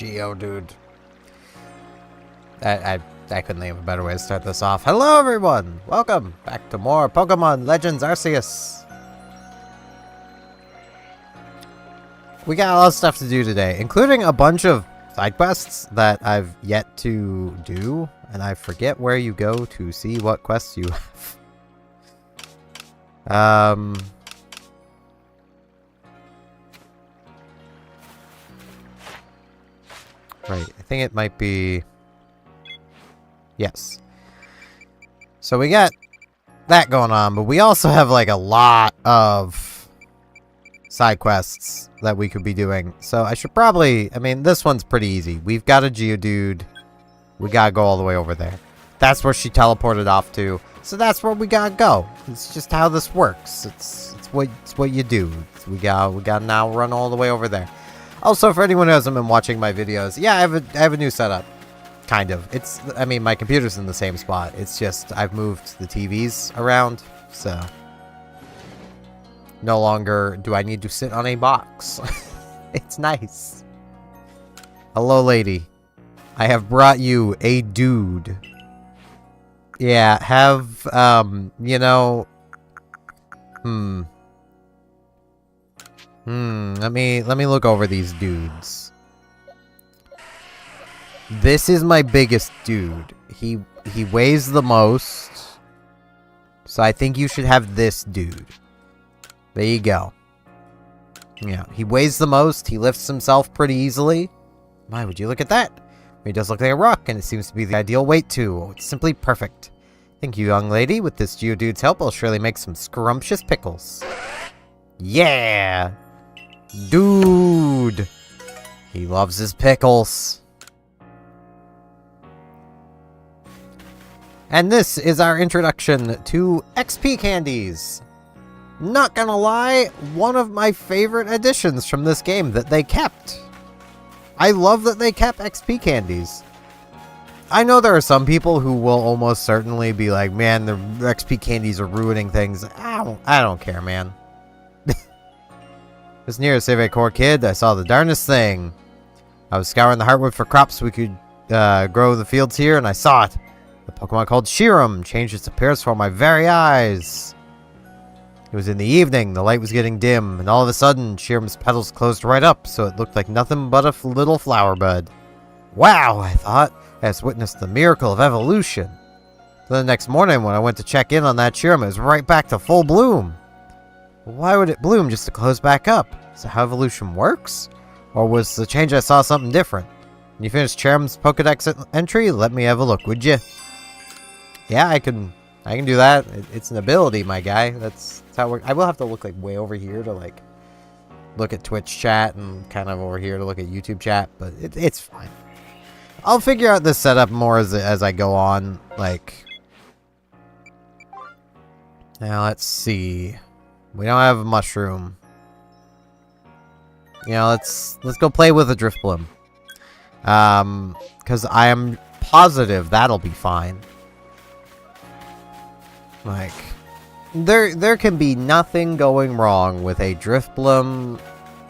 Geodude. I couldn't think of a better way to start this off. Hello, everyone! Welcome back to more Pokemon Legends Arceus. We got a lot of stuff to do today, including a bunch of side quests that I've yet to do, and I forget where you go to see what quests you have. Right, I think it might be... Yes. So we got that going on, but we also have like a lot of side quests that we could be doing. So I should probably... I mean, this one's pretty easy. We've got a Geodude. We gotta go all the way over there. That's where she teleported off to. So that's where we gotta go. It's just how this works. It's what you do. We gotta now run all the way over there. Also, for anyone who hasn't been watching my videos, yeah, I have a new setup. Kind of. I mean, my computer's in the same spot. It's just, I've moved the TVs around, so. No longer do I need to sit on a box. It's nice. Hello, lady. I have brought you a dude. Yeah, have, you know... let me look over these dudes. This is my biggest dude. He weighs the most. So I think you should have this dude. There you go. Yeah, he weighs the most. He lifts himself pretty easily. My, would you look at that? He does look like a rock, and it seems to be the ideal weight too. Oh, it's simply perfect. Thank you, young lady. With this Geodude's help, I'll surely make some scrumptious pickles. Yeah! Dude! He loves his pickles. And this is our introduction to XP candies. Not gonna lie, one of my favorite additions from this game that they kept. I love that they kept XP candies. I know there are some people who will almost certainly be like, man, the XP candies are ruining things. I don't care, man. This near a Survey Corps kid, I saw the darnest thing. I was scouring the Heartwood for crops so we could grow the fields here, and I saw it. The Pokemon called Shiram changed its appearance before my very eyes. It was in the evening, the light was getting dim, and all of a sudden, Shiram's petals closed right up, so it looked like nothing but a little flower bud. Wow, I thought, I just witnessed the miracle of evolution. Then the next morning, when I went to check in on that Shiram, it was right back to full bloom. Why would it bloom just to close back up? Is that how evolution works? Or was the change I saw something different? When you finish Cheram's Pokedex entry, let me have a look, would you? Yeah, I can do that. It's an ability, my guy. That's how it works. I will have to look like way over here to like look at Twitch chat and kind of over here to look at YouTube chat, but it's fine. I'll figure out this setup more as I go on. Like, now let's see. We don't have a mushroom. You know, let's go play with a Drifblim. Because I am positive that'll be fine. Like, there can be nothing going wrong with a Drifblim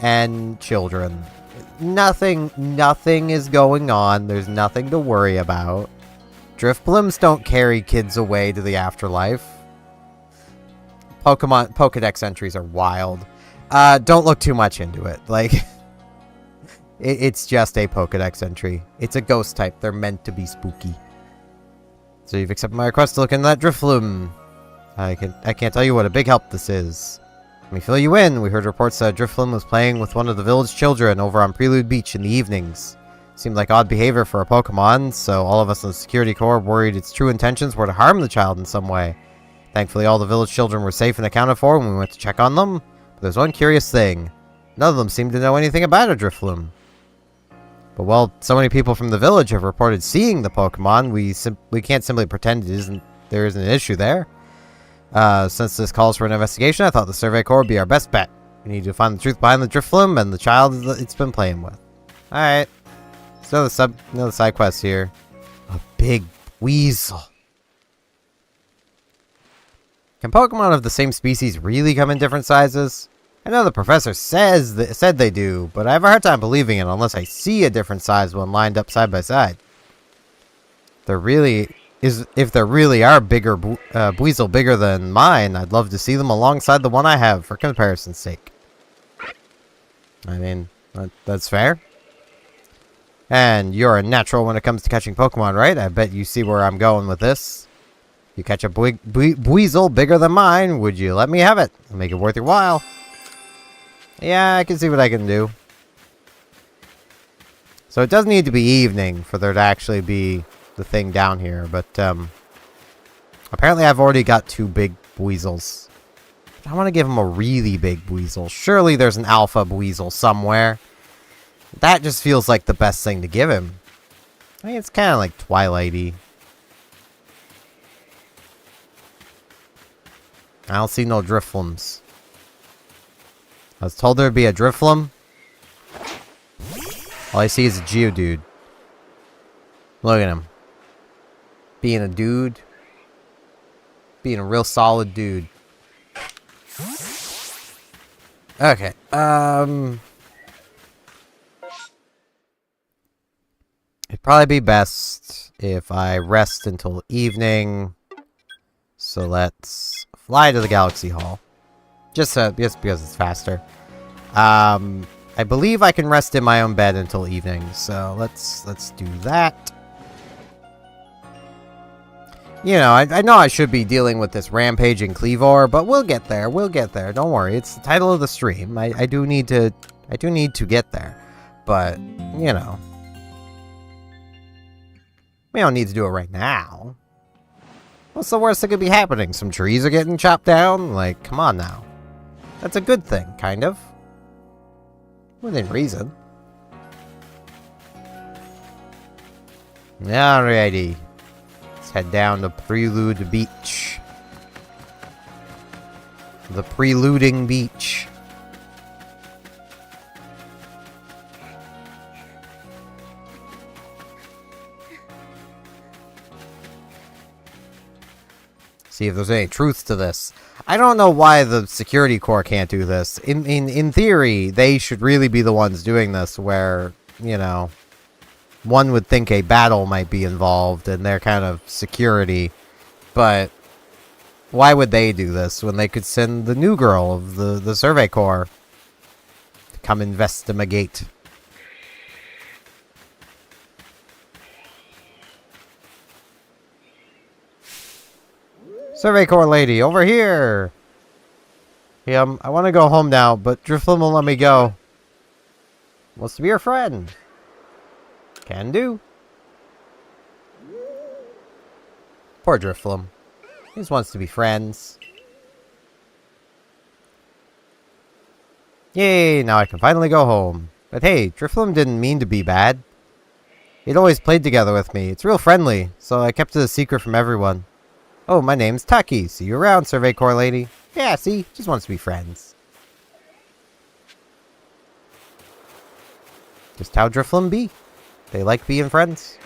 and children. Nothing is going on. There's nothing to worry about. Drifblims don't carry kids away to the afterlife. Pokedex entries are wild. Don't look too much into it. Like, it's just a Pokedex entry. It's a ghost type. They're meant to be spooky. So you've accepted my request to look into that Drifblim. I can't tell you what a big help this is. Let me fill you in. We heard reports that Drifblim was playing with one of the village children over on Prelude Beach in the evenings. Seemed like odd behavior for a Pokemon, so all of us in the security corps worried its true intentions were to harm the child in some way. Thankfully, all the village children were safe and accounted for when we went to check on them. But there's one curious thing. None of them seemed to know anything about a Drifblim. But while so many people from the village have reported seeing the Pokemon, we can't simply pretend there isn't an issue there. Since this calls for an investigation, I thought the Survey Corps would be our best bet. We need to find the truth behind the Drifblim and the child it's been playing with. Alright. So another side quest here. A big weasel. Can Pokemon of the same species really come in different sizes? I know the professor said they do, but I have a hard time believing it unless I see a different size one lined up side by side. If there really are bigger Buizel bigger than mine, I'd love to see them alongside the one I have for comparison's sake. I mean, that's fair. And you're a natural when it comes to catching Pokemon, right? I bet you see where I'm going with this. You catch a Buizel bigger than mine, would you let me have it? Make it worth your while. Yeah, I can see what I can do. So it does need to be evening for there to actually be the thing down here, but apparently I've already got 2 big Buizels. I want to give him a really big Buizel. Surely there's an alpha Buizel somewhere. That just feels like the best thing to give him. I mean, it's kind of like Twilighty. I don't see no Driflums. I was told there'd be a Driflum. All I see is a Geodude. Look at him. Being a dude. Being a real solid dude. Okay, it'd probably be best if I rest until evening. So let's fly to the Galaxy Hall. Just because it's faster. I believe I can rest in my own bed until evening, so let's do that. You know, I know I should be dealing with this rampaging Cleavor, but we'll get there. We'll get there. Don't worry. It's the title of the stream. I do need to get there. But, you know, we don't need to do it right now. What's the worst that could be happening? Some trees are getting chopped down? Like, come on now. That's a good thing, kind of. Within reason. Alrighty. Head down to Prelude Beach. The Preluding Beach. See if there's any truth to this. I don't know why the security corps can't do this. In theory, they should really be the ones doing this where, you know, one would think a battle might be involved in their kind of security, but why would they do this when they could send the new girl of the Survey Corps to come investigate? Survey Corps lady, over here! Yeah, I want to go home now, but Drifloon won't let me go. Wants to be your friend. Can do. Poor Drifloon. He just wants to be friends. Yay, now I can finally go home. But hey, Drifloon didn't mean to be bad. He'd always played together with me. It's real friendly, so I kept it a secret from everyone. Oh, my name's Taki. See you around, Survey Corps lady. Yeah, see? Just wants to be friends. Just how Drifloon be. They like being friends.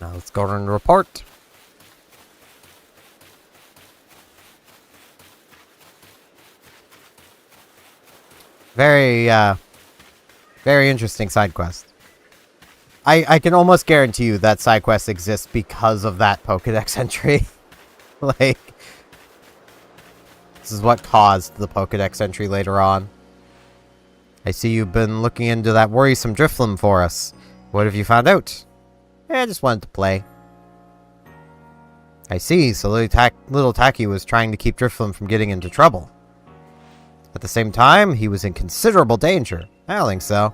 Now let's go and report. Very interesting side quest. I can almost guarantee you that side quest exists because of that Pokedex entry. Like, this is what caused the Pokedex entry later on. I see you've been looking into that worrisome Drifloon for us. What have you found out? I just wanted to play. I see, so little Taki was trying to keep Drifloon from getting into trouble. At the same time, he was in considerable danger. I don't think so.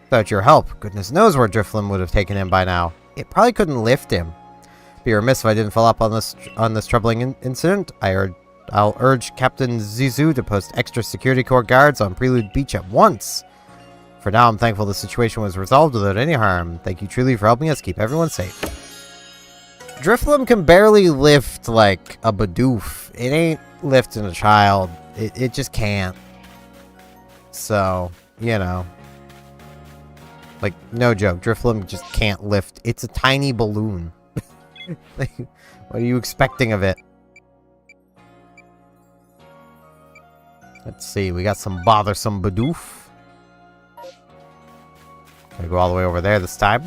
Without your help, goodness knows where Drifloon would have taken him by now. It probably couldn't lift him. Be remiss if I didn't follow up on this troubling incident. I'll urge Captain Zizu to post extra security corps guards on Prelude Beach at once. For now, I'm thankful the situation was resolved without any harm. Thank you truly for helping us keep everyone safe. Drifloon can barely lift, like, a Bidoof. It ain't lifting a child. It just can't. So, you know. Like, no joke. Drifloon just can't lift. It's a tiny balloon. Like, what are you expecting of it? Let's see, we got some bothersome Bidoof. Gonna go all the way over there this time.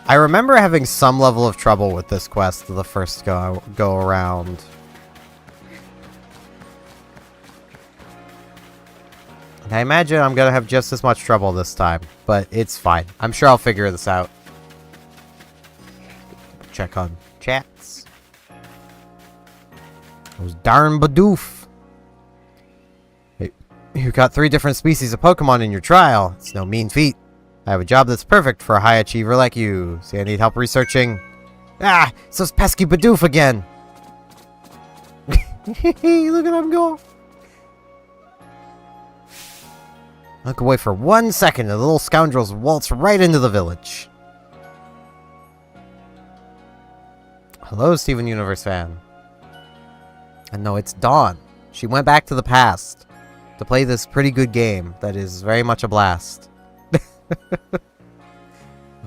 I remember having some level of trouble with this quest the first go around. And I imagine I'm gonna have just as much trouble this time, but it's fine. I'm sure I'll figure this out. Check on chats. Those darn Bidoof. Hey, you got 3 different species of Pokemon in your trial. It's no mean feat. I have a job that's perfect for a high achiever like you. See, I need help researching. Ah, it's those pesky Bidoof again. Look at him go. Look away for 1 second, and the little scoundrels waltz right into the village. Hello, Steven Universe fan. And no, it's Dawn. She went back to the past to play this pretty good game that is very much a blast.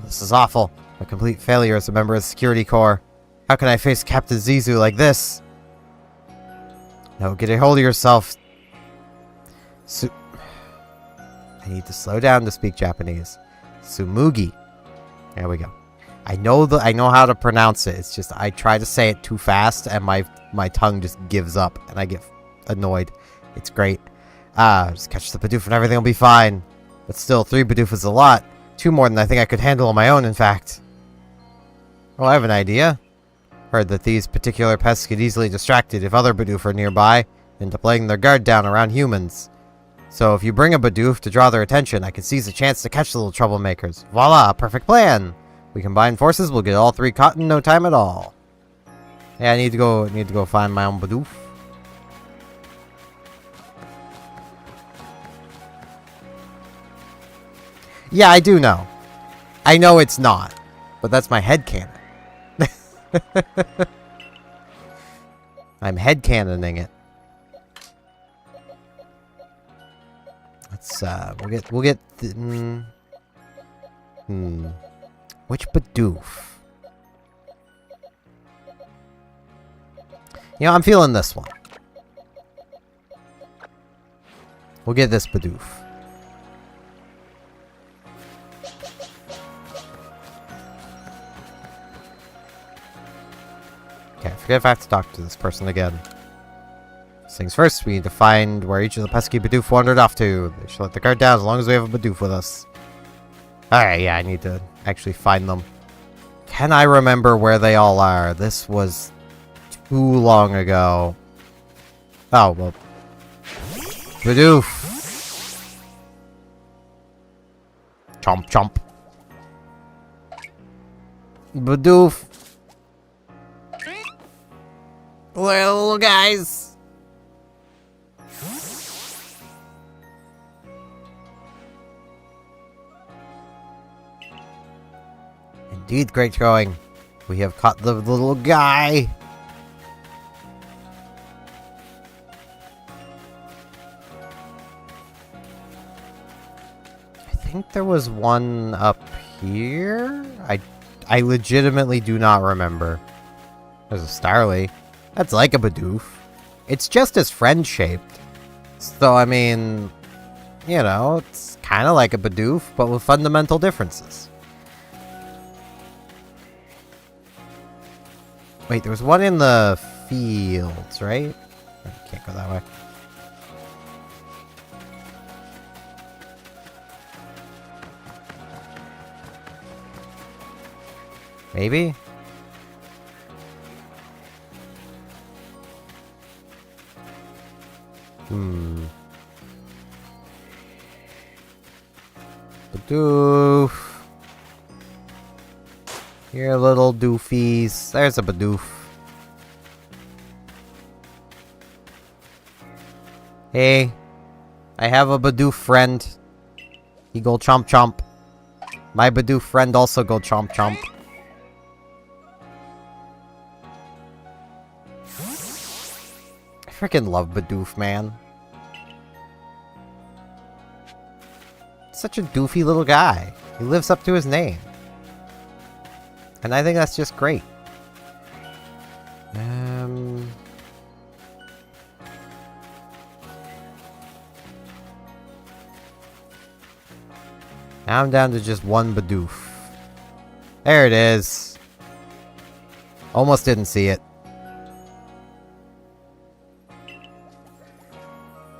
This is awful. A complete failure as a member of the security corps. How can I face Captain Zizu like this? No, get a hold of yourself. I need to slow down to speak Japanese. Tsumugi. There we go. I know how to pronounce it. It's just I try to say it too fast and my tongue just gives up and I get annoyed. It's great. Just catch the Bidoof and everything will be fine. But still, 3 Bidoof is a lot. 2 more than I think I could handle on my own, in fact. Oh, I have an idea. Heard that these particular pests get easily distracted if other Bidoof are nearby into playing their guard down around humans. So if you bring a Bidoof to draw their attention, I can seize a chance to catch the little troublemakers. Voila! Perfect plan! We combine forces, we'll get all 3 caught in no time at all. Yeah, I need to go find my own Bidoof. Yeah, I do know. I know it's not, but that's my headcanon. I'm headcanoning it. Let's we'll get which Bidoof? You know, I'm feeling this one. We'll get this Bidoof. Okay, I forget if I have to talk to this person again. First things first, we need to find where each of the pesky Bidoof wandered off to. They should let the guard down as long as we have a Bidoof with us. Alright, yeah, I need to actually find them. Can I remember where they all are? This was too long ago. Oh, well. Bidoof. Chomp, chomp. Bidoof. Little guys. Indeed, great going. We have caught the little guy. I think there was one up here. I legitimately do not remember. There's a Starly. That's like a Bidoof. It's just as friend-shaped. So, I mean, you know, it's kind of like a Bidoof, but with fundamental differences. Wait, there was one in the fields, right? I can't go that way. Maybe? Bidoof. Here, little doofies. There's a Bidoof. Hey, I have a Bidoof friend. He go chomp chomp. My Bidoof friend also go chomp chomp. I freaking love Bidoof, man. Such a doofy little guy. He lives up to his name. And I think that's just great. Now I'm down to just one Bidoof. There it is. Almost didn't see it.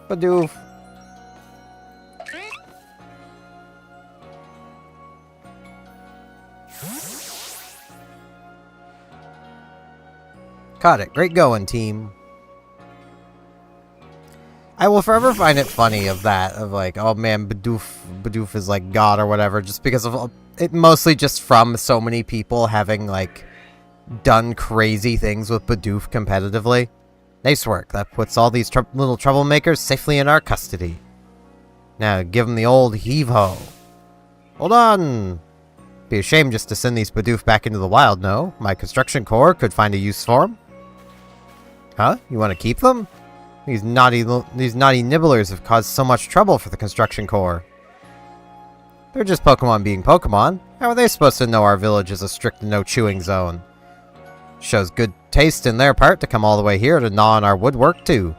Bidoof. Caught it. Great going, team. I will forever find it funny of like, oh man, Bidoof is like God or whatever, just because of it, mostly just from so many people having like done crazy things with Bidoof competitively. Nice work. That puts all these little troublemakers safely in our custody. Now give them the old heave-ho. Hold on. Be a shame just to send these Bidoof back into the wild, no? My construction core could find a use for them. Huh? You want to keep them? These naughty nibblers have caused so much trouble for the construction core. They're just Pokemon being Pokemon. How are they supposed to know our village is a strict no-chewing zone? Shows good taste in their part to come all the way here to gnaw on our woodwork, too.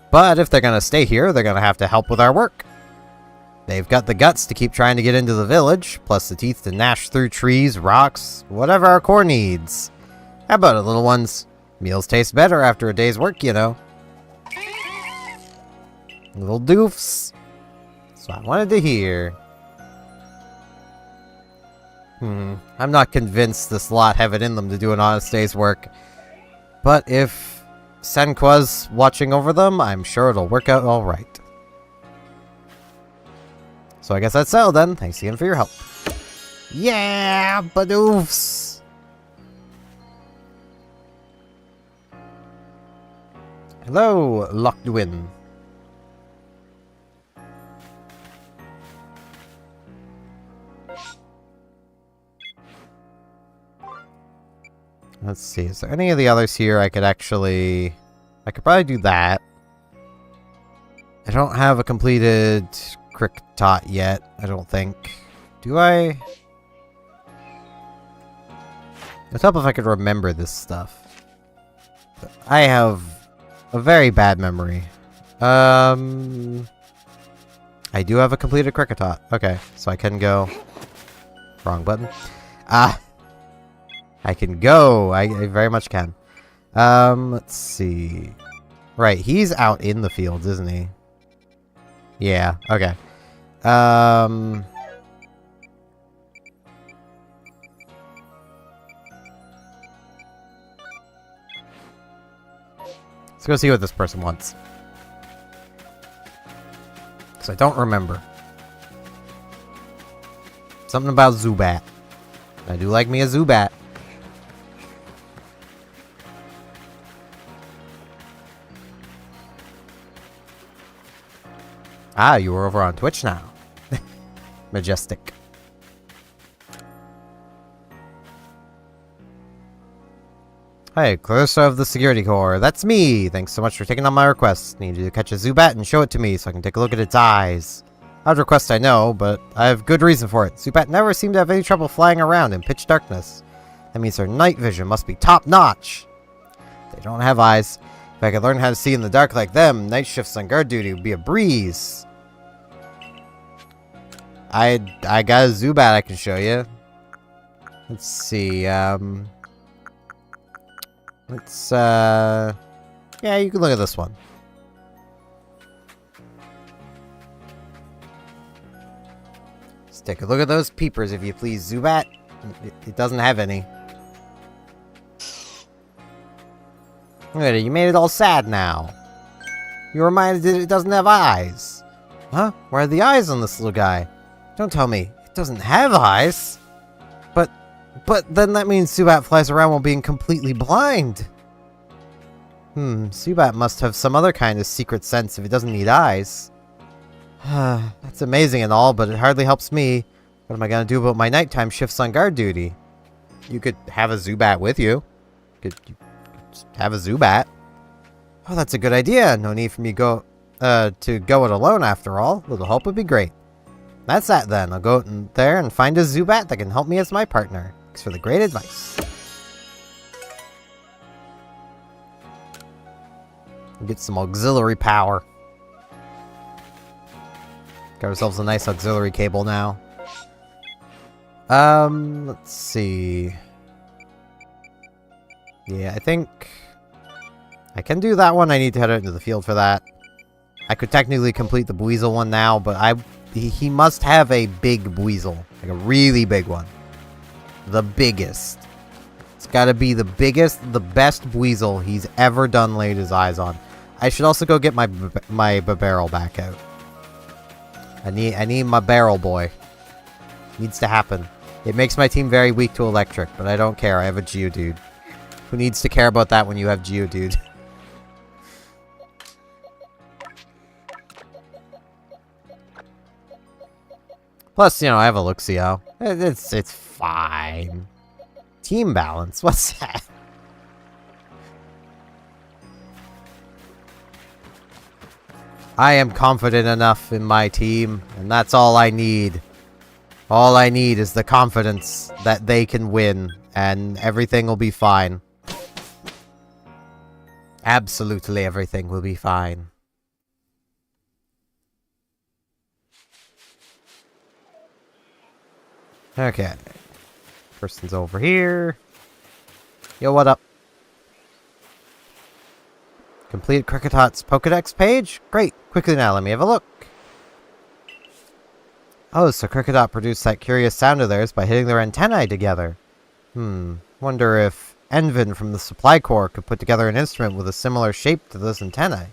But if they're gonna stay here, they're gonna have to help with our work. They've got the guts to keep trying to get into the village, plus the teeth to gnash through trees, rocks, whatever our core needs. How about it, little ones? Meals taste better after a day's work, you know. Little doofs. That's what I wanted to hear. I'm not convinced this lot have it in them to do an honest day's work. But if Senqua's watching over them, I'm sure it'll work out alright. So I guess that's settled then. Thanks again for your help. Yeah, Bidoofs! Hello, Lockdwin. Let's see, is there any of the others here I could actually... I could probably do that. I don't have a completed Kricketot yet, I don't think. Do I? Let's hope if I could remember this stuff. But I have a very bad memory. I do have a completed Kricketot. Okay, so I can go... Wrong button. I can go. I very much can. Let's see. Right, he's out in the fields, isn't he? Yeah, okay. Let's go see what this person wants. Because I don't remember. Something about Zubat. I do like me a Zubat. Ah, you were over on Twitch now. Majestic. Hi, Clarissa of the Security Corps. That's me! Thanks so much for taking on my request. Need you to catch a Zubat and show it to me so I can take a look at its eyes. Odd request, I know, but I have good reason for it. Zubat never seemed to have any trouble flying around in pitch darkness. That means their night vision must be top-notch. They don't have eyes. If I could learn how to see in the dark like them, night shifts on guard duty would be a breeze. I got a Zubat I can show you. Let's see, yeah, you can look at this one. Let's take a look at those peepers, if you please, Zubat. It doesn't have any. Look at it, you made it all sad now. You're reminded that it doesn't have eyes. Huh? Where are the eyes on this little guy? Don't tell me it doesn't have eyes. But then that means Zubat flies around while being completely blind. Zubat must have some other kind of secret sense if it doesn't need eyes. That's amazing and all, but it hardly helps me. What am I gonna do about my nighttime shifts on guard duty? You could have a Zubat with you. You could just have a Zubat. Oh, that's a good idea. No need for me to go it alone after all. A little help would be great. That's that then. I'll go in there and find a Zubat that can help me as my partner. Thanks for the great advice. Get some auxiliary power. Got ourselves a nice auxiliary cable now. Let's see. Yeah, I think I can do that one. I need to head out into the field for that. I could technically complete the Buizel one now, but he must have a big Buizel. Like a really big one. The biggest. It's gotta be the biggest, the best Buizel he's ever done laid his eyes on. I should also go get my barrel back out. I need my barrel boy. Needs to happen. It makes my team very weak to electric, but I don't care. I have a Geodude. Who needs to care about that when you have Geodude? Plus, you know, I have a Luxio. It's fine. Team balance? What's that? I am confident enough in my team, and that's all I need. All I need is the confidence that they can win, and everything will be fine. Absolutely everything will be fine. Okay. Person's over here. Yo, what up? Completed Cricketot's Pokedex page? Great. Quickly now, let me have a look. Oh, so Cricketot produced that curious sound of theirs by hitting their antennae together. Wonder if Envin from the Supply Corps could put together an instrument with a similar shape to this antennae.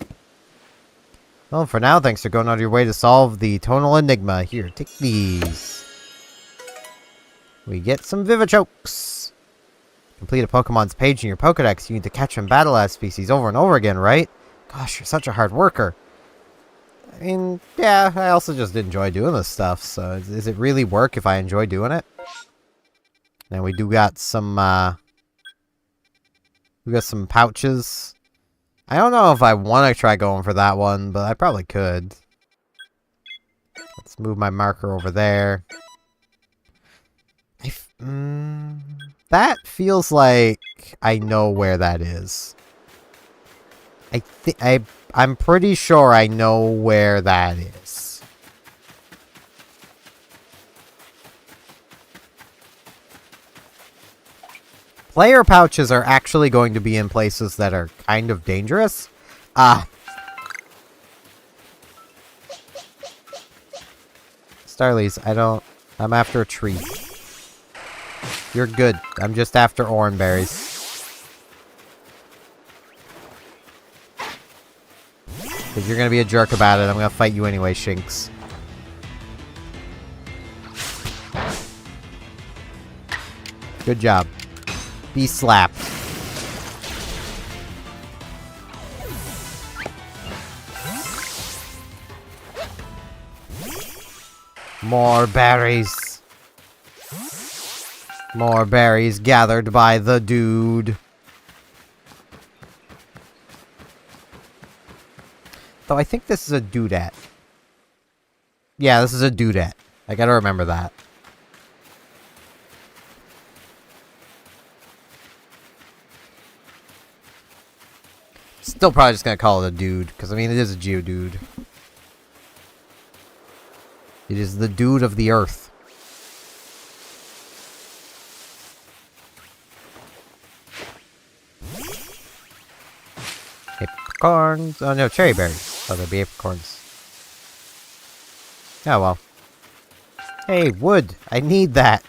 Well, for now, thanks for going out of your way to solve the tonal enigma. Here, take these. We get some Vivichokes. Complete a Pokemon's page in your Pokedex. You need to catch and battle that species over and over again, right? Gosh, you're such a hard worker. I mean, yeah, I also just enjoy doing this stuff, so is it really work if I enjoy doing it? And we do got some, we got some pouches. I don't know if I want to try going for that one, but I probably could. Let's move my marker over there. That feels like I know where that is. I'm pretty sure I know where that is. Player pouches are actually going to be in places that are kind of dangerous. Starlies, I'm after a tree. You're good. I'm just after oranberries. Because you're going to be a jerk about it. I'm going to fight you anyway, Shinx. Good job. Be slapped. More berries. More berries gathered by the dude. Though I think this is a dudette. Yeah, this is a dudette. I gotta remember that. Still probably just gonna call it a dude, because I mean it is a Geodude. It is the dude of the earth. Apricorns. Oh no, cherry berries. Oh, they'd be apricorns. Oh well. Hey, wood. I need that.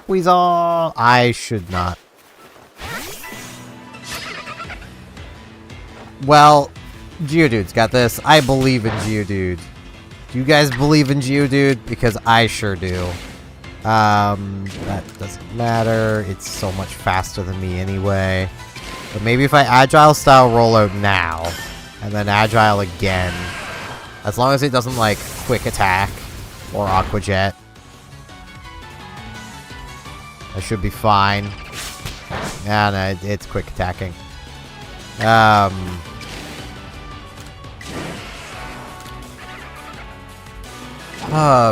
Weasel. I should not. Well, Geodude's got this. I believe in Geodude. Do you guys believe in Geodude? Because I sure do. That doesn't matter. It's so much faster than me anyway. But maybe if I Agile style roll out now, and then Agile again, as long as it doesn't like Quick Attack or Aqua Jet, I should be fine. Yeah, no, it's Quick Attacking.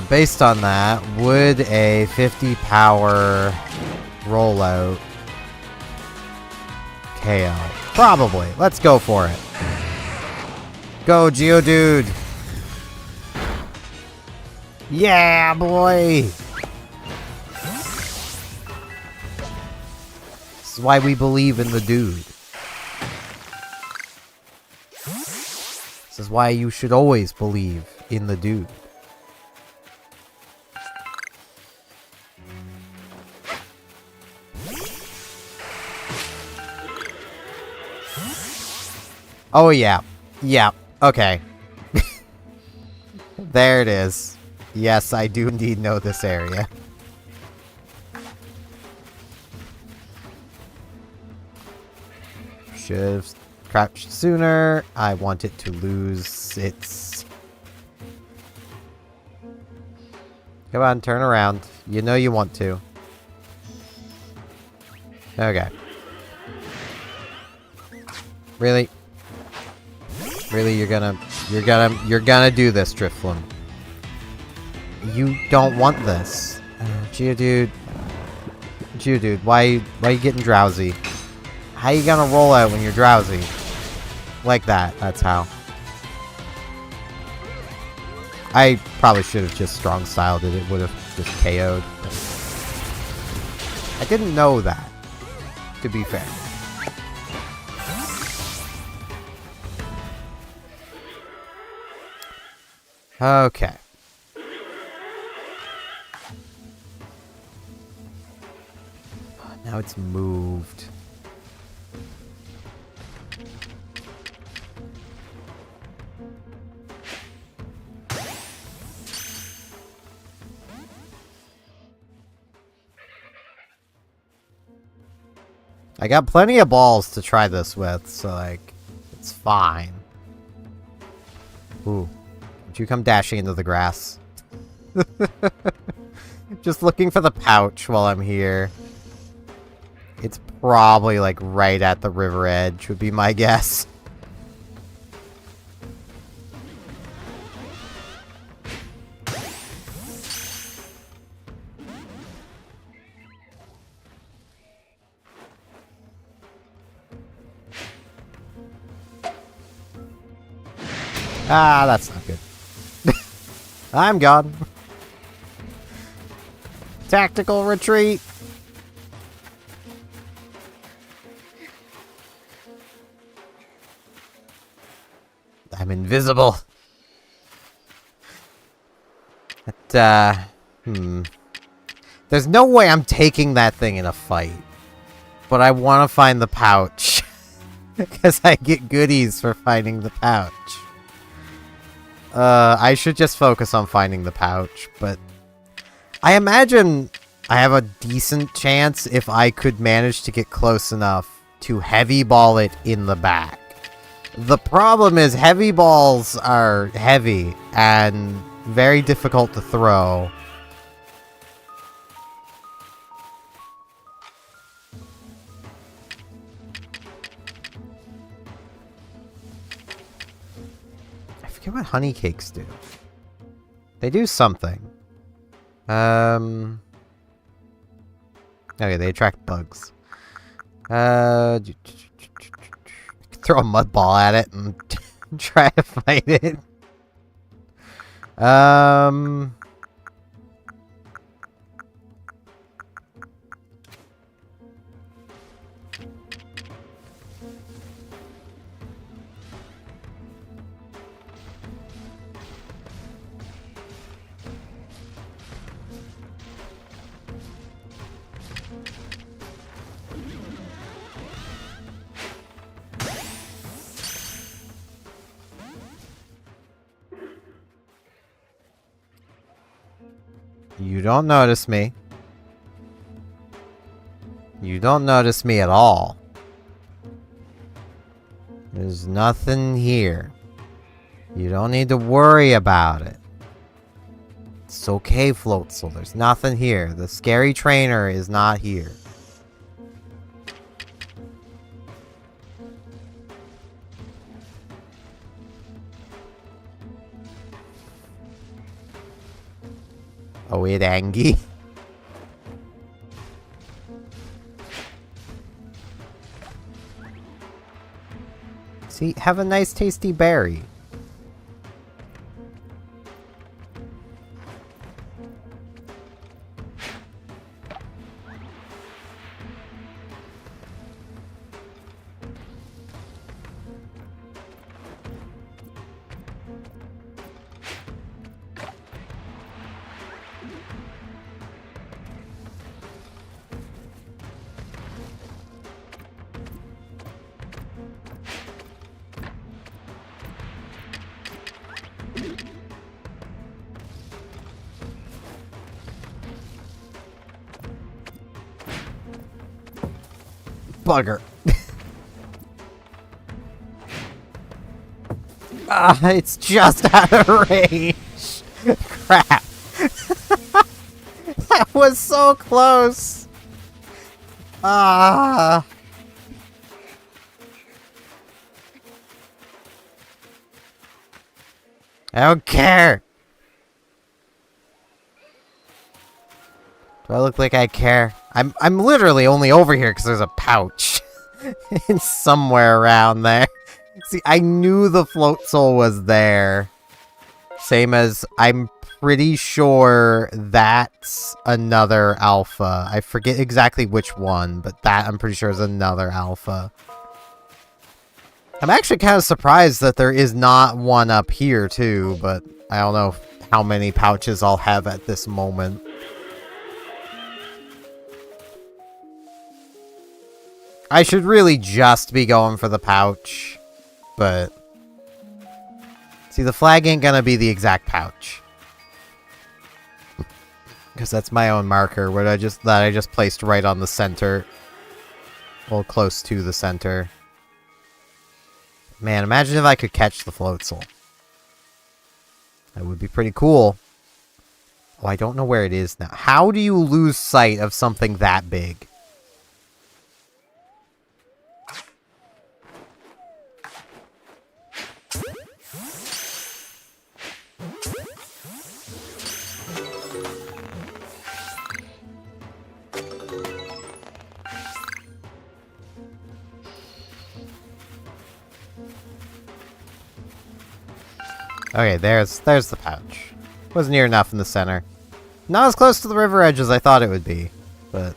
Based on that, would a 50 power rollout KO? Probably. Let's go for it. Go, Geodude! Yeah, boy! This is why we believe in the dude. This is why you should always believe in the dude. Oh, yeah. Yeah. Okay. There it is. Yes, I do indeed know this area. Should've crouched sooner. I want it to lose its... Come on, turn around. You know you want to. Okay. Really? Really, you're gonna do this, Drifloon. You don't want this. Geodude. Geodude, why are you getting drowsy? How you gonna roll out when you're drowsy? Like that, that's how. I probably should have just strong styled it. It would have just KO'd. I didn't know that, to be fair. Okay. Now it's moved. I got plenty of balls to try this with, so like, it's fine. Ooh. Would you come dashing into the grass? Just looking for the pouch while I'm here. It's probably like right at the river edge would be my guess. Ah, that's not good. I'm gone. Tactical retreat. I'm invisible. But, there's no way I'm taking that thing in a fight. But I want to find the pouch. Because I get goodies for finding the pouch. I should just focus on finding the pouch, but I imagine I have a decent chance if I could manage to get close enough to heavy ball it in the back. The problem is heavy balls are heavy and very difficult to throw. I forget what honey cakes do. They do something. Okay, they attract bugs. Throw a mud ball at it and try to fight it. You don't notice me. You don't notice me at all. There's nothing here. You don't need to worry about it. It's okay, Floatzel. There's nothing here. The scary trainer is not here. Oh, it Angie. See, have a nice tasty berry. Bugger. It's just out of range. Crap. That was so close. I don't care. Do I look like I care? I'm literally only over here because there's a pouch. It's somewhere around there. See, I knew the float soul was there. Same as I'm pretty sure that's another alpha. I forget exactly which one, but that I'm pretty sure is another alpha. I'm actually kind of surprised that there is not one up here too, but I don't know how many pouches I'll have at this moment. I should really just be going for the pouch, but see, the flag ain't gonna be the exact pouch, because that's my own marker that I just placed right on the center, well, close to the center. Man, imagine if I could catch the float soul. That would be pretty cool. Oh, I don't know where it is now. How do you lose sight of something that big? Okay, there's the pouch. Was near enough in the center. Not as close to the river edge as I thought it would be, but...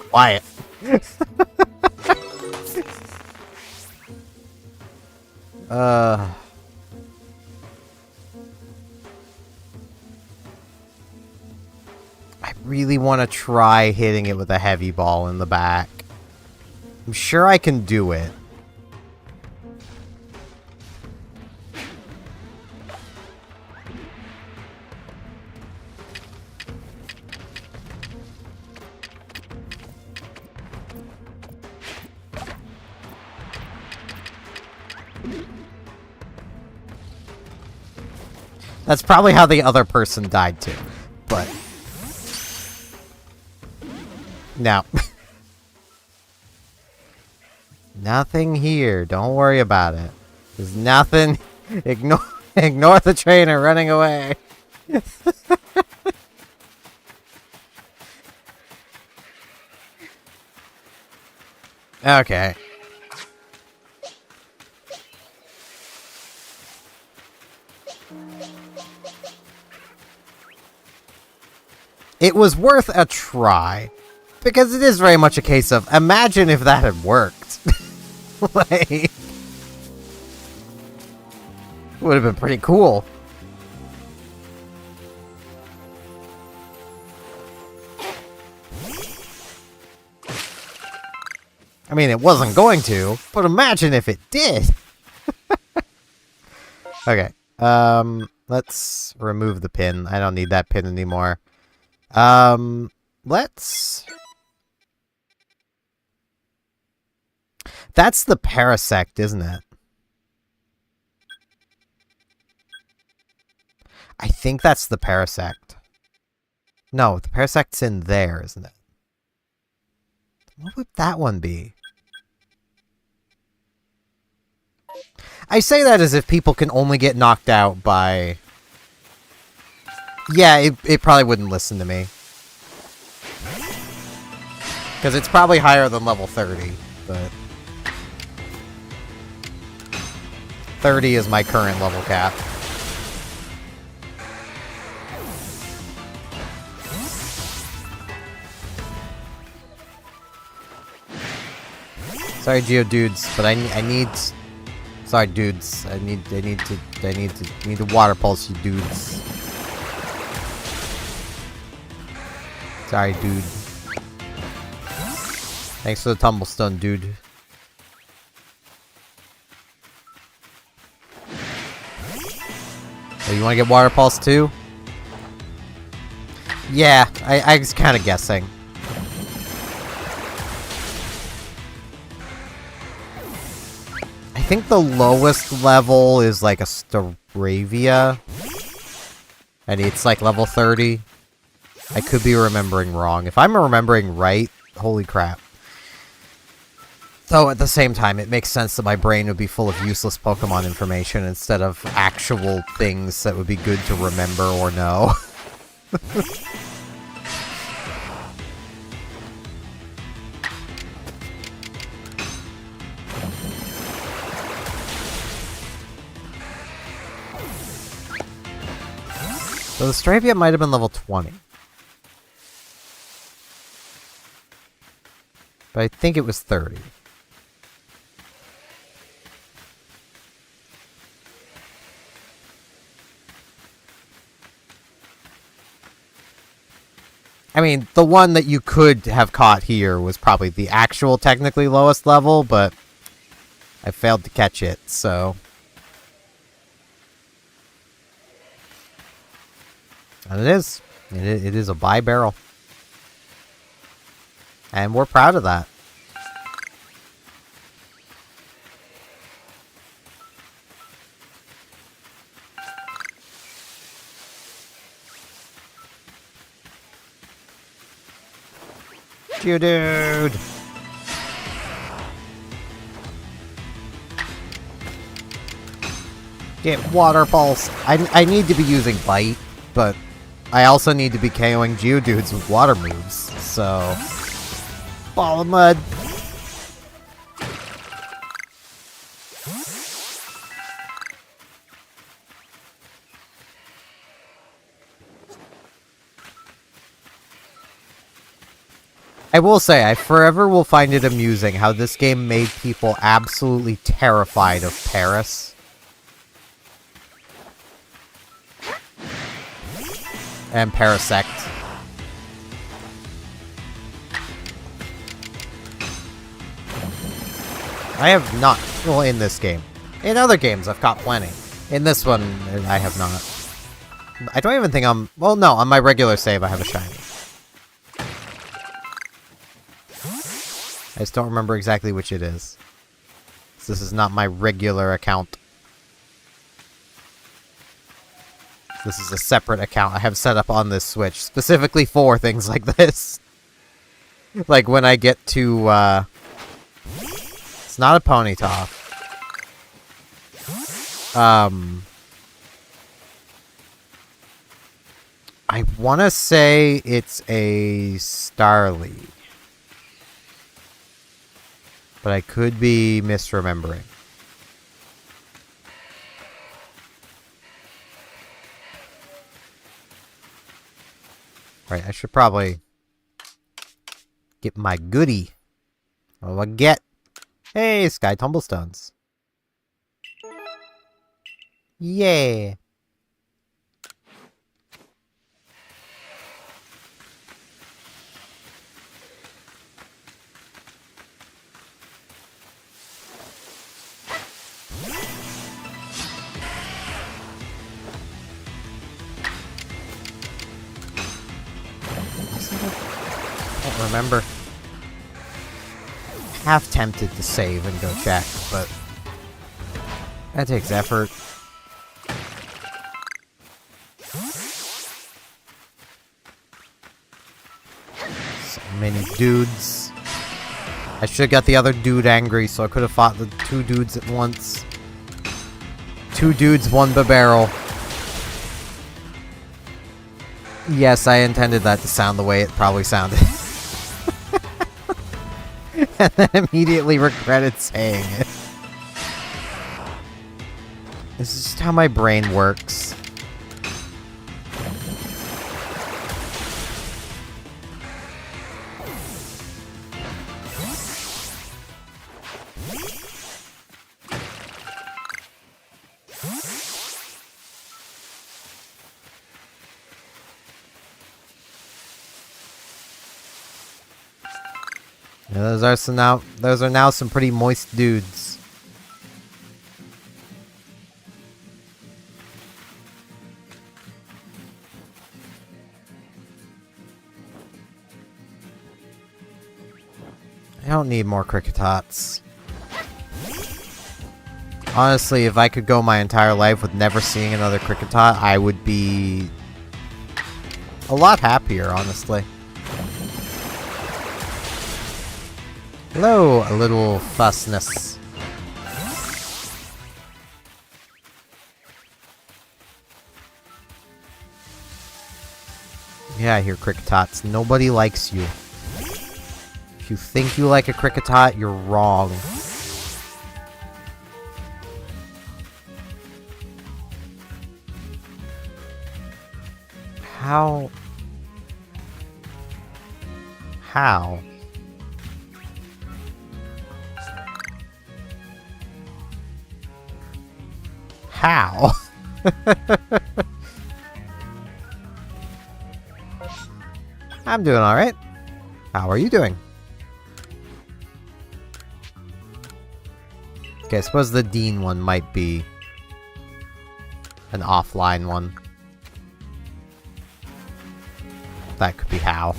Quiet. I really want to try hitting it with a heavy ball in the back. I'm sure I can do it. That's probably how the other person died too, but... No. Nothing here. Don't worry about it. There's nothing. Ignore the trainer running away. Okay. It was worth a try, because it is very much a case of, imagine if that had worked. Like, would have been pretty cool. I mean, it wasn't going to, but imagine if it did. Okay, let's remove the pin. I don't need that pin anymore. Let's That's the Parasect, isn't it? I think that's the Parasect. No, the Parasect's in there, isn't it? What would that one be? I say that as if people can only get knocked out by... Yeah, it probably wouldn't listen to me. Because it's probably higher than level 30, but... 30 is my current level cap. Sorry, Geodudes, but I need... Sorry, dudes. I need to water pulse you dudes. Sorry, dude. Thanks for the tumblestone, dude. Oh, you want to get water pulse too? Yeah, I was kind of guessing. I think the lowest level is like a Staravia. And it's like level 30. I could be remembering wrong. If I'm remembering right, holy crap. Though at the same time, it makes sense that my brain would be full of useless Pokemon information instead of actual things that would be good to remember or know. So the Staravia might have been level 20. But I think it was 30. I mean, the one that you could have caught here was probably the actual technically lowest level, but I failed to catch it, so... And it is. It is a bi-barrel. And we're proud of that. Geodude! Get water pulse. I need to be using bite, but I also need to be KOing Geodudes with water moves, so... Ball of mud. I will say, I forever will find it amusing how this game made people absolutely terrified of Paris. And Parasect. I have not. Well, in this game. In other games, I've caught plenty. In this one, I have not. I don't even think I'm... Well, no, on my regular save, I have a shiny. I just don't remember exactly which it is. This is not my regular account. This is a separate account I have set up on this Switch, specifically for things like this. Like when I get to, It's not a Ponyta. I want to say it's a Starly. But I could be misremembering. Right, I should probably get my goodie. What do I get? Hey, Sky Tumblestones. Yeah. I don't remember. half tempted to save and go check, but that takes effort. So many dudes. I should have got the other dude angry, so I could have fought the two dudes at once. Two dudes, one barrel. Yes, I intended that to sound the way it probably sounded. And then immediately regretted saying it. This is just how my brain works. Yeah, those are now some pretty moist dudes. I don't need more Cricketots. Honestly, if I could go my entire life with never seeing another Cricketot, I would be a lot happier, honestly. Hello, a little fussness. Yeah, I hear Cricketots. Nobody likes you. If you think you like a Cricketot, you're wrong. How? How? How? I'm doing alright. How are you doing? Okay, I suppose the Dean one might be an offline one. That could be how.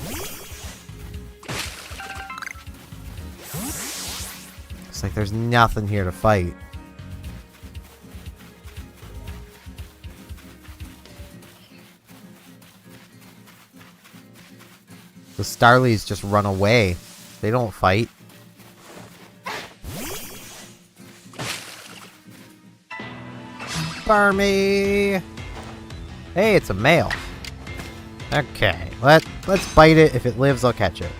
It's like there's nothing here to fight. The Starlies just run away. They don't fight. Barmy! Hey, it's a male. Okay, let's bite it. If it lives, I'll catch it.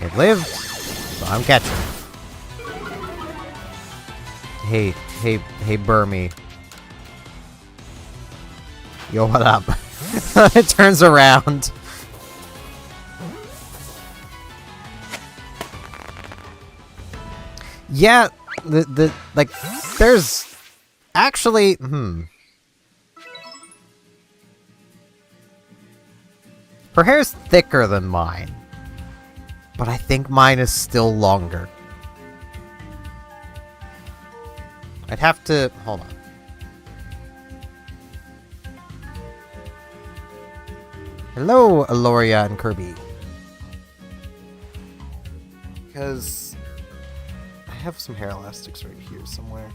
It lived, so I'm catching it. Hey, Burmy. Yo, what up? It turns around. Yeah, like, there's actually, her hair's thicker than mine, but I think mine is still longer. I'd have to, hold on. Hello, Aloria and Kirby. Because I have some hair elastics right here somewhere.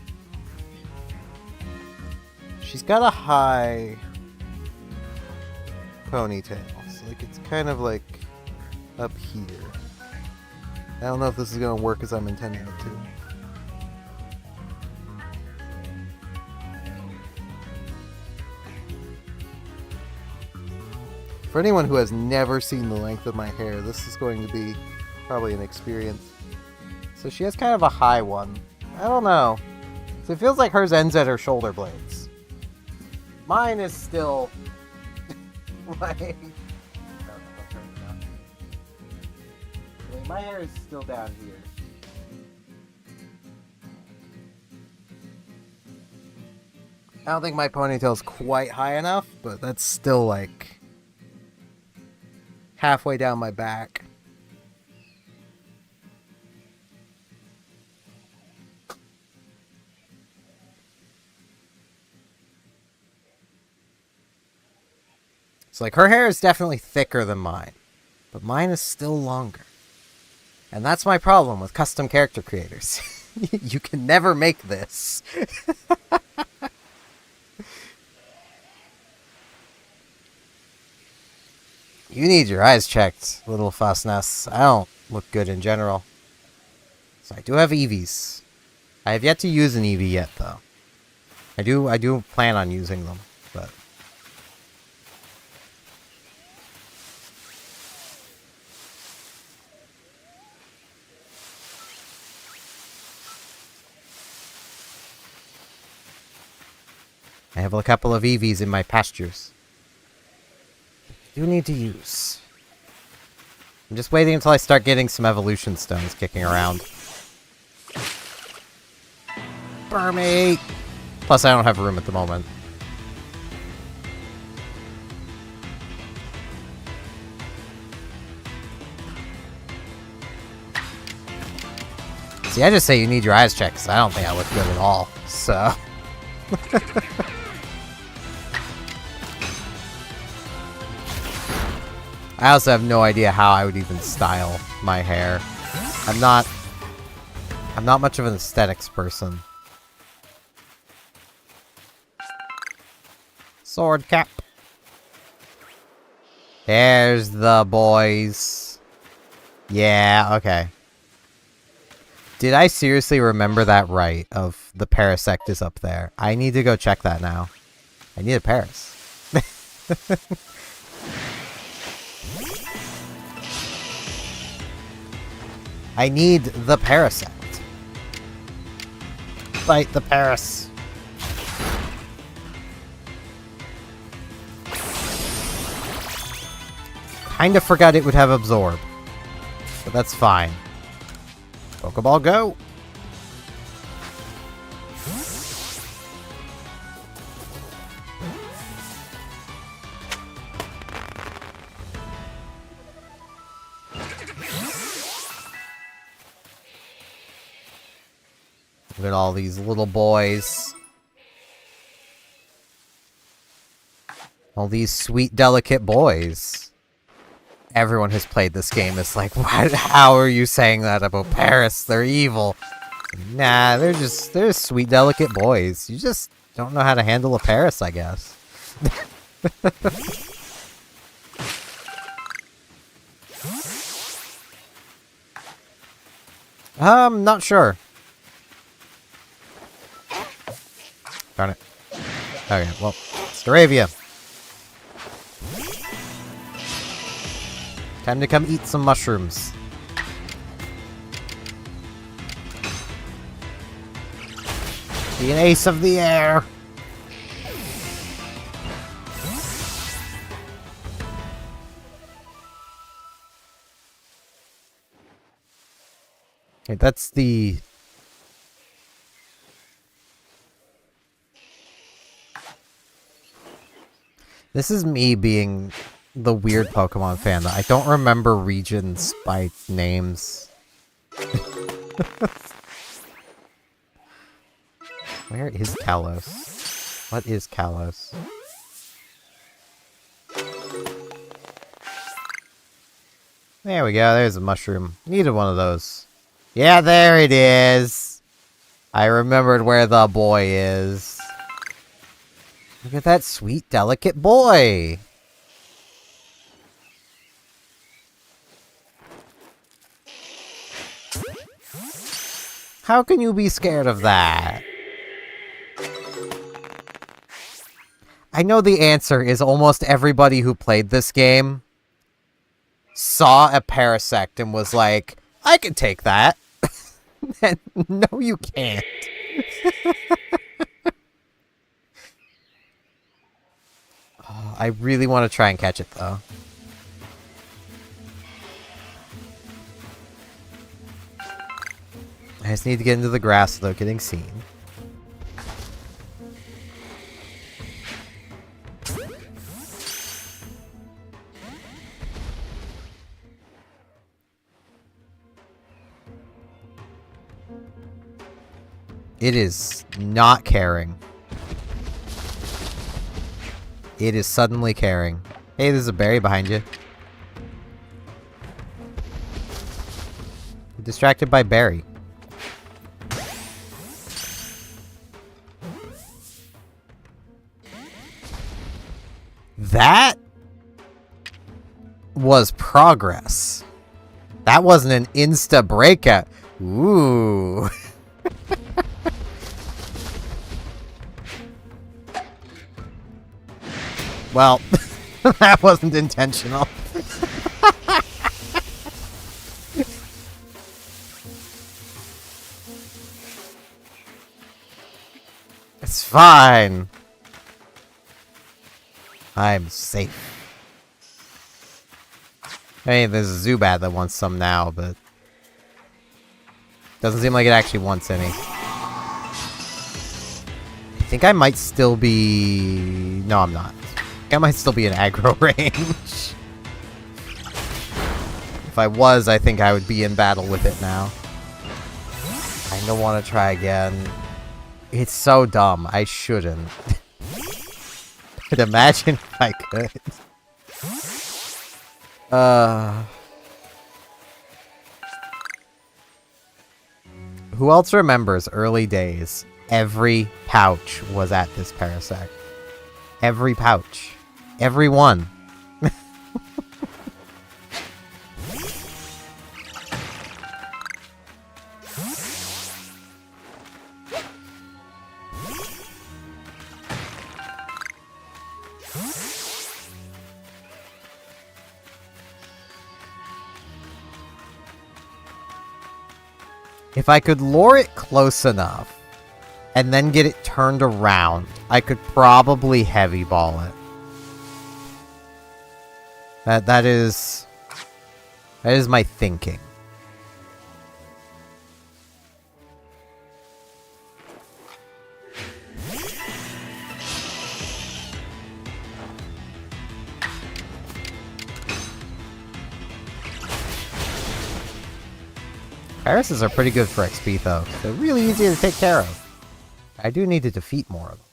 She's got a high ponytail. So like it's kind of like up here. I don't know if this is going to work as I'm intending it to. For anyone who has never seen the length of my hair, this is going to be probably an experience. So she has kind of a high one. I don't know. So it feels like hers ends at her shoulder blades. Mine is still like... My hair is still down here. I don't think my ponytail's quite high enough, but that's still like halfway down my back. It's like her hair is definitely thicker than mine, but mine is still longer. And that's my problem with custom character creators. You can never make this. You need your eyes checked, little fussness. I don't look good in general. So I do have EVs. I have yet to use an EV yet, though. I do plan on using them, but... I have a couple of EVs in my pastures. I do need to use. I'm just waiting until I start getting some evolution stones kicking around. Burn me! Plus, I don't have room at the moment. See, I just say you need your eyes checked, because I don't think I look good at all, so... I also have no idea how I would even style my hair. I'm not much of an aesthetics person. Sword cap. There's the boys. Yeah, okay. Did I seriously remember that right, of the Parasect is up there? I need to go check that now. I need a Paris. I need the Parasect. Fight the Paris. Kinda forgot it would have Absorb. But that's fine. Pokeball, go! Look at all these little boys. All these sweet, delicate boys. Everyone who's played this game is like, how are you saying that about Paris? They're evil. Nah, they're sweet, delicate boys. You just don't know how to handle a Paris, I guess. Not sure. Darn it. Okay, well, Staravia. Time to come eat some mushrooms. Be an ace of the air. Okay, that's the... This is me being the weird Pokemon fan that I don't remember regions by names. Where is Kalos? What is Kalos? There we go, there's a mushroom. Needed one of those. Yeah, there it is! I remembered where the boy is. Look at that sweet, delicate boy! How can you be scared of that? I know the answer is almost everybody who played this game saw a Parasect and was like, I can take that. And no, you can't. Oh, I really want to try and catch it, though. I just need to get into the grass without getting seen. It is not caring. It is suddenly caring. Hey, there's a berry behind you. Distracted by Barry. That was progress. That wasn't an insta breakout. Ooh. Well, that wasn't intentional. It's fine. I'm safe. Hey, there's a Zubat that wants some now, but doesn't seem like it actually wants any. I think I might still be... No, I'm not. I might still be in aggro range. If I was, I think I would be in battle with it now. I don't want to try again. It's so dumb. I shouldn't. But imagine if I could. Who else remembers early days? Every pouch was at this Parasect. Every pouch. Every one. If I could lure it close enough and then get it turned around, I could probably heavy ball it. That is my thinking. Viruses are pretty good for XP though. They're really easy to take care of. I do need to defeat more of them.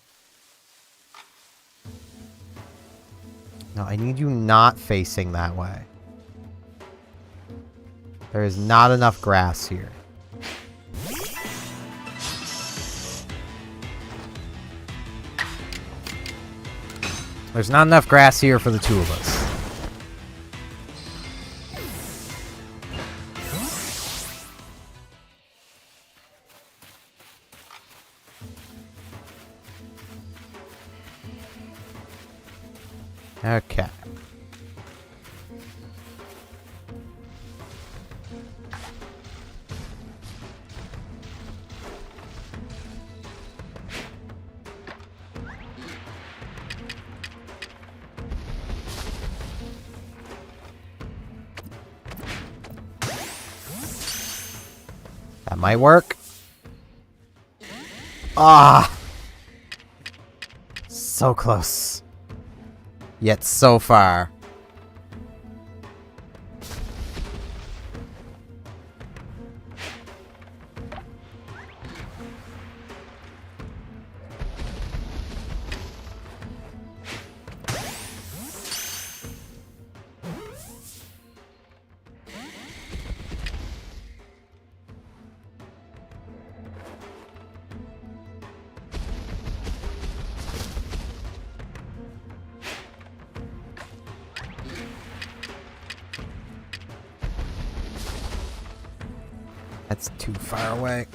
No, I need you not facing that way. There is not enough grass here. There's not enough grass here for the two of us. Okay. That might work. Ah! So close. Yet so far. That's too far away.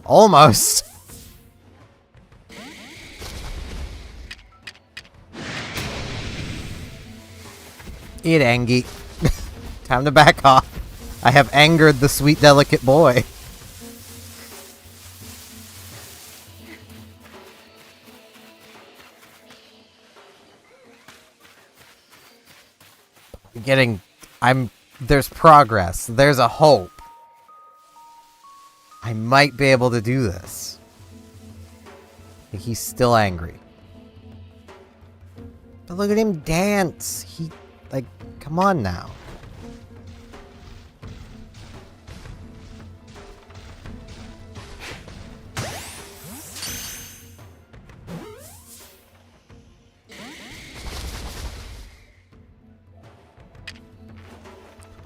Almost. Eat Angie. Time to back off. I have angered the sweet, delicate boy. There's progress. There's a hope. I might be able to do this. He's still angry. But look at him dance. Come on now.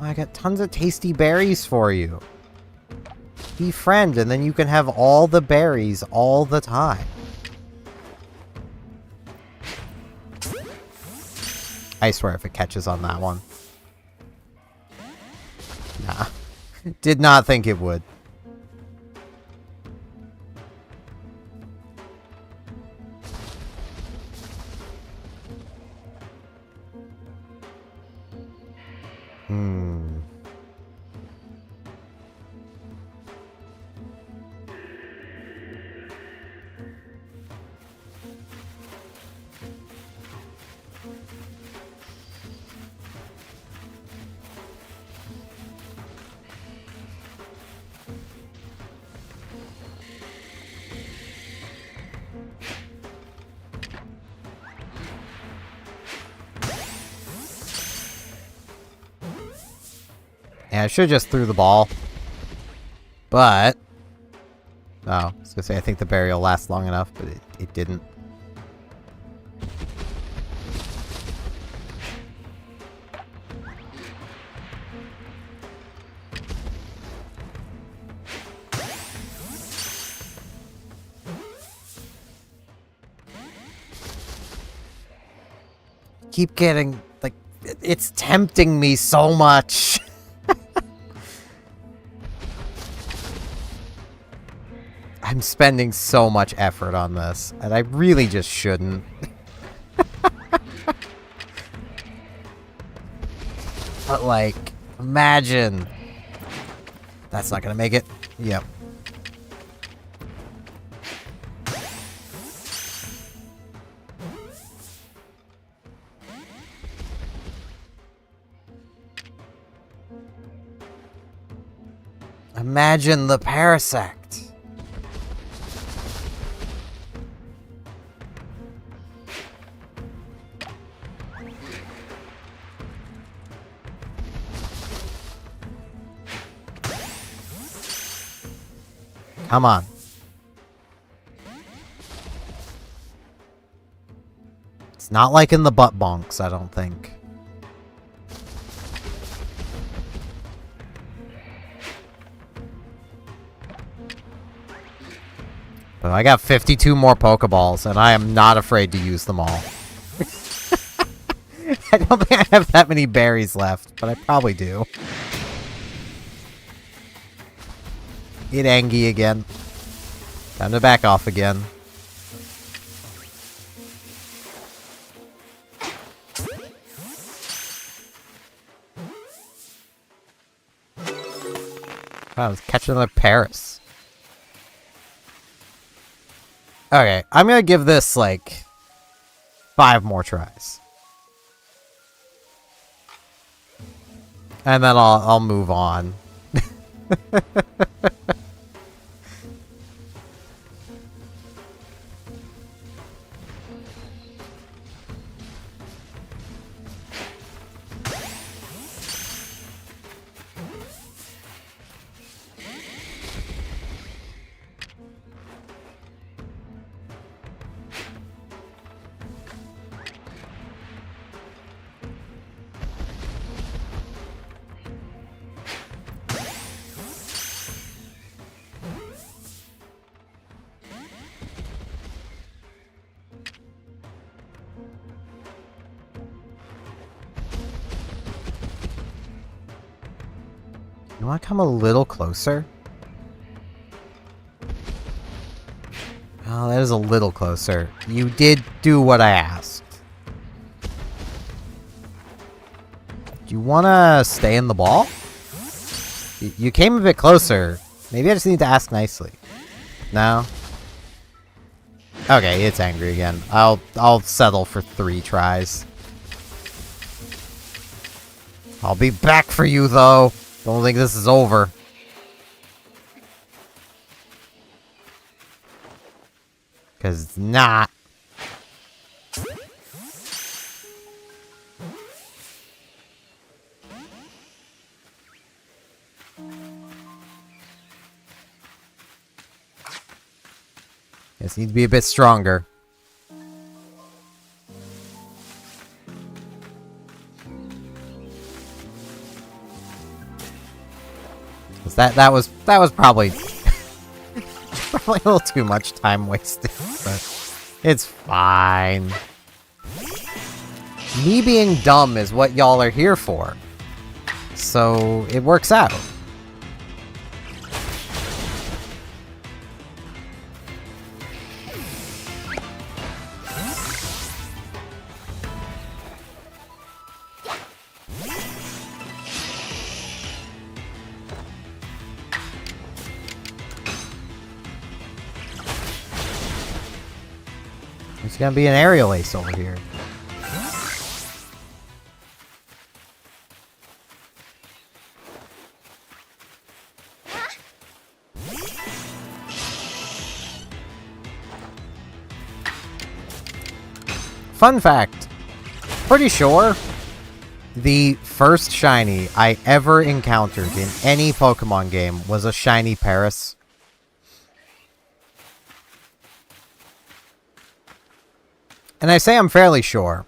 I got tons of tasty berries for you. Befriend, and then you can have all the berries all the time. I swear if it catches on that one. Nah. Did not think it would. Yeah, I should've just threw the ball. But... oh, I was gonna say, I think the berry will last long enough, but it didn't. Keep getting, like, it's tempting me so much. I'm spending so much effort on this, and I really just shouldn't. But, like, imagine. That's not gonna make it. Yep. Imagine the parasect. Come on. It's not like in the butt bonks, I don't think. But I got 52 more Pokeballs, and I am not afraid to use them all. I don't think I have that many berries left, but I probably do. Get Angie again. Time to back off again. Wow, I was catching another Paris. Okay, I'm gonna give this, like, 5 more tries. And then I'll move on. You want to come a little closer? Oh, that is a little closer. You did do what I asked. Do you want to stay in the ball? You came a bit closer. Maybe I just need to ask nicely. No? Okay, it's angry again. I'll settle for 3 tries. I'll be back for you, though. Don't think this is over. Because it's not. Just need to be a bit stronger. 'Cause that was probably probably a little too much time wasted, but it's fine. Me being dumb is what y'all are here for. So it works out. There's gonna be an aerial ace over here. Fun fact, pretty sure the first shiny I ever encountered in any Pokemon game was a shiny Paris. And I say I'm fairly sure,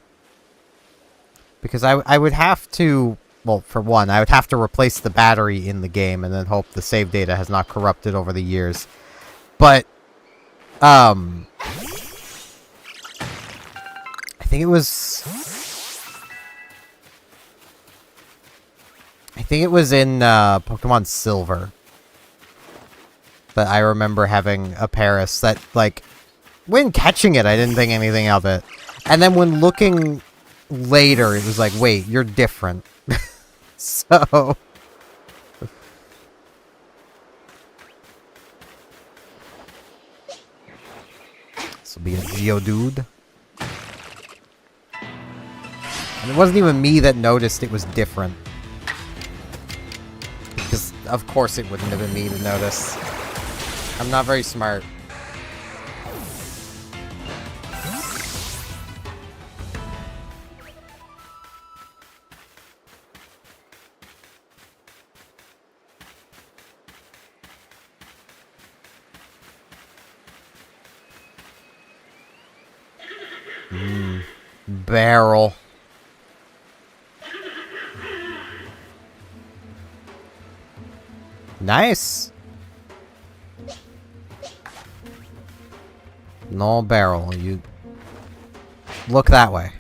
because I would have to, well, for one, I would have to replace the battery in the game and then hope the save data has not corrupted over the years. But, I think it was in Pokemon Silver that I remember having a Paris that, like, when catching it, I didn't think anything of it. And then when looking later, it was like, wait, you're different. So... this will be a Geodude. And it wasn't even me that noticed it was different. Because, of course, it wouldn't have been me to notice. I'm not very smart. Barrel. Nice. No barrel. You look that way.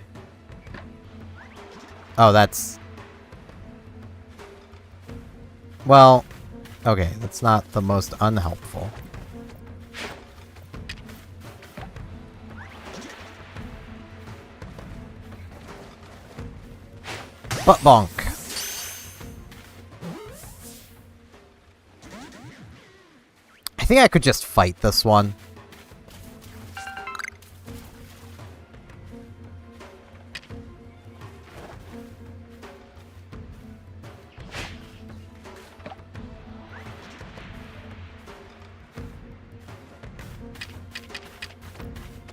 Oh, that's... well, okay, that's not the most unhelpful. Butt bonk. I think I could just fight this one.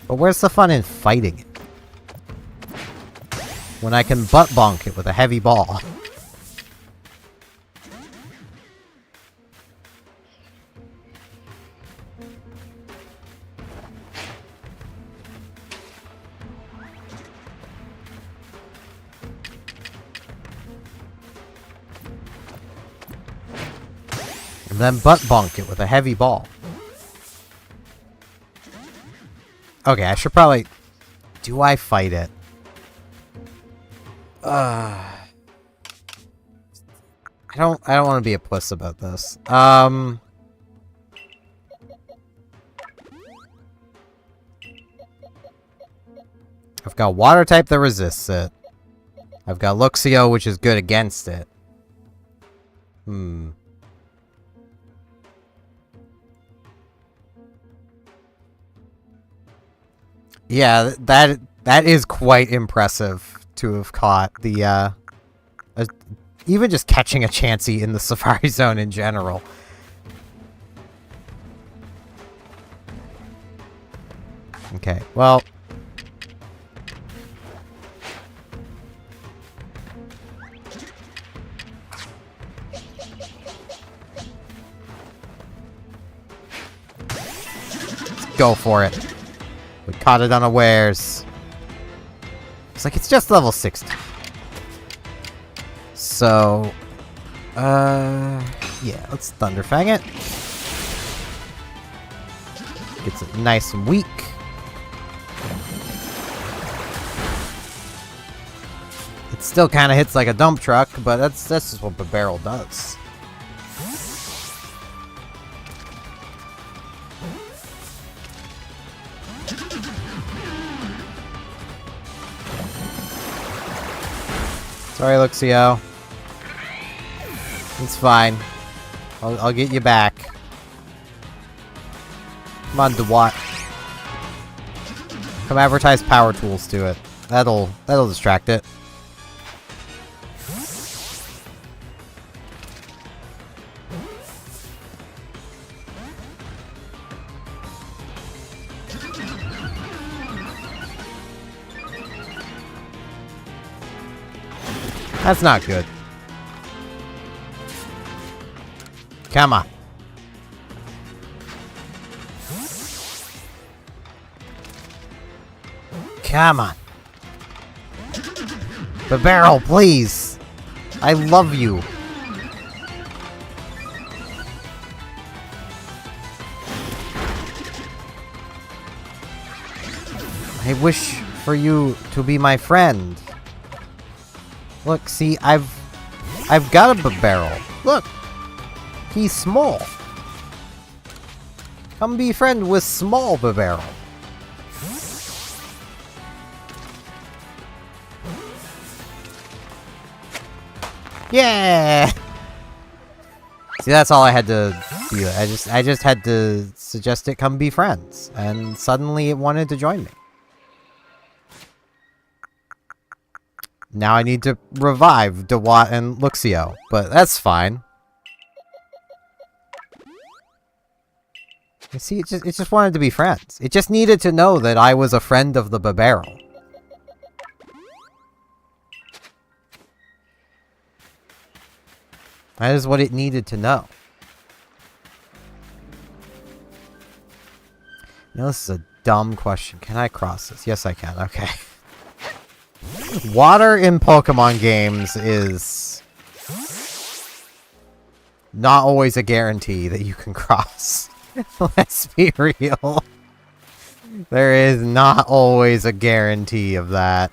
But where's the fun in fighting it? When I can butt bonk it with a heavy ball. And then butt bonk it with a heavy ball. Okay, I should probably... do I fight it? I don't want to be a puss about this. I've got water type that resists it. I've got Luxio, which is good against it. Yeah, that is quite impressive to have caught the, even just catching a Chansey in the Safari Zone in general. Okay, well... let's go for it. We caught it unawares. It's like, it's just level 60. So, Yeah, let's Thunderfang it. Gets it nice and weak. It still kind of hits like a dump truck, but that's just what the barrel does. Sorry, Luxio. It's fine. I'll get you back. Come on, DeWatt. Come advertise power tools to it. That'll distract it. That's not good. Come on. Come on. The barrel, please. I love you. I wish for you to be my friend. Look, see, I've got a barrel. Look, he's small. Come be friend with small barrel. Yeah. See, that's all I had to do. I just had to suggest it come be friends, and suddenly it wanted to join me. Now I need to revive DeWatt and Luxio, but that's fine. You see, it just wanted to be friends. It just needed to know that I was a friend of the barrel. That is what it needed to know. Now this is a dumb question. Can I cross this? Yes, I can. Okay. Water in Pokemon games is not always a guarantee that you can cross. Let's be real. There is not always a guarantee of that.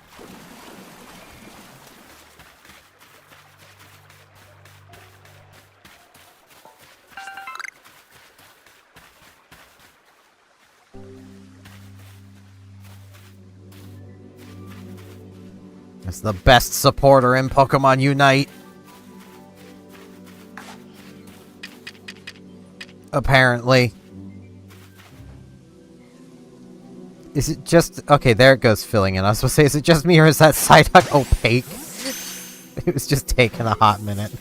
It's the best supporter in Pokemon Unite. Apparently. Is it just... Okay, there it goes filling in. I was supposed to say, is it just me or is that Psyduck opaque? It was just taking a hot minute.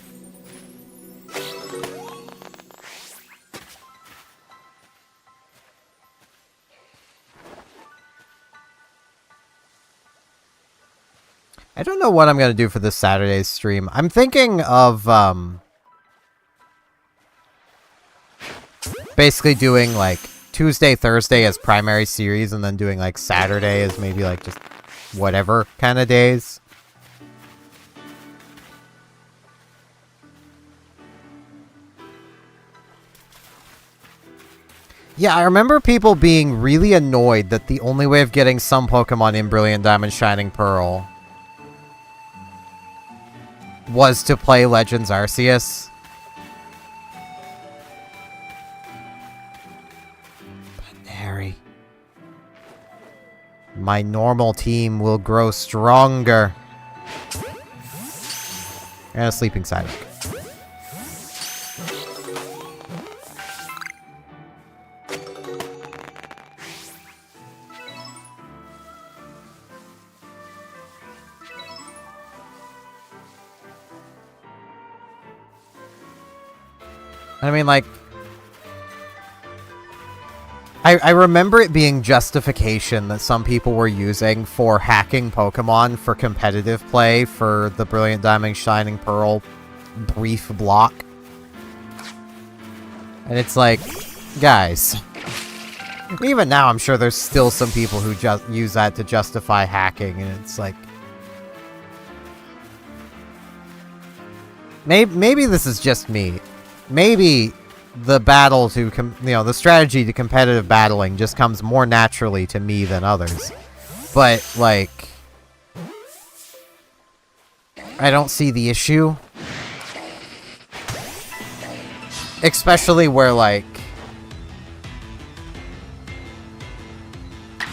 I don't know what I'm going to do for this Saturday's stream. I'm thinking of, basically doing, like, Tuesday, Thursday as primary series, and then doing, like, Saturday as maybe, like, just whatever kind of days. Yeah, I remember people being really annoyed that the only way of getting some Pokemon in Brilliant Diamond Shining Pearl was to play Legends Arceus. But Harry, my normal team will grow stronger. And a sleeping Psyduck. I mean, like, I remember it being justification that some people were using for hacking Pokemon for competitive play for the Brilliant Diamond Shining Pearl brief block. And it's like, guys, even now I'm sure there's still some people who just use that to justify hacking, and it's like, maybe this is just me. maybe the battle to, the strategy to competitive battling just comes more naturally to me than others. But, like, I don't see the issue. Especially where, like,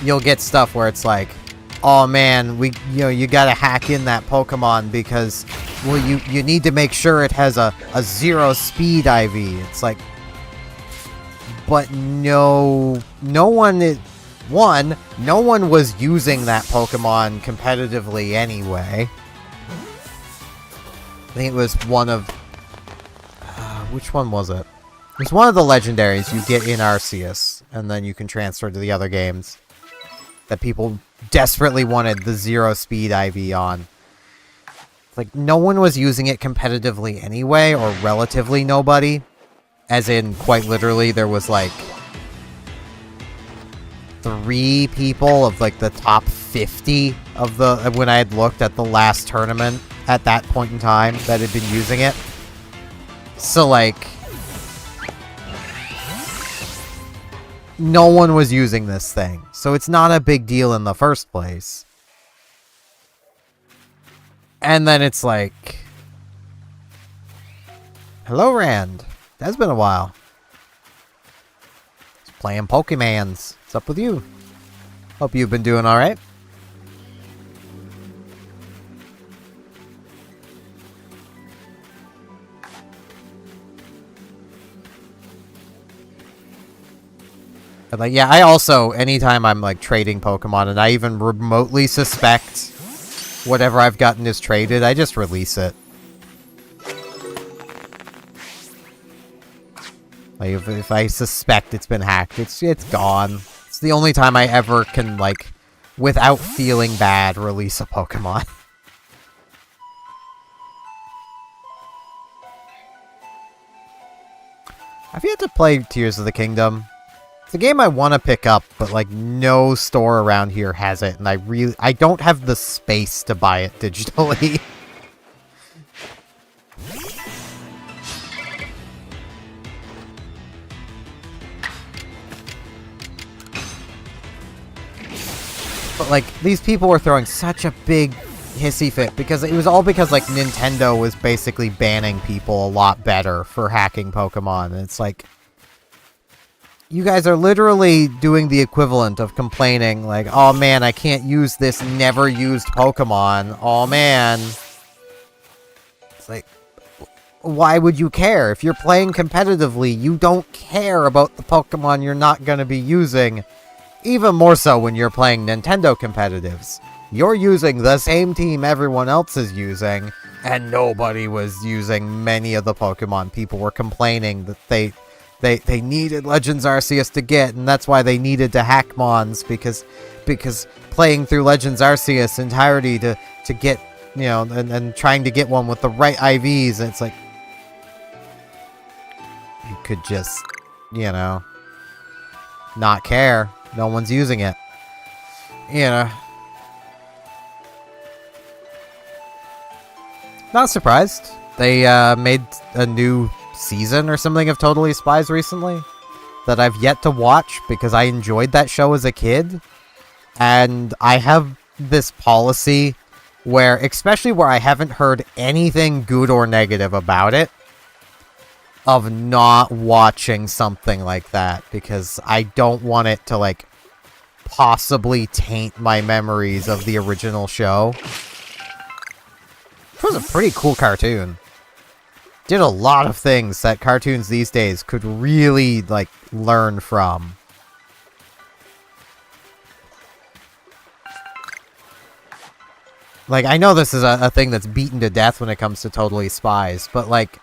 you'll get stuff where it's like, oh man, you gotta hack in that Pokemon because, well, you need to make sure it has a 0 speed IV. It's like, but no one was using that Pokemon competitively anyway. I think it was one of, which one was it? It was one of the legendaries you get in Arceus, and then you can transfer to the other games that people desperately wanted the 0 speed IV on. Like, no one was using it competitively anyway, or relatively nobody. As in, quite literally, there was, like, 3 people of, like, the top 50 of the... when I had looked at the last tournament at that point in time that had been using it. So, like... no one was using this thing. So it's not a big deal in the first place. And then it's like... hello, Rand. That's been a while. Just playing Pokemans. What's up with you? Hope you've been doing alright. But like, yeah, I also, anytime I'm like trading Pokemon and I even remotely suspect whatever I've gotten is traded, I just release it. Like, if I suspect it's been hacked, it's gone. It's the only time I ever can, like, without feeling bad, release a Pokemon. I've yet to play Tears of the Kingdom. It's a game I want to pick up, but, like, no store around here has it, and I don't have the space to buy it digitally. But, like, these people were throwing such a big hissy fit, because it was all because, like, Nintendo was basically banning people a lot better for hacking Pokemon, and it's like... you guys are literally doing the equivalent of complaining, like, oh man, I can't use this never-used Pokemon. Oh man. It's like, why would you care? If you're playing competitively, you don't care about the Pokemon you're not going to be using. Even more so when you're playing Nintendo competitives. You're using the same team everyone else is using, and nobody was using many of the Pokemon people were complaining that they needed Legends Arceus to get, and that's why they needed to hack Mons, because playing through Legends Arceus entirety to get, you know, and trying to get one with the right IVs, and it's like, you could just, you know, not care. No one's using it. You know. Not surprised. They made a new season or something of Totally Spies recently that I've yet to watch because I enjoyed that show as a kid. And I have this policy where, especially where I haven't heard anything good or negative about it, of not watching something like that, because I don't want it to, like, possibly taint my memories of the original show. It was a pretty cool cartoon. Did a lot of things that cartoons these days could really, like, learn from. Like, I know this is a thing that's beaten to death when it comes to Totally Spies, but, like,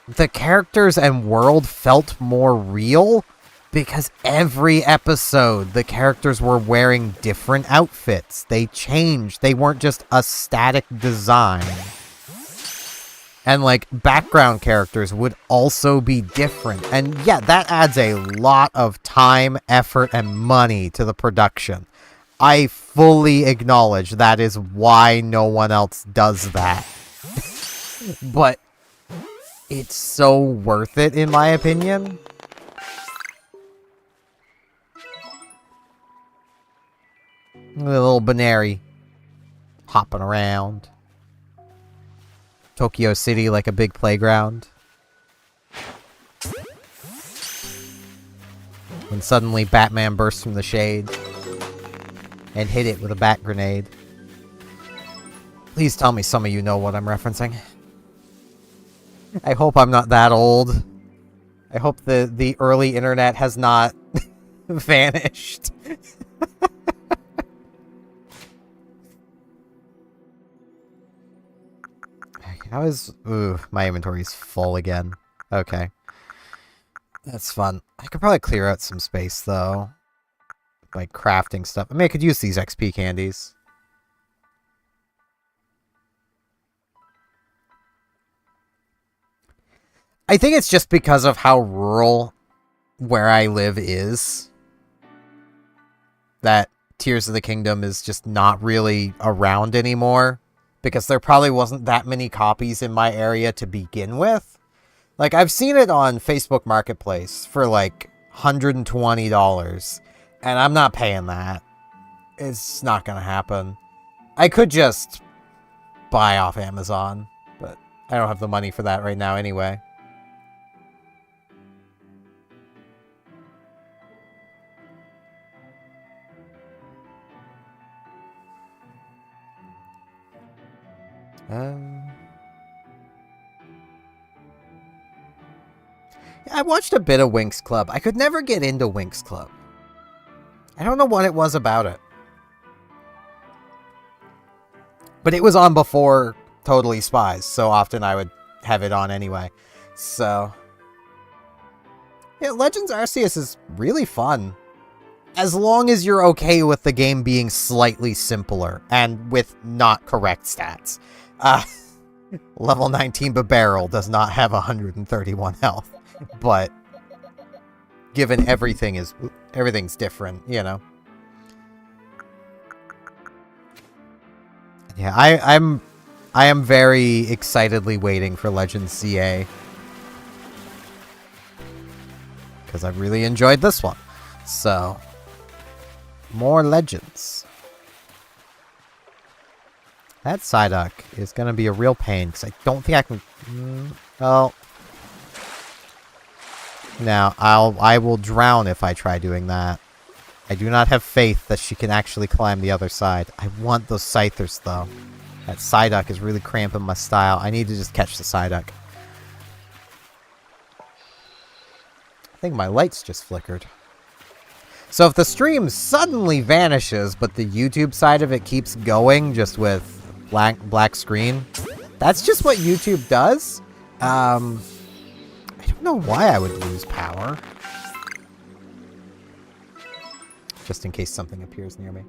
the characters and world felt more real because every episode the characters were wearing different outfits. They changed. They weren't just a static design. And, like, background characters would also be different. And yeah, that adds a lot of time, effort, and money to the production. I fully acknowledge that is why no one else does that. but it's so worth it in my opinion. Little Baneri hopping around. Tokyo City like a big playground. When suddenly Batman bursts from the shade and hit it with a bat grenade. Please tell me some of you know what I'm referencing. I hope I'm not that old. I hope the early internet has not vanished. How is... Ooh, my inventory's full again. Okay. That's fun. I could probably clear out some space, though. By crafting stuff. I mean, I could use these XP candies. I think it's just because of how rural where I live is. That Tears of the Kingdom is just not really around anymore. Because there probably wasn't that many copies in my area to begin with. Like, I've seen it on Facebook Marketplace for, like, $120. And I'm not paying that. It's not gonna happen. I could just buy off Amazon. But I don't have the money for that right now anyway. I watched a bit of Winx Club. I could never get into Winx Club. I don't know what it was about it. But it was on before Totally Spies, so often I would have it on anyway. So... yeah, Legends Arceus is really fun. As long as you're okay with the game being slightly simpler, and with not correct stats. Level 19 Babarrel does not have 131 health. But given everything's different, you know. Yeah, I am very excitedly waiting for Legends CA. Because I've really enjoyed this one. So, more Legends. That Psyduck is going to be a real pain, because I don't think I can... well... now, I will drown if I try doing that. I do not have faith that she can actually climb the other side. I want those Scythers, though. That Psyduck is really cramping my style. I need to just catch the Psyduck. I think my lights just flickered. So if the stream suddenly vanishes, but the YouTube side of it keeps going just with black screen, that's just what YouTube does. I don't know why I would lose power. Just in case something appears near me.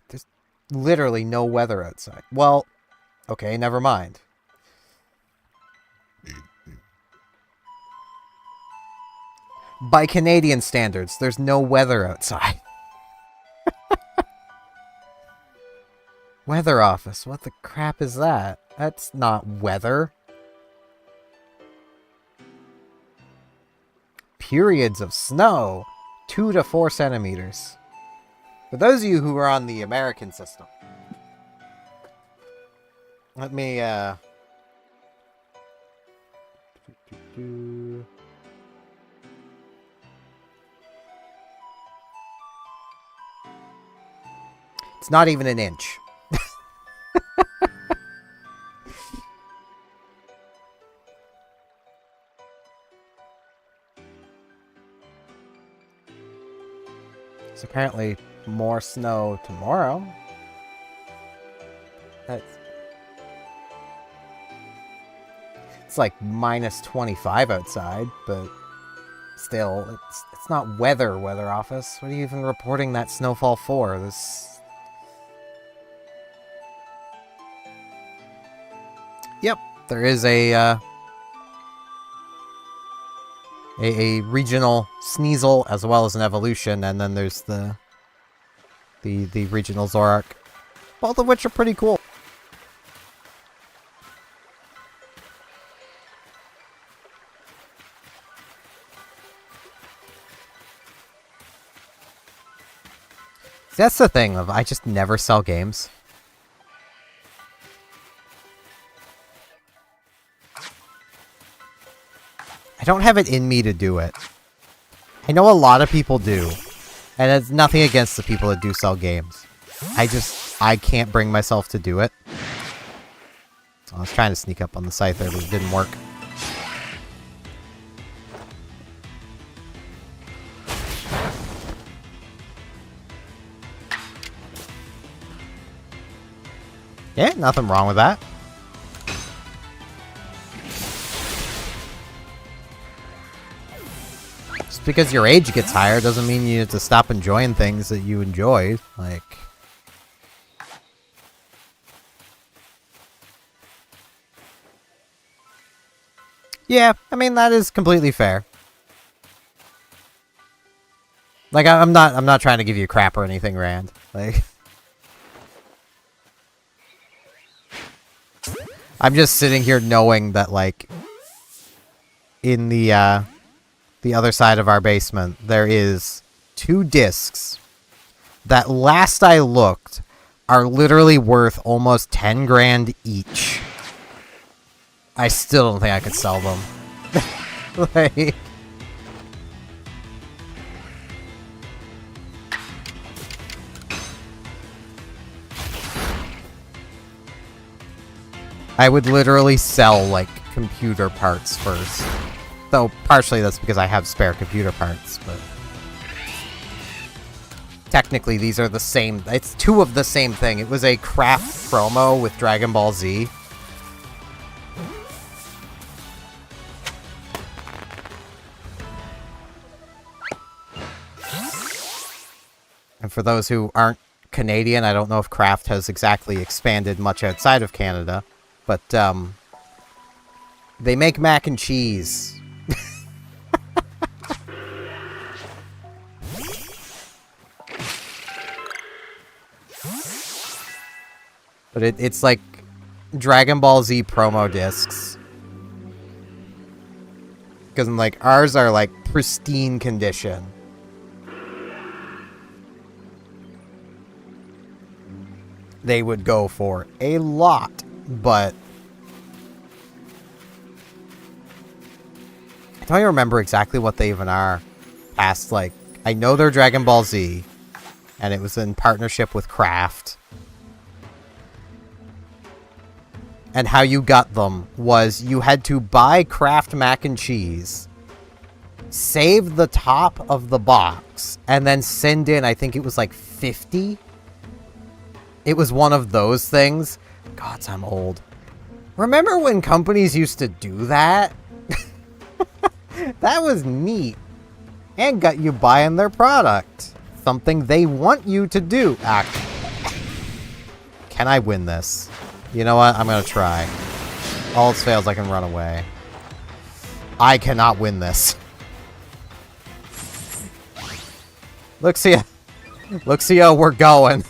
There's literally no weather outside. Well, okay, never mind. By Canadian standards, there's no weather outside. Weather office, what the crap is that? That's not weather. Periods of snow, 2 to 4 centimeters. For those of you who are on the American system, let me, it's not even an inch. It's apparently more snow tomorrow. It's like minus 25 outside, but still, it's not weather office. What are you even reporting that snowfall for? Yep, there is a a regional Sneasel as well as an evolution, and then there's the regional Zoroark. Both of which are pretty cool. That's the thing, of I just never sell games. I don't have it in me to do it. I know a lot of people do, and it's nothing against the people that do sell games. I can't bring myself to do it. So I was trying to sneak up on the Scyther, but it didn't work. Yeah, nothing wrong with that. Just because your age gets higher doesn't mean you have to stop enjoying things that you enjoy. Like... Yeah, I mean, that is completely fair. Like, I'm not trying to give you crap or anything, Rand. Like... I'm just sitting here knowing that, like, in the other side of our basement, there is 2 discs that, last I looked, are literally worth almost 10 grand each. I still don't think I could sell them. Like... I would literally sell, like, computer parts first. Though, partially that's because I have spare computer parts, but... Technically, these are the same... It's 2 of the same thing. It was a craft promo with Dragon Ball Z. And for those who aren't Canadian, I don't know if craft has exactly expanded much outside of Canada. But, they make mac and cheese. But it's like Dragon Ball Z promo discs. Because, like, ours are, like, pristine condition. They would go for a lot. But I don't even remember exactly what they even are. Past, like, I know they're Dragon Ball Z, and it was in partnership with Kraft. And how you got them was you had to buy Kraft mac and cheese, save the top of the box, and then send in, I think it was like 50. It was one of those things. God, I'm old. Remember when companies used to do that? That was neat. And got you buying their product. Something they want you to do. Can I win this? You know what? I'm gonna try. All else fails, I can run away. I cannot win this. Luxia. Luxia, we're going.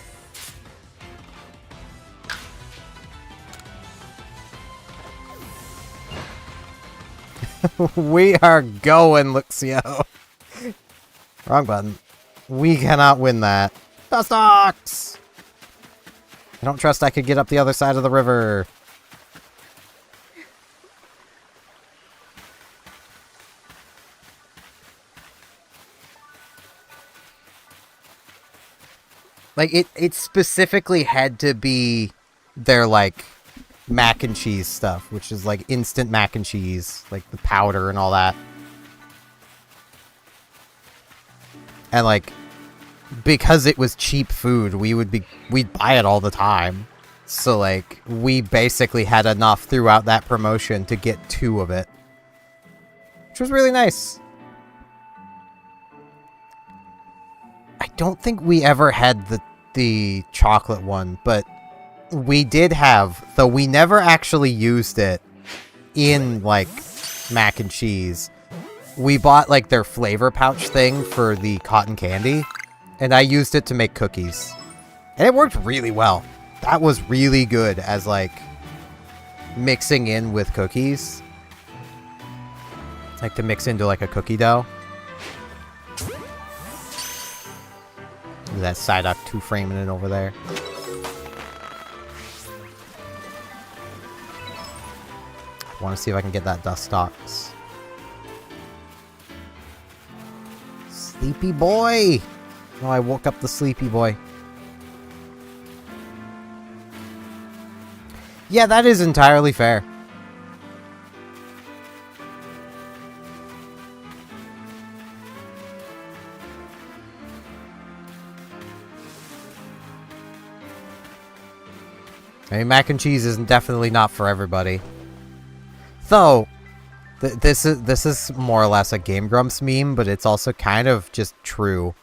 We are going, Luxio. Wrong button. We cannot win that. Dustox! I don't trust I could get up the other side of the river. Like, it specifically had to be their, like, mac and cheese stuff, which is, like, instant mac and cheese, like, the powder and all that. And, like, because it was cheap food, we'd buy it all the time. So, like, we basically had enough throughout that promotion to get 2 of it. Which was really nice. I don't think we ever had the chocolate one, but we did have, though we never actually used it in, like, mac and cheese. we bought like their flavor pouch thing for the cotton candy, and I used it to make cookies. And it worked really well. That was really good as like mixing in with cookies. Like to mix into like a cookie dough. That Psyduck 2 framing it over there. I want to see if I can get that Dustox. Sleepy boy! Oh, I woke up the sleepy boy. Yeah, that is entirely fair. I mean, mac and cheese is definitely not for everybody. Though, this is more or less a Game Grumps meme, but it's also kind of just true.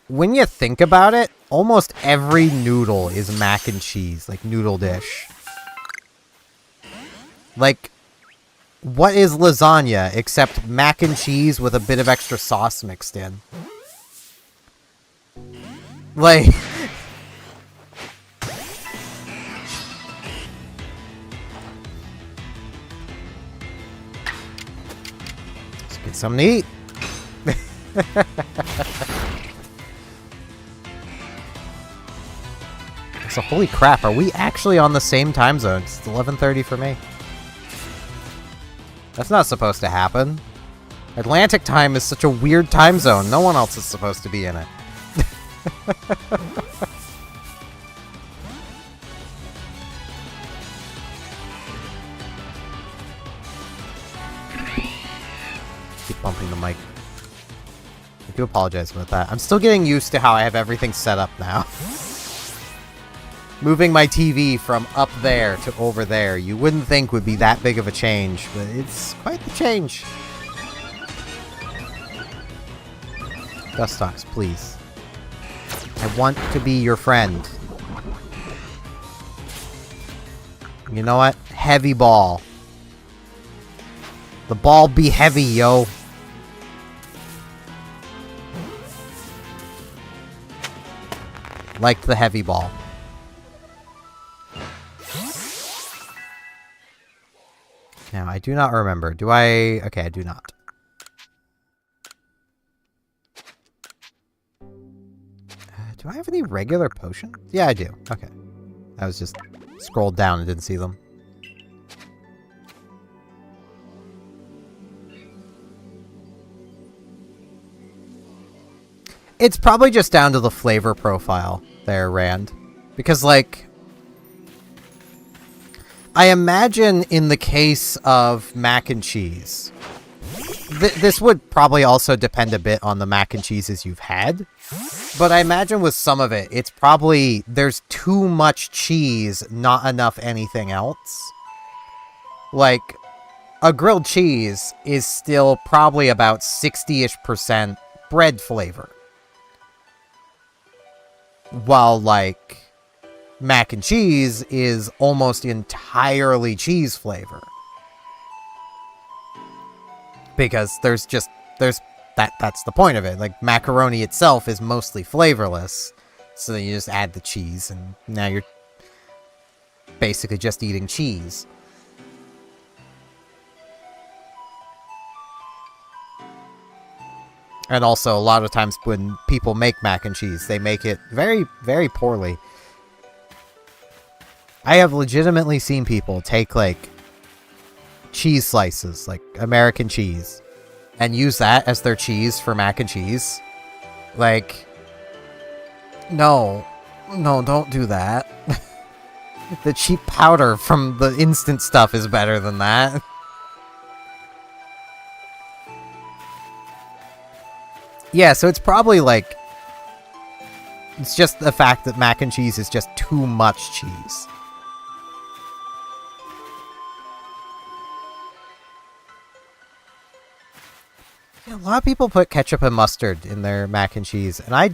When you think about it, almost every noodle is mac and cheese, like noodle dish. Like, what is lasagna except mac and cheese with a bit of extra sauce mixed in? Like... Let's get something to eat. So, holy crap, are we actually on the same time zone? It's 11:30 for me. That's not supposed to happen. Atlantic time is such a weird time zone. No one else is supposed to be in it. Keep bumping the mic. I do apologize about that. I'm still getting used to how I have everything set up now. Moving my TV from up there to over there, you wouldn't think would be that big of a change, but it's quite the change. Dustox, please. I want to be your friend. You know what? Heavy ball. The ball be heavy, yo. Like the heavy ball. Now, I do not remember. Do I... Okay, I do not. Do I have any regular potions? Yeah, I do. Okay. I was just scrolled down and didn't see them. It's probably just down to the flavor profile there, Rand. Because, like... I imagine in the case of mac and cheese, this would probably also depend a bit on the mac and cheeses you've had, but I imagine with some of it, it's probably, there's too much cheese, not enough anything else. Like, a grilled cheese is still probably about 60-ish% bread flavor. While, like... mac and cheese is almost entirely cheese flavor. Because that's the point of it. Like, macaroni itself is mostly flavorless. So then you just add the cheese, and now you're basically just eating cheese. And also, a lot of times when people make mac and cheese, they make it very, very poorly. I have legitimately seen people take, like, cheese slices, like American cheese, and use that as their cheese for mac and cheese. Like, no, don't do that. The cheap powder from the instant stuff is better than that. Yeah, so it's probably, like, it's just the fact that mac and cheese is just too much cheese. A lot of people put ketchup and mustard in their mac and cheese, and I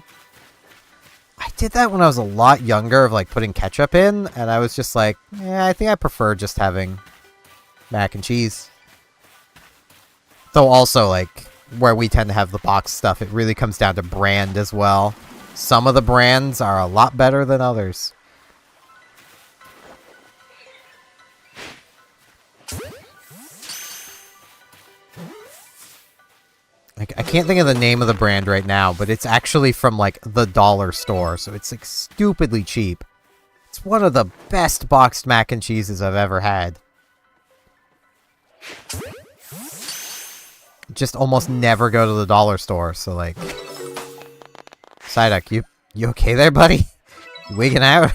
did that when I was a lot younger, of like putting ketchup in, and I was just like, yeah, I think I prefer just having mac and cheese. Though also, like, where we tend to have the box stuff, it really comes down to brand as well. Some of the brands are a lot better than others. I can't think of the name of the brand right now, but it's actually from, like, the dollar store, so it's, like, stupidly cheap. It's one of the best boxed mac and cheeses I've ever had. Just almost never go to the dollar store, so, like... Psyduck, you okay there, buddy? You wigging out?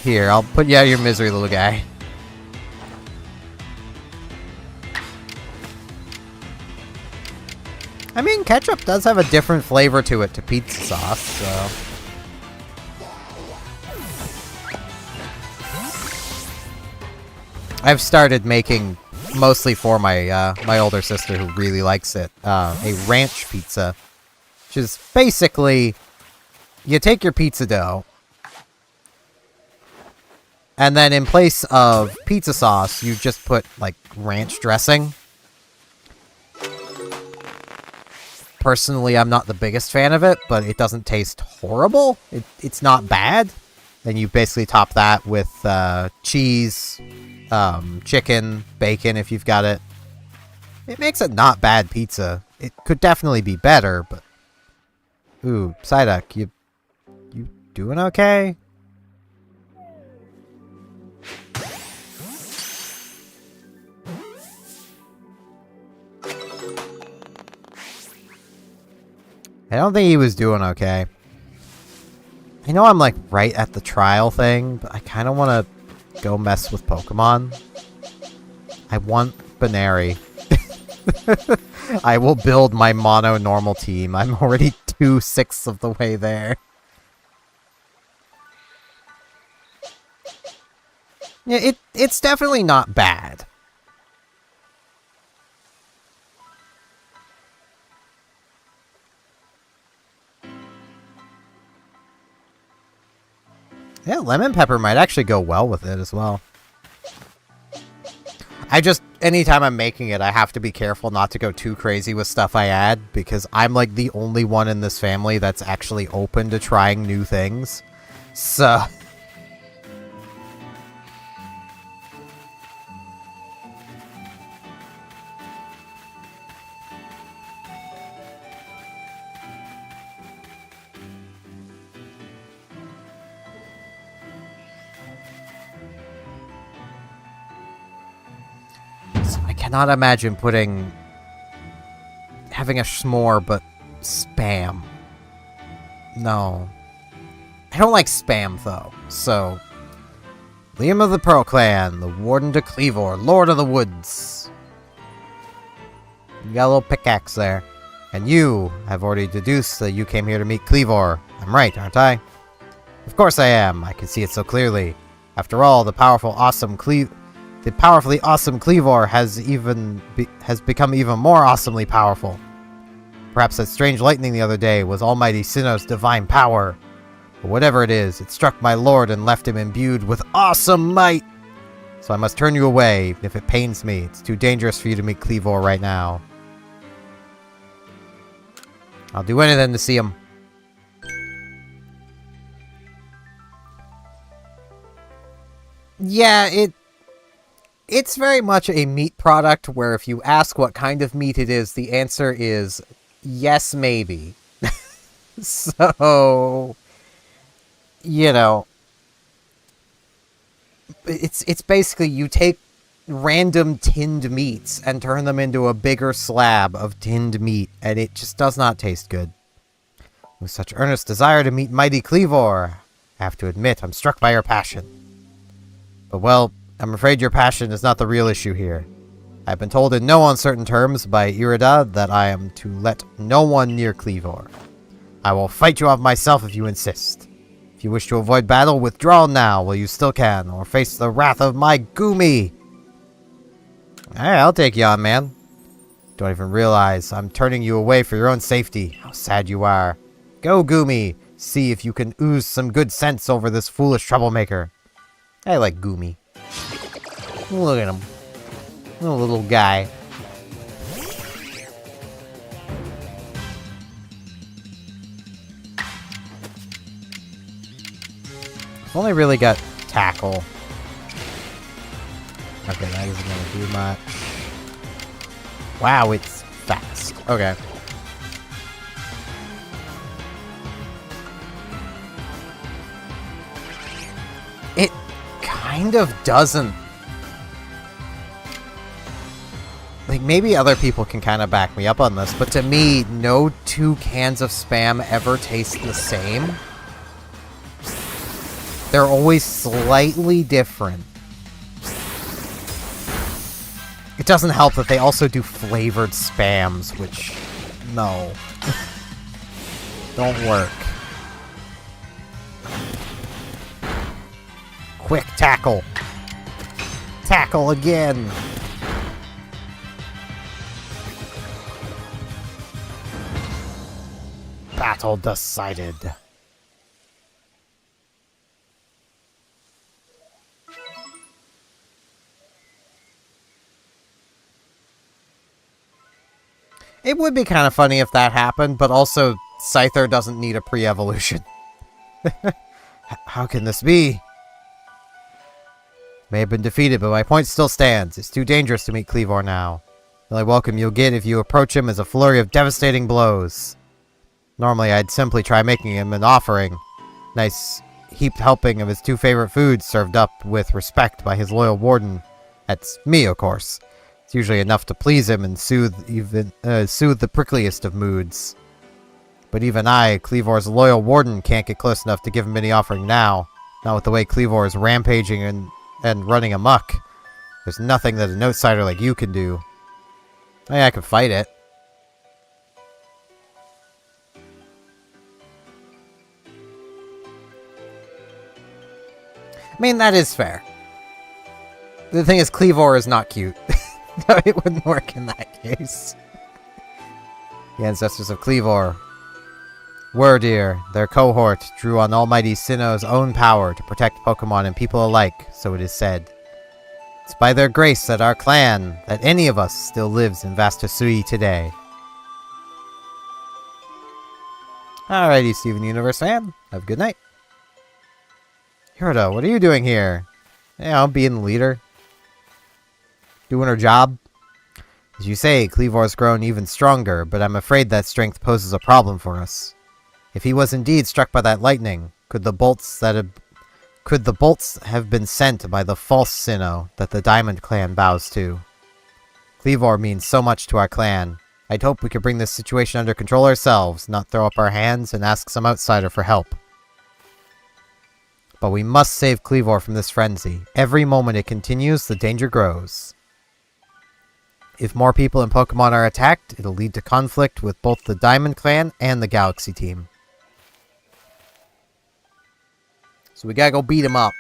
Here, I'll put you out of your misery, little guy. I mean, ketchup does have a different flavor to it to pizza sauce, so... I've started making, mostly for my my older sister who really likes it, a ranch pizza. Which is basically, you take your pizza dough, and then in place of pizza sauce, you just put, like, ranch dressing. Personally, I'm not the biggest fan of it, but it doesn't taste horrible. It's not bad. Then you basically top that with cheese, chicken, bacon if you've got it. It makes a not bad pizza. It could definitely be better, but... Ooh, Psyduck, you doing okay? I don't think he was doing okay. I know I'm, like, right at the trial thing, but I kind of want to go mess with Pokemon. I want Baneri. I will build my mono normal team. I'm already 2/6 of the way there. Yeah, it's definitely not bad. Yeah, lemon pepper might actually go well with it as well. Anytime I'm making it, I have to be careful not to go too crazy with stuff I add, because I'm, like, the only one in this family that's actually open to trying new things. So... I cannot imagine having a s'more, but spam. No. I don't like spam, though, so... Liam of the Pearl Clan, the Warden to Cleavor, Lord of the Woods. You got a little pickaxe there. And you have already deduced that you came here to meet Cleavor. I'm right, aren't I? Of course I am. I can see it so clearly. After all, the powerfully awesome Cleavor has become even more awesomely powerful. Perhaps that strange lightning the other day was Almighty Sinnoh's divine power. But whatever it is, it struck my lord and left him imbued with awesome might. So I must turn you away, even if it pains me. It's too dangerous for you to meet Cleavor right now. I'll do anything to see him. Yeah, it's very much a meat product where if you ask what kind of meat it is, the answer is yes, maybe. So, you know, it's basically you take random tinned meats and turn them into a bigger slab of tinned meat, and it just does not taste good. With such earnest desire to meet mighty Cleavor, I have to admit I'm struck by your passion. But well, I'm afraid your passion is not the real issue here. I've been told in no uncertain terms by Irida that I am to let no one near Cleavor. I will fight you off myself if you insist. If you wish to avoid battle, withdraw now while you still can, or face the wrath of my Goomy. Alright, I'll take you on, man. Don't even realize I'm turning you away for your own safety. How sad you are. Go, Goomy. See if you can ooze some good sense over this foolish troublemaker. I like Goomy. Look at him. Little guy. I've only really got tackle. Okay, that isn't gonna do much. Wow, it's fast. Okay. It kind of doesn't. Like, maybe other people can kind of back me up on this, but to me, no two cans of spam ever taste the same. They're always slightly different. It doesn't help that they also do flavored spams, which, no. Don't work. Quick, tackle. Tackle again. Battle decided. It would be kind of funny if that happened, but also Scyther doesn't need a pre-evolution. How can this be? May have been defeated, but my point still stands. It's too dangerous to meet Cleavor now. The only welcome you'll get if you approach him is a flurry of devastating blows. Normally, I'd simply try making him an offering. Nice heaped helping of his two favorite foods served up with respect by his loyal warden. That's me, of course. It's usually enough to please him and soothe the prickliest of moods. But even I, Cleavor's loyal warden, can't get close enough to give him any offering now. Not with the way Cleavor is rampaging and running amok. There's nothing that an outsider like you can do. I can fight it. I mean, that is fair. The thing is, Cleavor is not cute. No, it wouldn't work in that case. The ancestors of Cleavor were, their cohort drew on Almighty Sinnoh's own power to protect Pokemon and people alike, so it is said. It's by their grace that our clan, that any of us, still lives in vast Husui today. Alrighty, Steven Universe fan. Have a good night. Hirota, what are you doing here? You know, being the leader. Doing her job. As you say, Cleavor's grown even stronger, but I'm afraid that strength poses a problem for us. If he was indeed struck by that lightning, could the bolts have been sent by the false Sinnoh that the Diamond Clan bows to? Cleavor means so much to our clan. I'd hope we could bring this situation under control ourselves, not throw up our hands and ask some outsider for help. But we must save Cleavor from this frenzy. Every moment it continues, the danger grows. If more people and Pokemon are attacked, it'll lead to conflict with both the Diamond Clan and the Galaxy team. So we gotta go beat him up.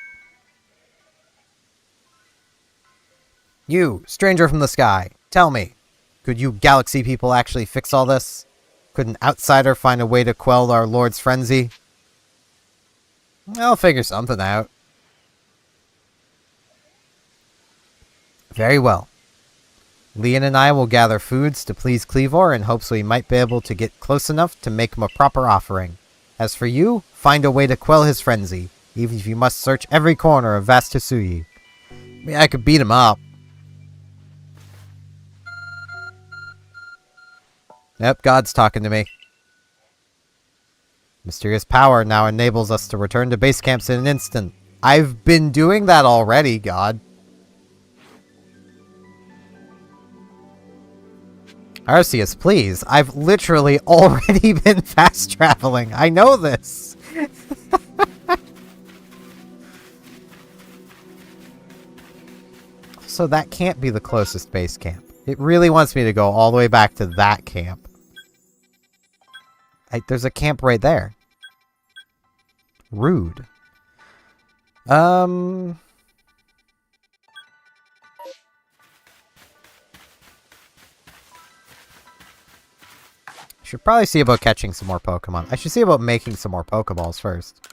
You, stranger from the sky, tell me, could you Galaxy people actually fix all this? Could an outsider find a way to quell our Lord's frenzy? I'll figure something out. Very well. Leon and I will gather foods to please Cleavor in hopes we might be able to get close enough to make him a proper offering. As for you, find a way to quell his frenzy, even if you must search every corner of vast Husui. I mean, I could beat him up. Yep, God's talking to me. Mysterious power now enables us to return to base camps in an instant. I've been doing that already, God. Arceus, please. I've literally already been fast traveling. I know this. So that can't be the closest base camp. It really wants me to go all the way back to that camp. There's a camp right there. Rude. Should probably see about catching some more Pokemon. I should see about making some more Pokeballs first.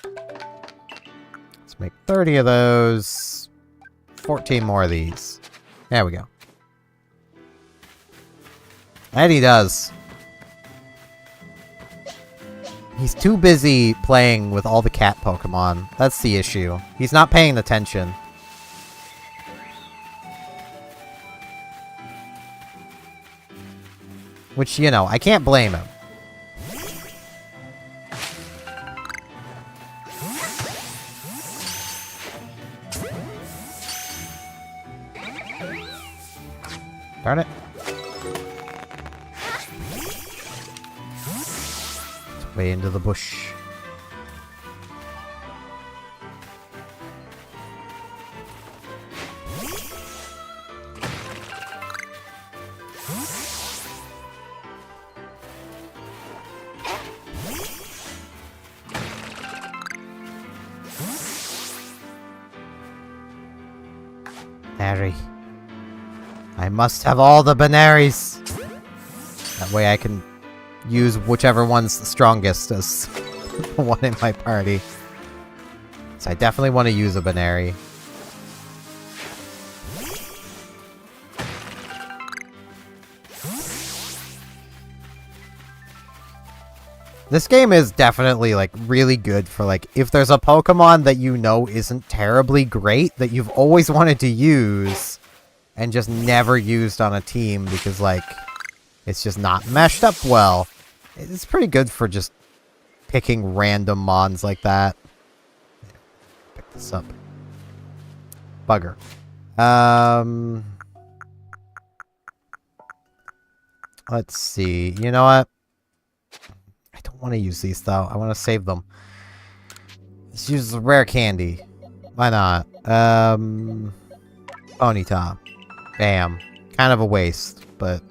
Let's make 30 of those. 14 more of these. There we go. And he does. He's too busy playing with all the cat Pokemon. That's the issue. He's not paying attention. Which, you know, I can't blame him. Darn it. It's way into the bush. Harry. I must have all the Banaries. That way I can use whichever one's the strongest as the one in my party. So I definitely want to use a Banary. This game is definitely, like, really good for, like, if there's a Pokemon that you know isn't terribly great that you've always wanted to use and just never used on a team because, like, it's just not meshed up well. It's pretty good for just picking random mons like that. Pick this up. Bugger. Let's see. You know what? I don't want to use these, though. I want to save them. Let's use the rare candy. Why not? Ponyta. Bam. Kind of a waste, but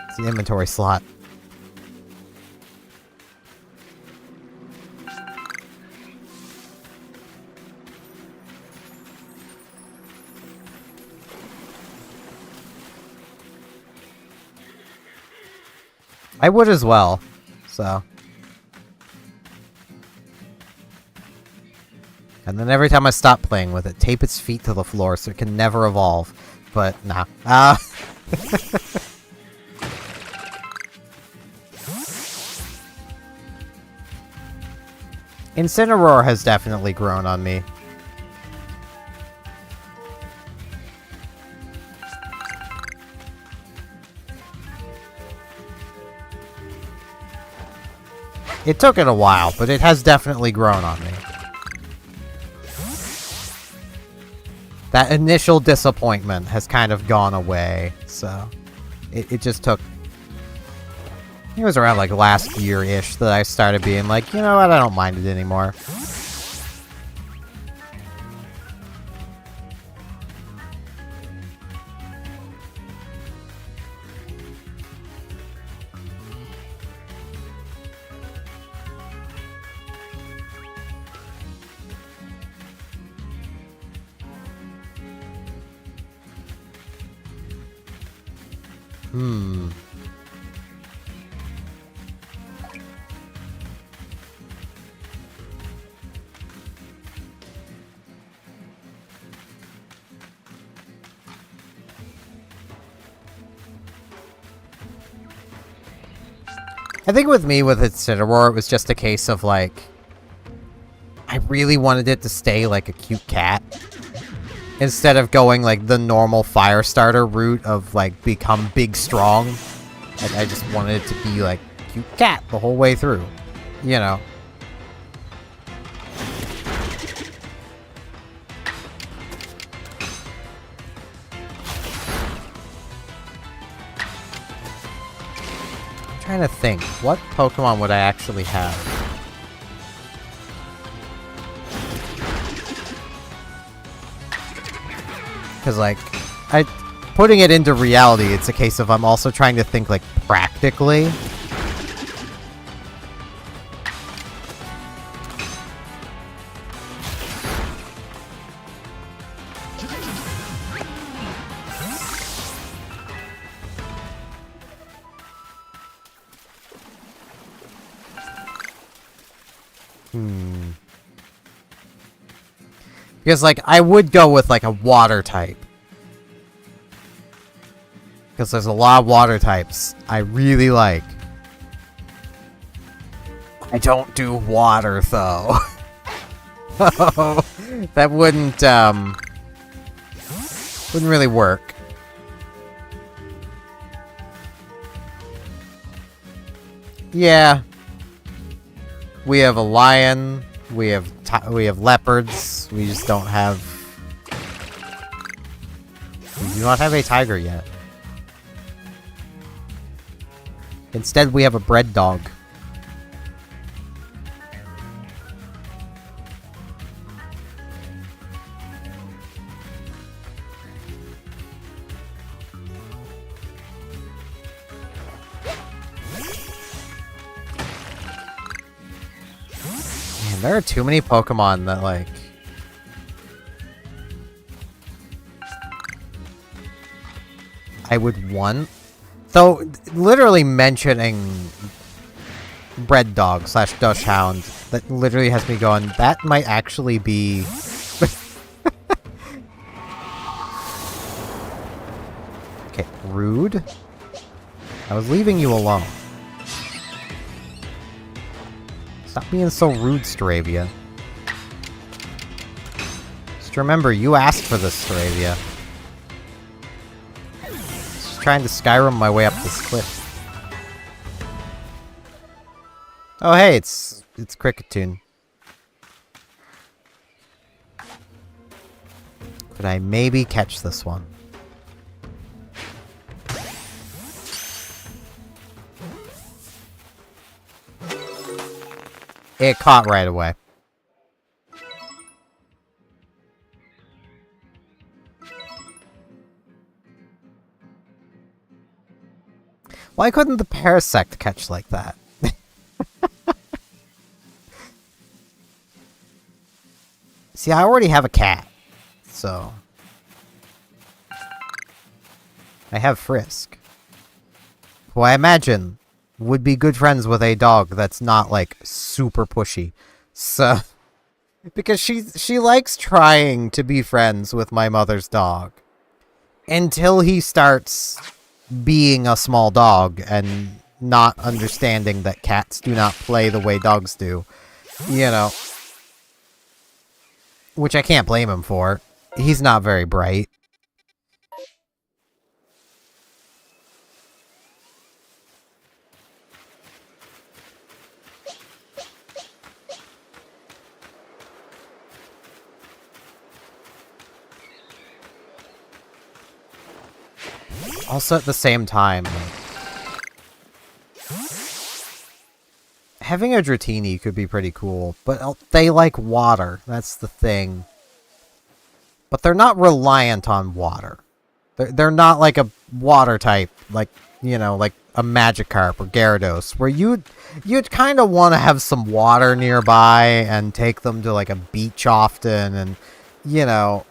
it's an inventory slot. I would as well, so. And then every time I stop playing with it, tape its feet to the floor so it can never evolve. But, nah. Incineroar has definitely grown on me. It took it a while, but it has definitely grown on me. That initial disappointment has kind of gone away, so it just took... It was around, like, last year-ish that I started being like, you know what, I don't mind it anymore. I think with me, with Incineroar, it was just a case of, like, I really wanted it to stay, like, a cute cat. Instead of going, like, the normal fire starter route of, like, become big strong. Like, I just wanted it to be, like, cute cat the whole way through. You know. I'm trying to think, what Pokemon would I actually have? Because, like, putting it into reality, it's a case of I'm also trying to think, like, practically. Because, like, I would go with, like, a water type. Because there's a lot of water types I really like. I don't do water, though. That wouldn't really work. Yeah. We have a lion. We have leopards. We just don't have... We do not have a tiger yet. Instead, we have a bread dog. Man, there are too many Pokemon that, like... I would want... Though, literally mentioning Bread Dog / Dachshund, that literally has me going, that might actually be... Okay, rude. I was leaving you alone. Stop being so rude, Staravia. Just remember, you asked for this, Staravia. Trying to Skyrim my way up this cliff. Oh hey, it's Cricketune. Could I maybe catch this one? It caught right away. Why couldn't the Parasect catch like that? See, I already have a cat, so... I have Frisk, who I imagine would be good friends with a dog that's not, like, super pushy. So... Because she likes trying to be friends with my mother's dog. Until he starts... being a small dog and not understanding that cats do not play the way dogs do. You know. Which I can't blame him for. He's not very bright. Also, at the same time, having a Dratini could be pretty cool, but they like water. That's the thing. But they're not reliant on water. They're not like a water type, like, you know, like a Magikarp or Gyarados, where you'd kind of want to have some water nearby and take them to like a beach often, and, you know...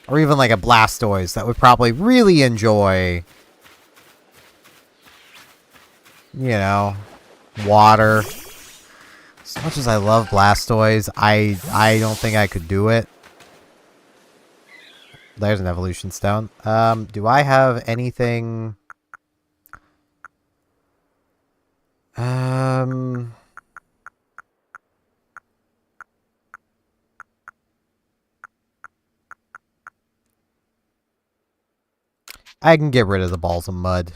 Or even like a Blastoise that would probably really enjoy, you know, water. As much as I love Blastoise, I don't think I could do it. There's an evolution stone. Do I have anything? I can get rid of the balls of mud.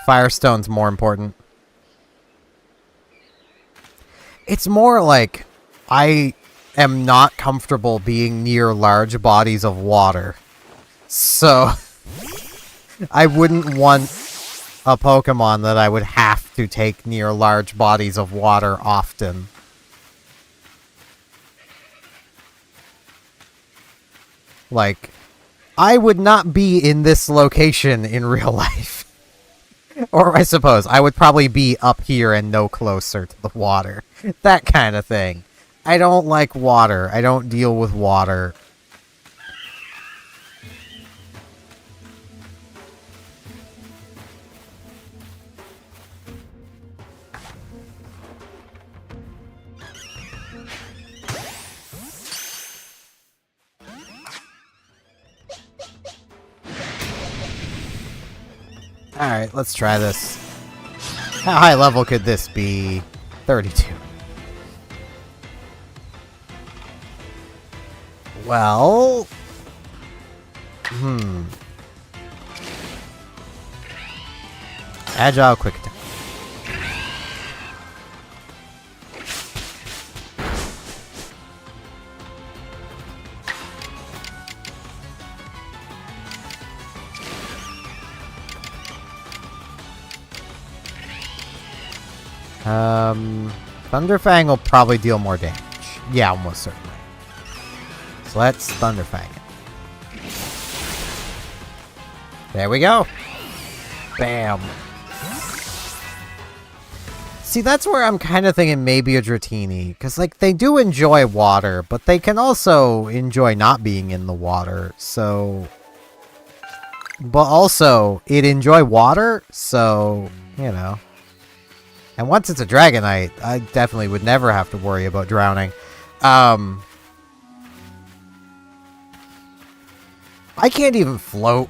Firestone's more important. It's more like I am not comfortable being near large bodies of water. So I wouldn't want a Pokemon that I would have to take near large bodies of water often. Like, I would not be in this location in real life. Or I suppose, I would probably be up here and no closer to the water. That kind of thing. I don't like water. I don't deal with water. Alright, let's try this. How high level could this be? 32. Well... Agile, quick attack. Thunderfang will probably deal more damage. Yeah, almost certainly. So let's Thunderfang it. There we go. Bam. See, that's where I'm kind of thinking maybe a Dratini. Because, like, they do enjoy water, but they can also enjoy not being in the water. So... But also, it enjoy water, so, you know. And once it's a Dragonite, I definitely would never have to worry about drowning. I can't even float.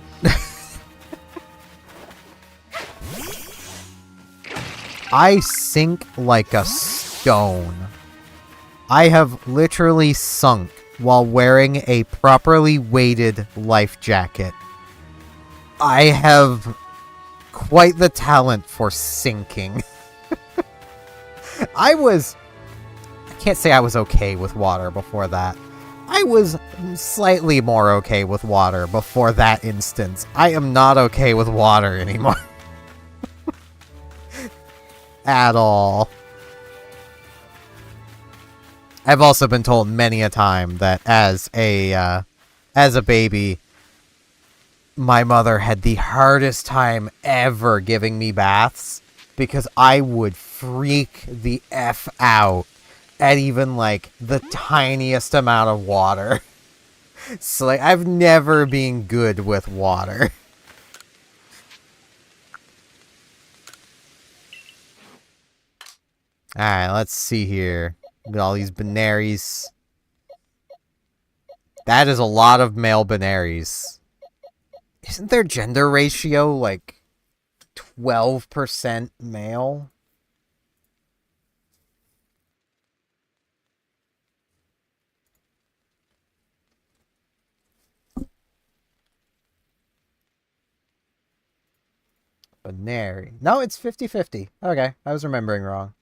I sink like a stone. I have literally sunk while wearing a properly weighted life jacket. I have quite the talent for sinking. I can't say I was okay with water before that. I was slightly more okay with water before that instance. I am not okay with water anymore. At all. I've also been told many a time that as a baby, my mother had the hardest time ever giving me baths because I would freak the F out at even, like, the tiniest amount of water. So, like, I've never been good with water. Alright, let's see here. Look at all these Benaries. That is a lot of male Benaries. Isn't their gender ratio, like, 12% male? Benary. No, it's 50-50. Okay, I was remembering wrong.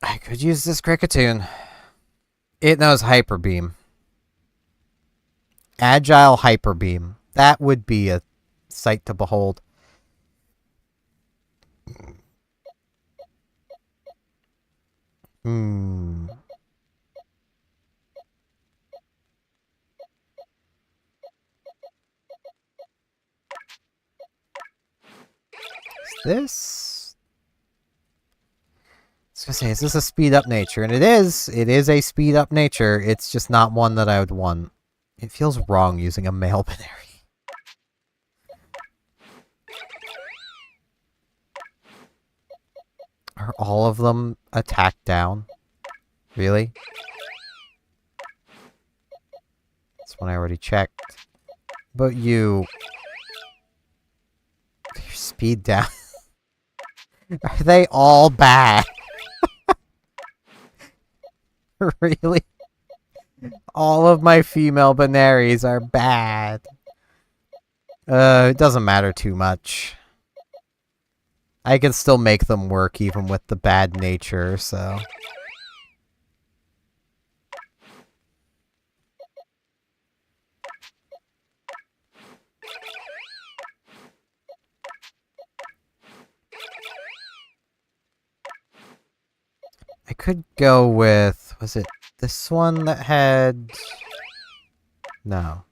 I could use this Kricketune. It knows Hyper Beam. Agile Hyper Beam. That would be a sight to behold. Is this? I was gonna say, is this a speed up nature? And it is. It is a speed up nature. It's just not one that I would want. It feels wrong using a male Benary. Are all of them attacked down? Really? That's one I already checked. But you... Your speed down. Are they all bad? Really? All of my female Benaries are bad. It doesn't matter too much. I can still make them work even with the bad nature, so... I could go with... Was it this one that had... No.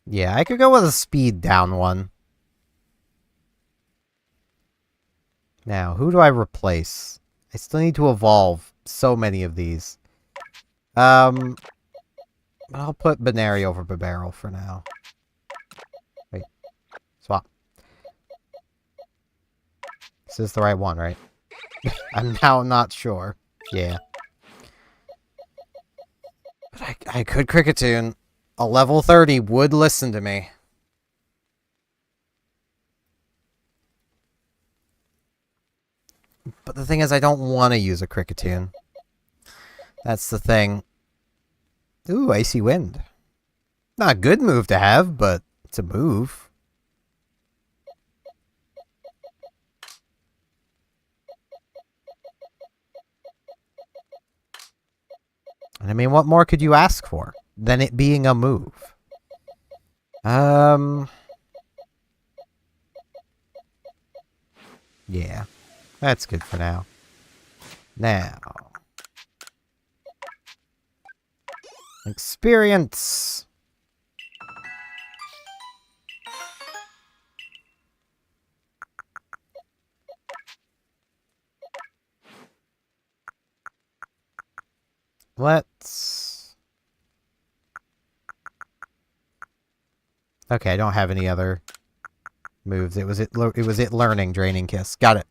Yeah, I could go with a speed down one. Now, who do I replace? I still need to evolve so many of these. I'll put Benary over Bibarel for now. Wait. Swap. This is the right one, right? I'm now not sure. Yeah. But I could Cricketune. A level 30 would listen to me. But the thing is, I don't want to use a Cricketune. That's the thing. Ooh, Icy Wind. Not a good move to have, but it's a move. And I mean, what more could you ask for than it being a move? Yeah. That's good for now. Now. Experience. Let's... Okay, I don't have any other moves. It was it learning Draining Kiss. Got it.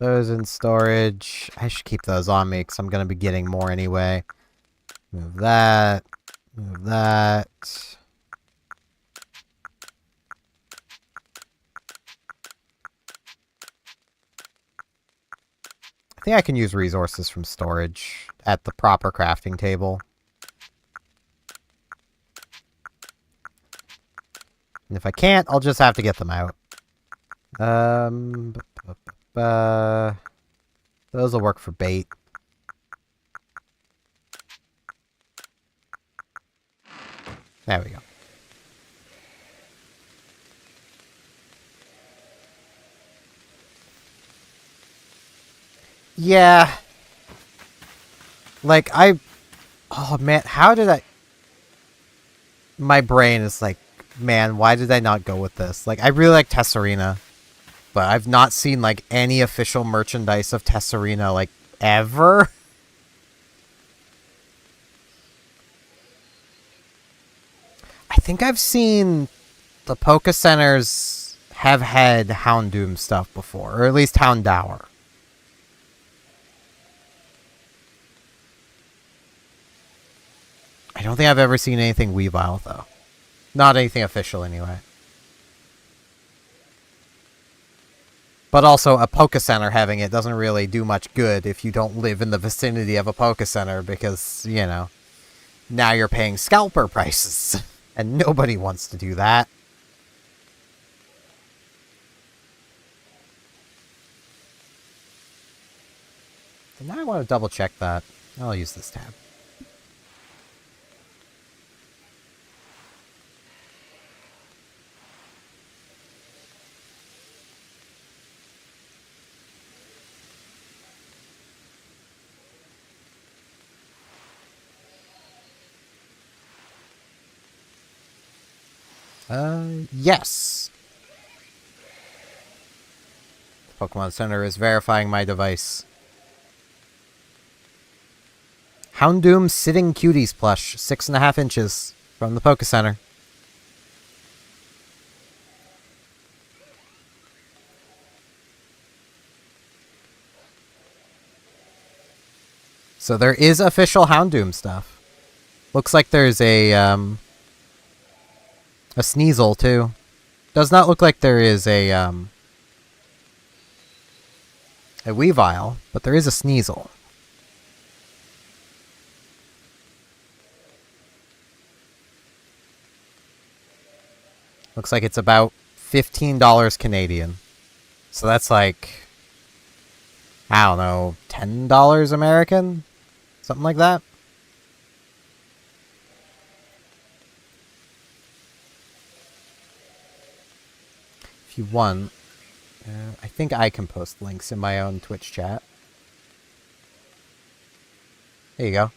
Those in storage. I should keep those on me because I'm going to be getting more anyway. Move that. Move that. I think I can use resources from storage at the proper crafting table. And if I can't, I'll just have to get them out. Those will work for bait. There we go. Yeah. Like, oh man, how did I... My brain is like, man, why did I not go with this? Like, I really like Tesserina. But I've not seen, like, any official merchandise of Tesserina, like, ever. I think I've seen the Poke Centers have had Houndoom stuff before, or at least Houndour. I don't think I've ever seen anything Weavile, though. Not anything official, anyway. But also, a Poke Center having it doesn't really do much good if you don't live in the vicinity of a Poke Center because, you know, now you're paying scalper prices. And nobody wants to do that. And now I want to double check that. I'll use this tab. Yes. The Pokemon Center is verifying my device. Houndoom Sitting Cuties plush, 6.5 inches from the Poke Center. So there is official Houndoom stuff. Looks like there's a Sneasel, too. Does not look like there is a Weavile, but there is a Sneasel. Looks like it's about $15 Canadian. So that's like, I don't know, $10 American? Something like that. If you want, I think I can post links in my own Twitch chat. There you go.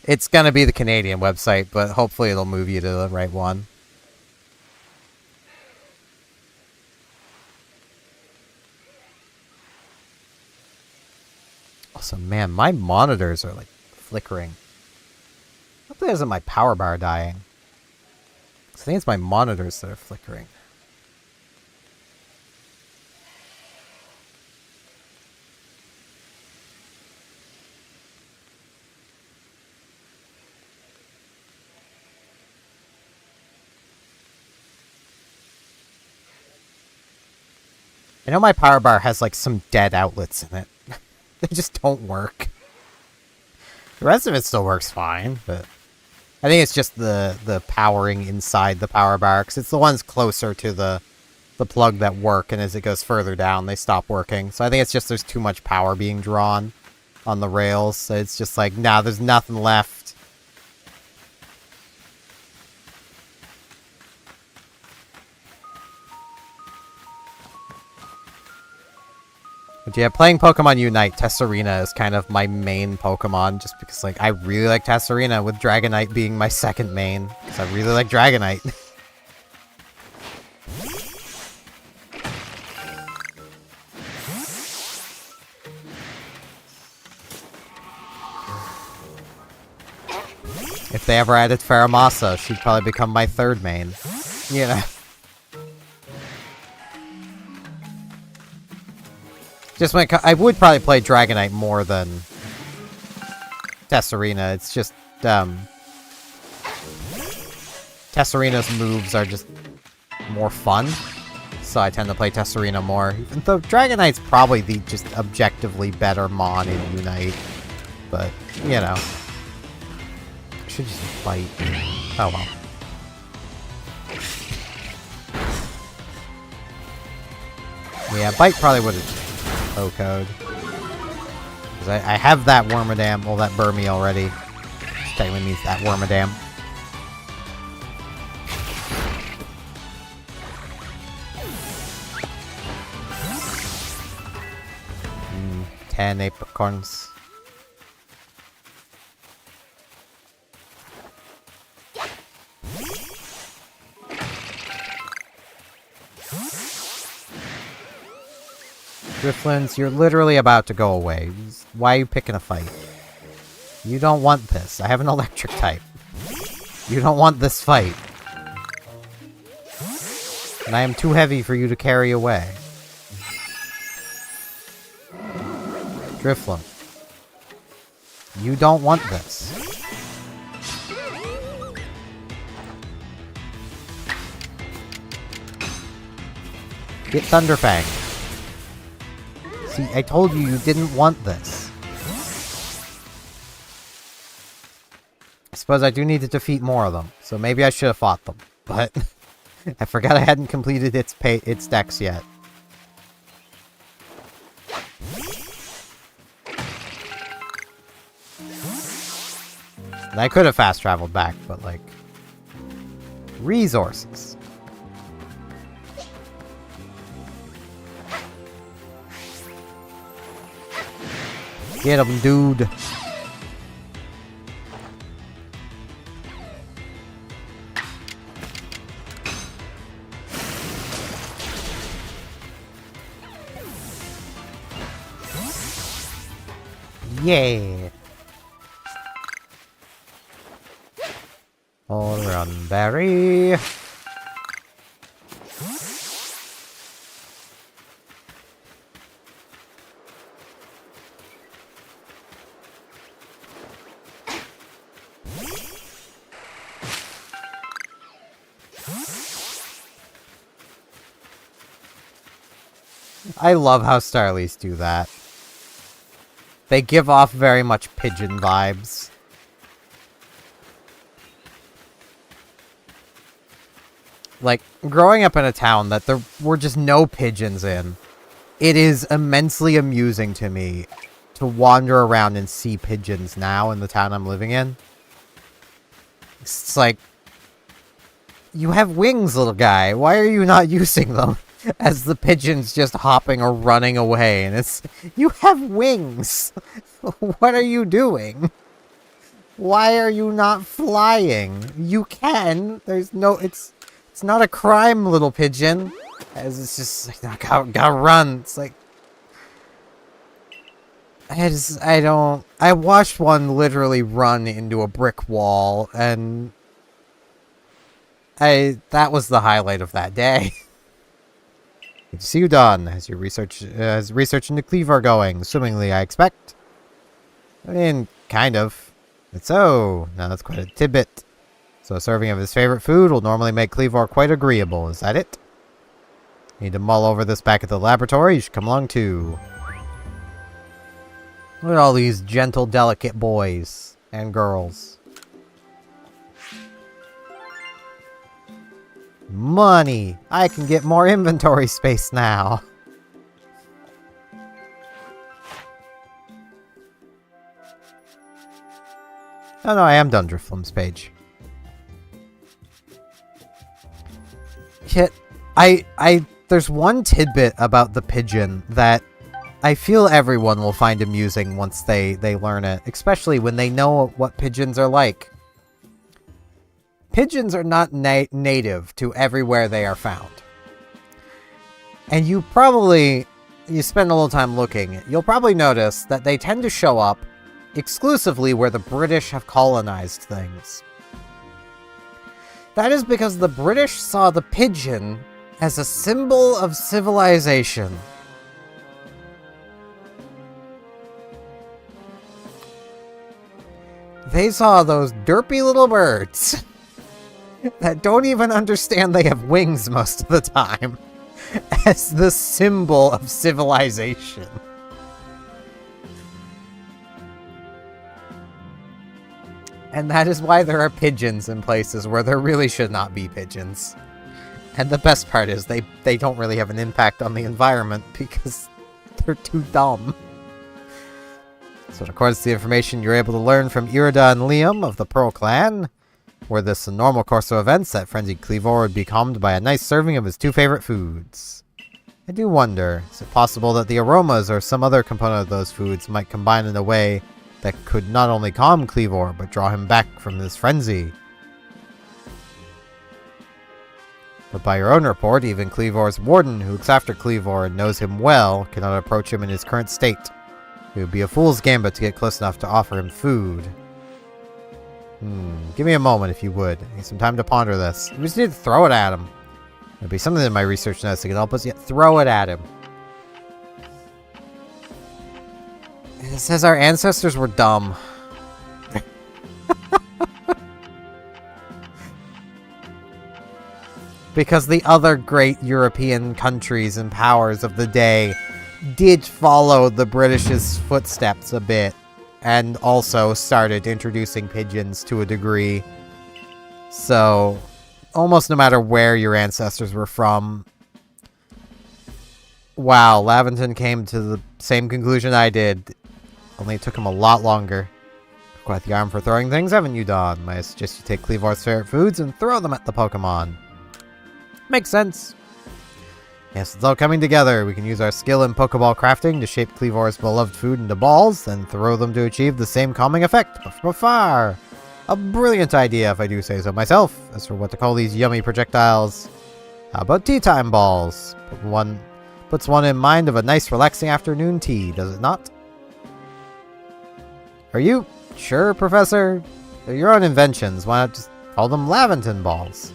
It's gonna be the Canadian website, but hopefully it'll move you to the right one. Man, my monitors are like flickering. Hopefully it isn't my power bar dying. I think it's my monitors that are flickering. I know my power bar has like some dead outlets in it. They just don't work. The rest of it still works fine, but I think it's just the powering inside the power bar, because it's the ones closer to the plug that work, and as it goes further down, they stop working. So I think it's just there's too much power being drawn on the rails. So it's just like, nah, there's nothing left. But yeah, playing Pokemon Unite, Tesserina is kind of my main Pokemon, just because, like, I really like Tesserina, with Dragonite being my second main, because I really like Dragonite. If they ever added Faramasa, she'd probably become my third main. You know? Just when I would probably play Dragonite more than Tesserina. It's just, Tesserina's moves are just more fun. So I tend to play Tesserina more. Even though Dragonite's probably the just objectively better Mon in Unite. But, you know. I should just fight. Oh well. Yeah, Bite probably would have O-code. Because I have that Wormadam, well, that Burmy already. Which technically means that Wormadam. 10 apricorns. Driftlins, you're literally about to go away. Why are you picking a fight? You don't want this. I have an electric type. You don't want this fight. And I am too heavy for you to carry away. Drifloon. You don't want this. Get Thunderfang. See, I told you you didn't want this. I suppose I do need to defeat more of them, so maybe I should have fought them. But I forgot I hadn't completed its dex yet. And I could have fast traveled back, but like, resources. Get him, dude. Yeah. All run, Barry. I love how Starlies do that. They give off very much pigeon vibes. Like, growing up in a town that there were just no pigeons in, it is immensely amusing to me to wander around and see pigeons now in the town I'm living in. It's like, you have wings, little guy. Why are you not using them? As the pigeon's just hopping or running away, and it's, you have wings! What are you doing? Why are you not flying? You can! There's no, it's not a crime, little pigeon! As it's just like, gotta run, it's like... I watched one literally run into a brick wall, and that was the highlight of that day. Good to see you, Don. How's research into Cleaving going? Swimmingly, I expect. I mean, kind of. So, now that's quite a tidbit. So a serving of his favorite food will normally make Cleaving quite agreeable, is that it? Need to mull over this back at the laboratory, you should come along too. Look at all these gentle, delicate boys and girls. Money! I can get more inventory space now. Oh no, I am done Drifloom's page. There's one tidbit about the pigeon that I feel everyone will find amusing once they learn it, especially when they know what pigeons are like. Pigeons are not native to everywhere they are found. And you spend a little time looking, you'll probably notice that they tend to show up exclusively where the British have colonized things. That is because the British saw the pigeon as a symbol of civilization. They saw those derpy little birds that don't even understand they have wings most of the time as the symbol of civilization. And that is why there are pigeons in places where there really should not be pigeons. And the best part is they don't really have an impact on the environment because they're too dumb. So in accordance to the information you're able to learn from Irida and Liam of the Pearl Clan, were this a normal course of events, that frenzied Cleaving would be calmed by a nice serving of his two favorite foods. I do wonder, is it possible that the aromas or some other component of those foods might combine in a way that could not only calm Cleaving, but draw him back from his frenzy? But by your own report, even Cleavor's warden, who looks after Cleaving and knows him well, cannot approach him in his current state. It would be a fool's gambit to get close enough to offer him food. Give me a moment if you would. I need some time to ponder this. We just need to throw it at him. There'll be something in my research notes that can help us, yet throw it at him. It says our ancestors were dumb. Because the other great European countries and powers of the day did follow the British's footsteps a bit, and also started introducing pigeons to a degree. So, almost no matter where your ancestors were from. Wow, Laventon came to the same conclusion I did. Only it took him a lot longer. Quite the arm for throwing things, haven't you, Don? I suggest you take Cleavor's favorite foods and throw them at the Pokemon. Makes sense. Yes, it's all coming together. We can use our skill in Pokeball crafting to shape Cleavor's beloved food into balls, then throw them to achieve the same calming effect, but from afar. A brilliant idea, if I do say so myself. As for what to call these yummy projectiles, how about tea time balls? Puts one in mind of a nice relaxing afternoon tea, does it not? Are you sure, Professor? They're your own inventions. Why not just call them Laventon balls?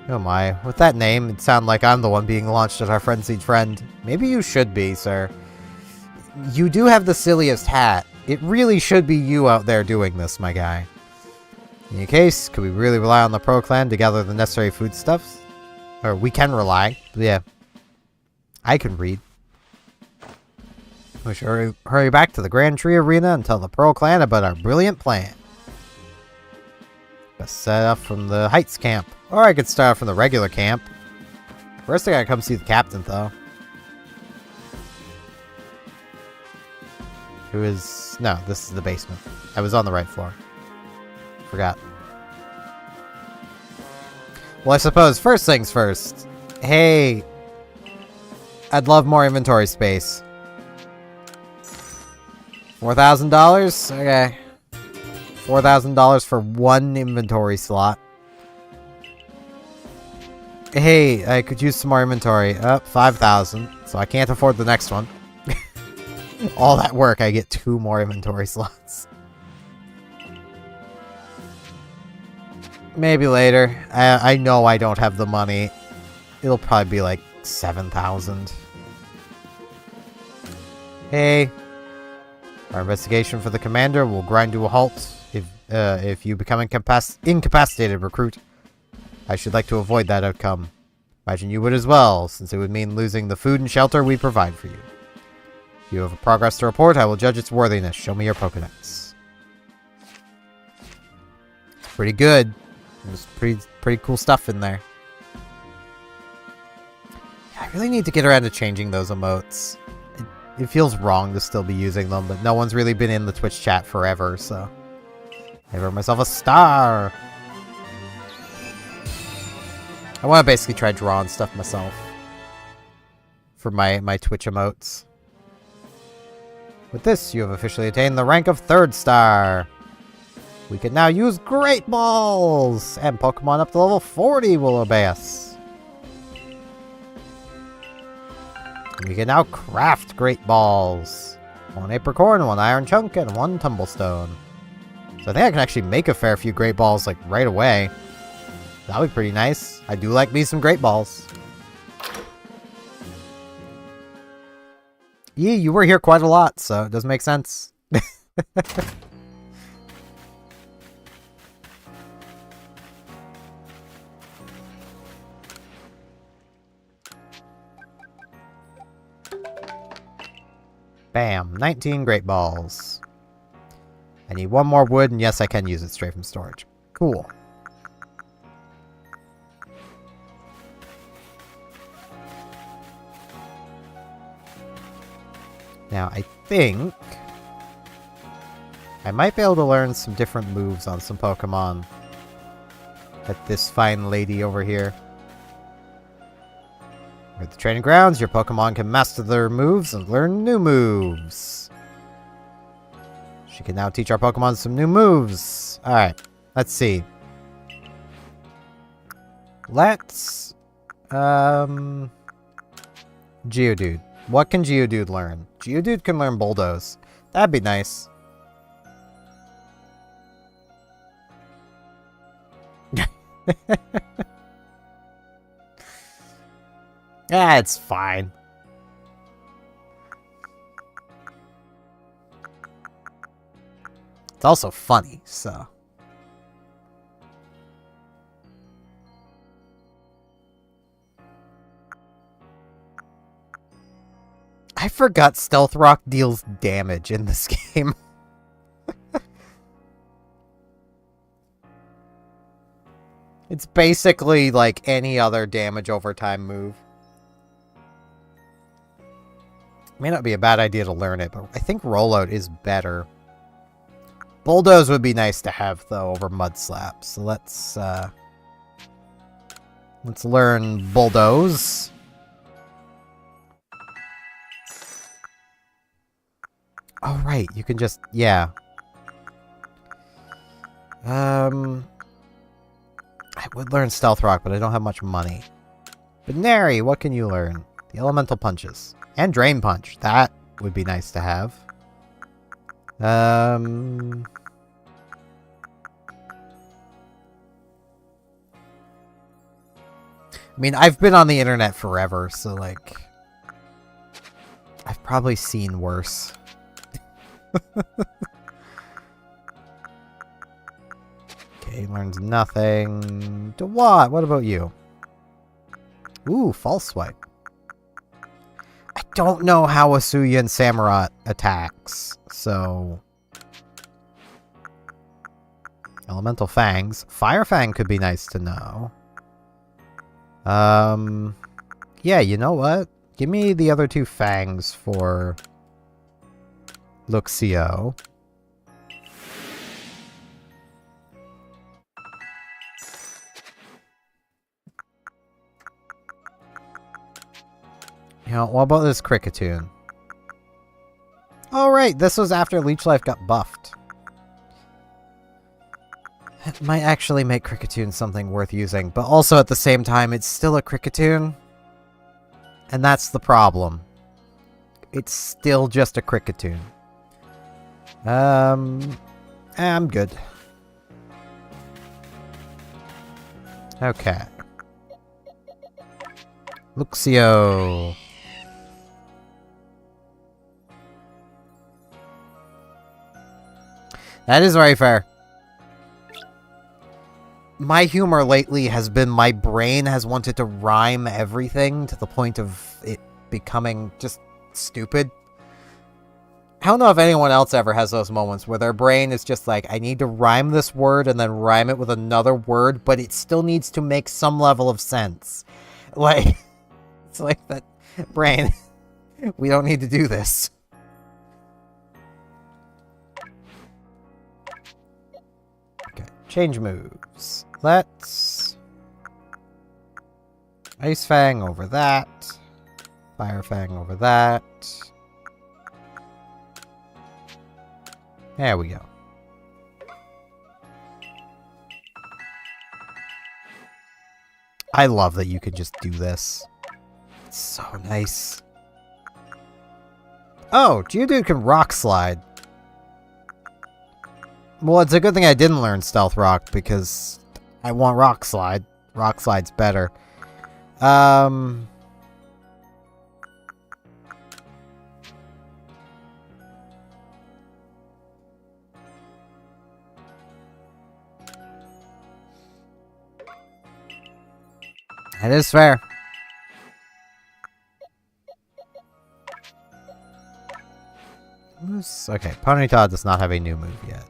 Oh my, with that name, it'd sound like I'm the one being launched at our frenzied friend. Maybe you should be, sir. You do have the silliest hat. It really should be you out there doing this, my guy. In any case, could we really rely on the Pro Clan to gather the necessary foodstuffs? Or we can rely. But yeah. I can read. We should hurry back to the Grand Tree Arena and tell the Pearl Clan about our brilliant plan. Best set off from the Heights camp. Or I could start off from the regular camp. First I gotta come see the captain, though. Who is... No, this is the basement. I was on the right floor. Forgot. Well, I suppose first things first. Hey... I'd love more inventory space. $4,000? Okay. $4,000 for one inventory slot. Hey, I could use some more inventory. Oh, 5,000. So I can't afford the next one. All that work, I get 2 more inventory slots. Maybe later. I know I don't have the money. It'll probably be like 7,000. Hey. Our investigation for the commander will grind to a halt if you become incapacitated, recruit. I should like to avoid that outcome. Imagine you would as well, since it would mean losing the food and shelter we provide for you. If you have a progress to report, I will judge its worthiness. Show me your Pokedex. It's pretty good. There's pretty cool stuff in there. I really need to get around to changing those emotes. It feels wrong to still be using them, but no one's really been in the Twitch chat forever, so... I earned myself a star! I want to basically try drawing stuff myself. For my Twitch emotes. With this, you have officially attained the rank of 3rd star! We can now use Great Balls! And Pokemon up to level 40 will obey us. We can now craft Great Balls. 1 Apricorn, 1 Iron Chunk, and 1 Tumblestone. So I think I can actually make a fair few Great Balls, like, right away. That'll be pretty nice. I do like me some Great Balls. Yeah, you were here quite a lot, so it does make sense. Bam, 19 Great Balls. I need 1 more wood, and yes, I can use it straight from storage. Cool. Now, I think I might be able to learn some different moves on some Pokemon at this fine lady over here. At the training grounds, your Pokemon can master their moves and learn new moves. She can now teach our Pokemon some new moves. Alright, let's see. Let's... Geodude. What can Geodude learn? Geodude can learn Bulldoze. That'd be nice. Yeah, it's fine. It's also funny, so... I forgot Stealth Rock deals damage in this game. It's basically like any other damage over time move. May not be a bad idea to learn it, but I think Rollout is better. Bulldoze would be nice to have, though, over Mud Slap. So let's learn Bulldoze. Oh, right. You can just... Yeah. I would learn Stealth Rock, but I don't have much money. But Nary, what can you learn? The Elemental Punches. And Drain Punch. That would be nice to have. I mean, I've been on the internet forever, so, like... I've probably seen worse. Okay, learns nothing. What? What about you? Ooh, False Swipe. I don't know how Husui and Samurott attacks, so... Elemental Fangs. Fire Fang could be nice to know. Yeah, you know what? Give me the other 2 Fangs for... Luxio. You know, what about this Kricketune? Oh, right, this was after Leech Life got buffed. It might actually make Kricketune something worth using, but also at the same time, it's still a Kricketune. And that's the problem. It's still just a Cricketune. I'm good. Okay. Luxio. That is very fair. My humor lately has been my brain has wanted to rhyme everything to the point of it becoming just stupid. I don't know if anyone else ever has those moments where their brain is just like, I need to rhyme this word and then rhyme it with another word, but it still needs to make some level of sense. Like, it's like that brain. We don't need to do this. Okay, change moves. Let's Ice Fang over that. Fire Fang over that. There we go. I love that you can just do this. It's so nice. Oh, Geodude can Rock Slide. Well, it's a good thing I didn't learn Stealth Rock because I want Rock Slide. Rock Slide's better. That is fair. Okay, Ponyta does not have a new move yet.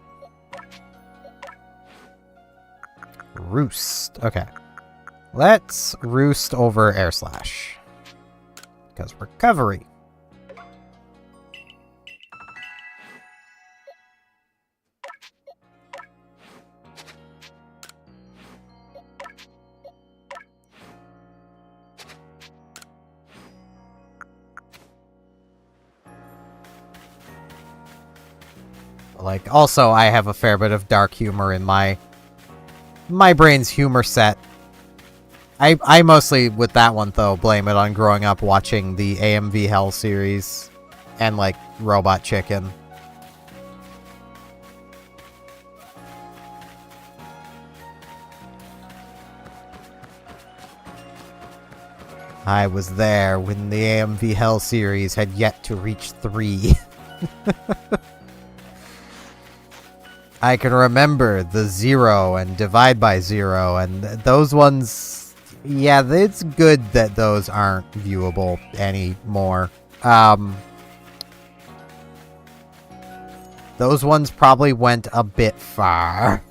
Roost. Okay. Let's Roost over Air Slash. Because recovery. Like, also, I have a fair bit of dark humor in my brain's humor set. I mostly, with that one, though, blame it on growing up watching the AMV Hell series and, like, Robot Chicken. I was there when the AMV Hell series had yet to reach 3. I can remember the 0 and Divide by 0, and those ones, yeah, it's good that those aren't viewable anymore. Those ones probably went a bit far.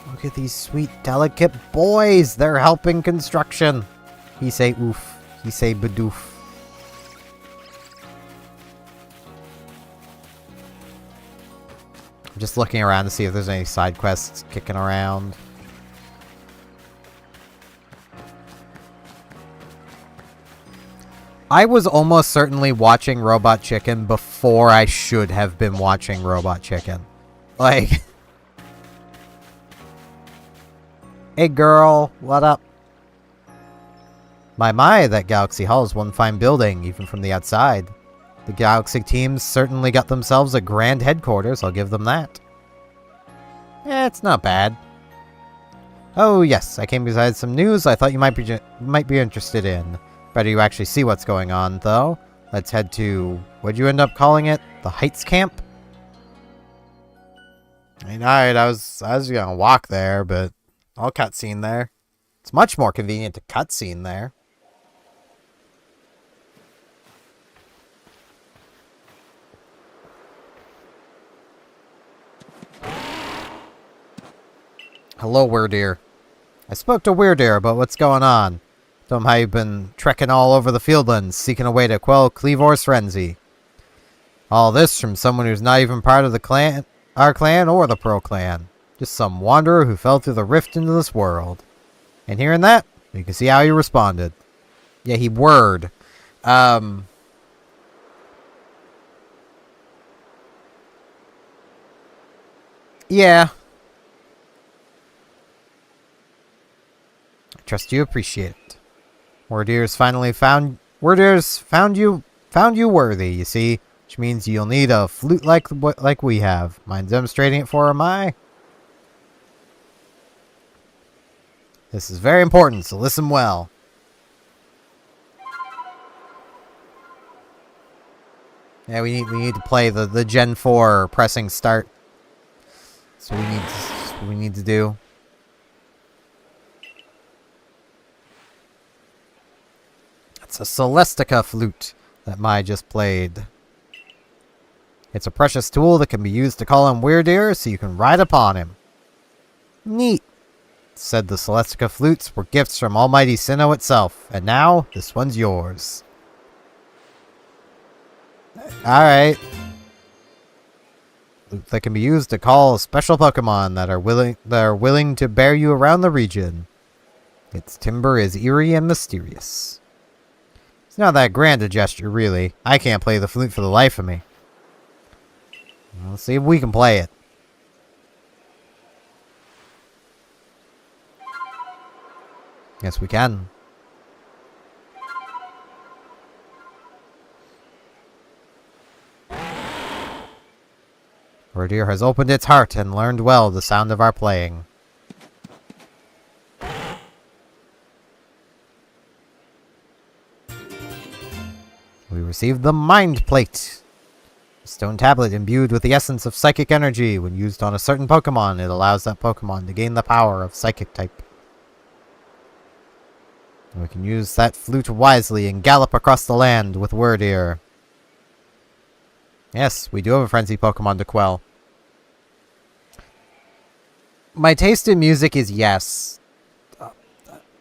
Look at these sweet, delicate boys. They're helping construction. He say oof. He say badoof. I'm just looking around to see if there's any side quests kicking around. I was almost certainly watching Robot Chicken before I should have been watching Robot Chicken. Like... Hey girl, what up? My, that Galaxy Hall is one fine building, even from the outside. The Galaxy teams certainly got themselves a grand headquarters, I'll give them that. It's not bad. Oh yes, I came beside some news I thought you might be interested in. Better you actually see what's going on, though. Let's head to, what'd you end up calling it? The Heights Camp? Alright, I was gonna walk there, but I'll cutscene there. It's much more convenient to cutscene there. Hello, Weirdeer. I spoke to Weirdeer about what's going on. Told him how you've been trekking all over the Fieldlands, seeking a way to quell Cleavor's frenzy. All this from someone who's not even part of the clan, our clan, or the Pearl clan. Just some wanderer who fell through the rift into this world. And hearing that, you can see how he responded. Yeah, he whirred. Yeah. trust you appreciate it. Wardeer's found you worthy, you see, which means you'll need a flute like we have. Mind demonstrating it for him, This is very important, so listen well. Yeah, we need to play the Gen 4 pressing start. So we need to do. It's a Celestica flute that Mai just played. It's a precious tool that can be used to call in Weirdeer so you can ride upon him. Neat, said the Celestica flutes were gifts from Almighty Sinnoh itself, and now this one's yours. Alright. Flute that can be used to call special Pokemon that are willing to bear you around the region. Its timbre is eerie and mysterious. It's not that grand a gesture, really. I can't play the flute for the life of me. Let's see if we can play it. Yes, we can. Weirdeer has opened its heart and learned well the sound of our playing. We received the Mind Plate. A stone tablet imbued with the essence of psychic energy. When used on a certain Pokemon, it allows that Pokemon to gain the power of Psychic type. We can use that flute wisely and gallop across the land with Weirdeer. Yes, we do have a frenzy Pokemon to quell. My taste in music is yes.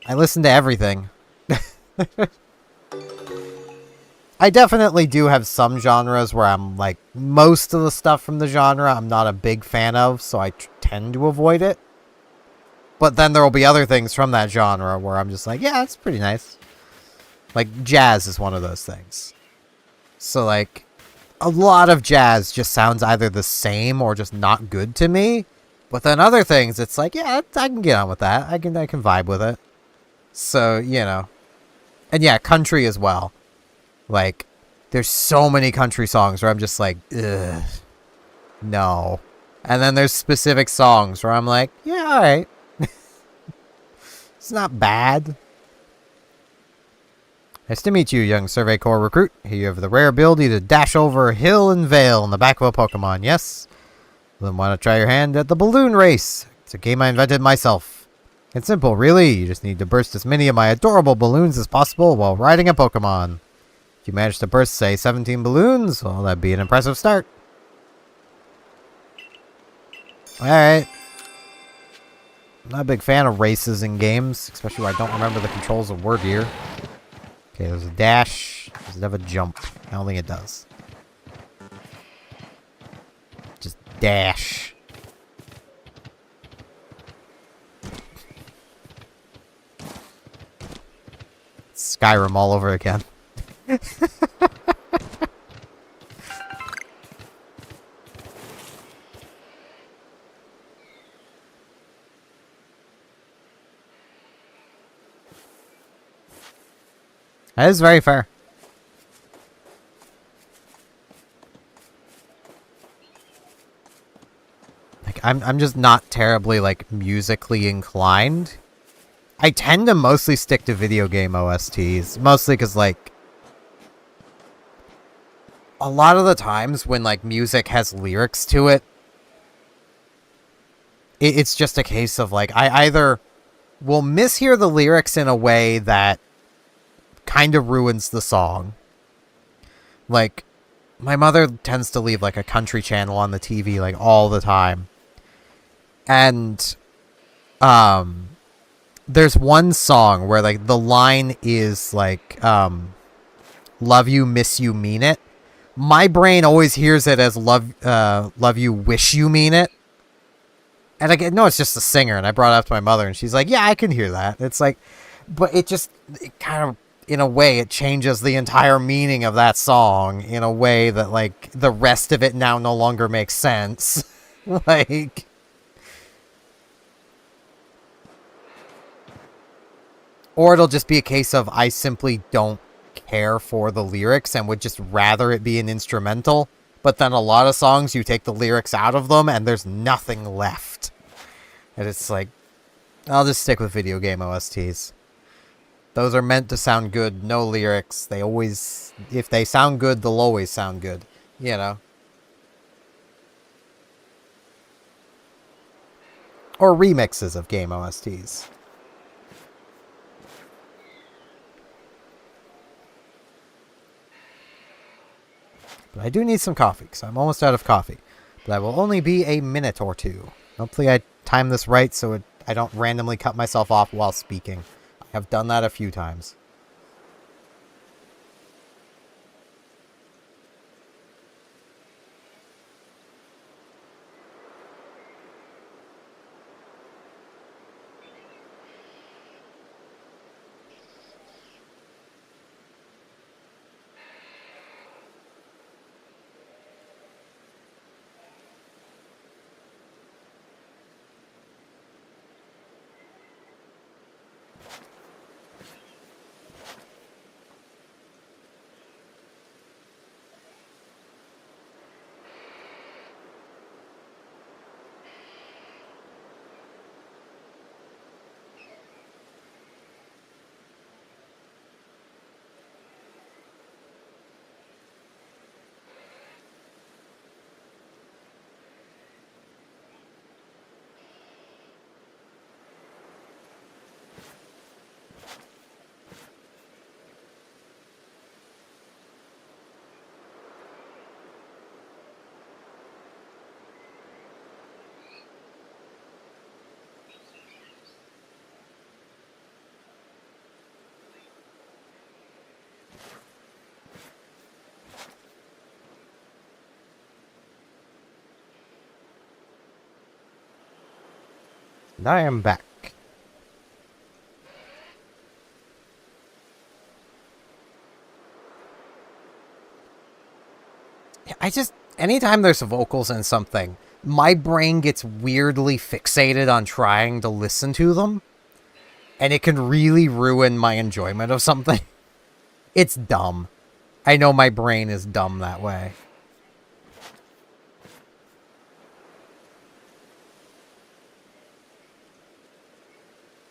I listen to everything. I definitely do have some genres where I'm like, most of the stuff from the genre I'm not a big fan of, so I tend to avoid it. But then there will be other things from that genre where I'm just like, yeah, it's pretty nice. Like, jazz is one of those things. So, like, a lot of jazz just sounds either the same or just not good to me. But then other things, it's like, yeah, I can get on with that. I can vibe with it. So, you know. And yeah, country as well. Like, there's so many country songs where I'm just like, ugh, no. And then there's specific songs where I'm like, yeah, alright. It's not bad. Nice to meet you, young Survey Corps recruit. Here you have the rare ability to dash over hill and vale in the back of a Pokemon, yes? Then want to try your hand at the balloon race. It's a game I invented myself. It's simple, really. You just need to burst as many of my adorable balloons as possible while riding a Pokemon. If you manage to burst, say, 17 balloons, well, that'd be an impressive start. Alright. I'm not a big fan of races in games, especially when I don't remember the controls of Weirdeer. Okay, there's a dash. Does it have a jump? I don't think it does. Just dash. Skyrim all over again. That is very fair. Like, I'm just not terribly, like, musically inclined. I tend to mostly stick to video game OSTs. Mostly because, like, a lot of the times when, like, music has lyrics to it, it's just a case of, like, I either will mishear the lyrics in a way that kind of ruins the song. Like, my mother tends to leave, like, a country channel on the TV, like, all the time. And, there's one song where, like, the line is, like, love you, miss you, mean it. My brain always hears it as love you, wish you, mean it. And I get, no, it's just the singer. And I brought it up to my mother, and she's like, yeah, I can hear that. It's like, but it kind of, in a way, it changes the entire meaning of that song in a way that, like, the rest of it now no longer makes sense. Like, Or it'll just be a case of I simply don't care for the lyrics and would just rather it be an instrumental. But then a lot of songs, you take the lyrics out of them and there's nothing left. And it's like, I'll just stick with video game OSTs. Those are meant to sound good, no lyrics. They always, if they sound good, they'll always sound good, you know. Or remixes of game OSTs. But I do need some coffee, because I'm almost out of coffee. But that will only be a minute or two. Hopefully I time this right so I don't randomly cut myself off while speaking. I have done that a few times. And I am back. Anytime there's vocals in something, my brain gets weirdly fixated on trying to listen to them. And it can really ruin my enjoyment of something. It's dumb. I know my brain is dumb that way.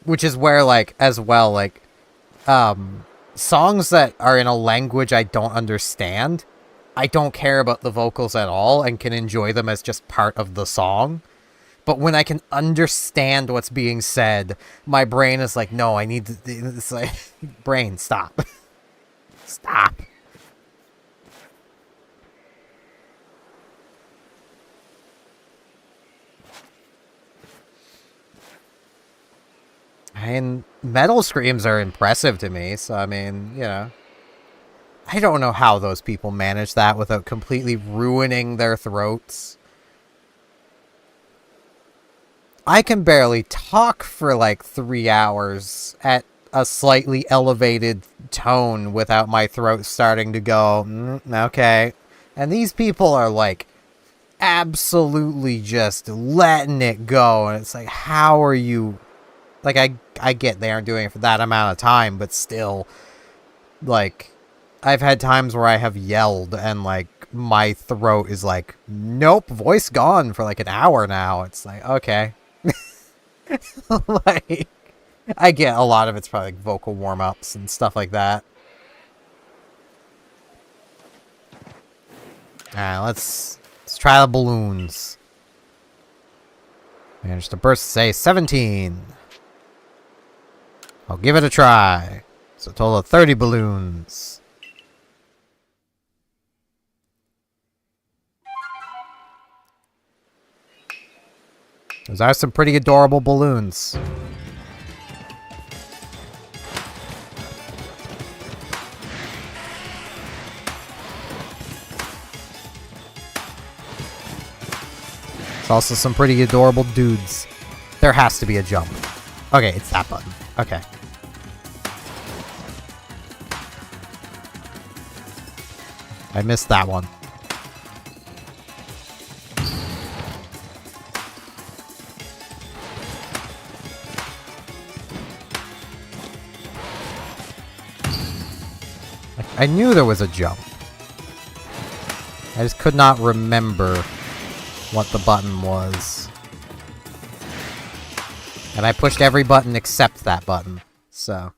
Which is where, like, as well, like, songs that are in a language I don't understand, I don't care about the vocals at all and can enjoy them as just part of the song. But when I can understand what's being said, my brain is like, no, I need to... It's like, brain, stop. Stop. And metal screams are impressive to me, so I mean, you know. I don't know how those people manage that without completely ruining their throats. I can barely talk for like 3 hours at a slightly elevated tone without my throat starting to go, okay. And these people are like absolutely just letting it go. And it's like, how are you... Like, I get they aren't doing it for that amount of time, but still, like, I've had times where I have yelled and, like, my throat is like, nope, voice gone for, like, an hour now. It's like, okay. Like, I get a lot of it's probably, like, vocal warm-ups and stuff like that. Alright, let's try the balloons. Managed to burst, say, 17. I'll give it a try. It's a total of 30 balloons. Those are some pretty adorable balloons. It's also some pretty adorable dudes. There has to be a jump. Okay, it's that button. Okay. I missed that one. I knew there was a jump. I just could not remember what the button was. And I pushed every button except that button, so...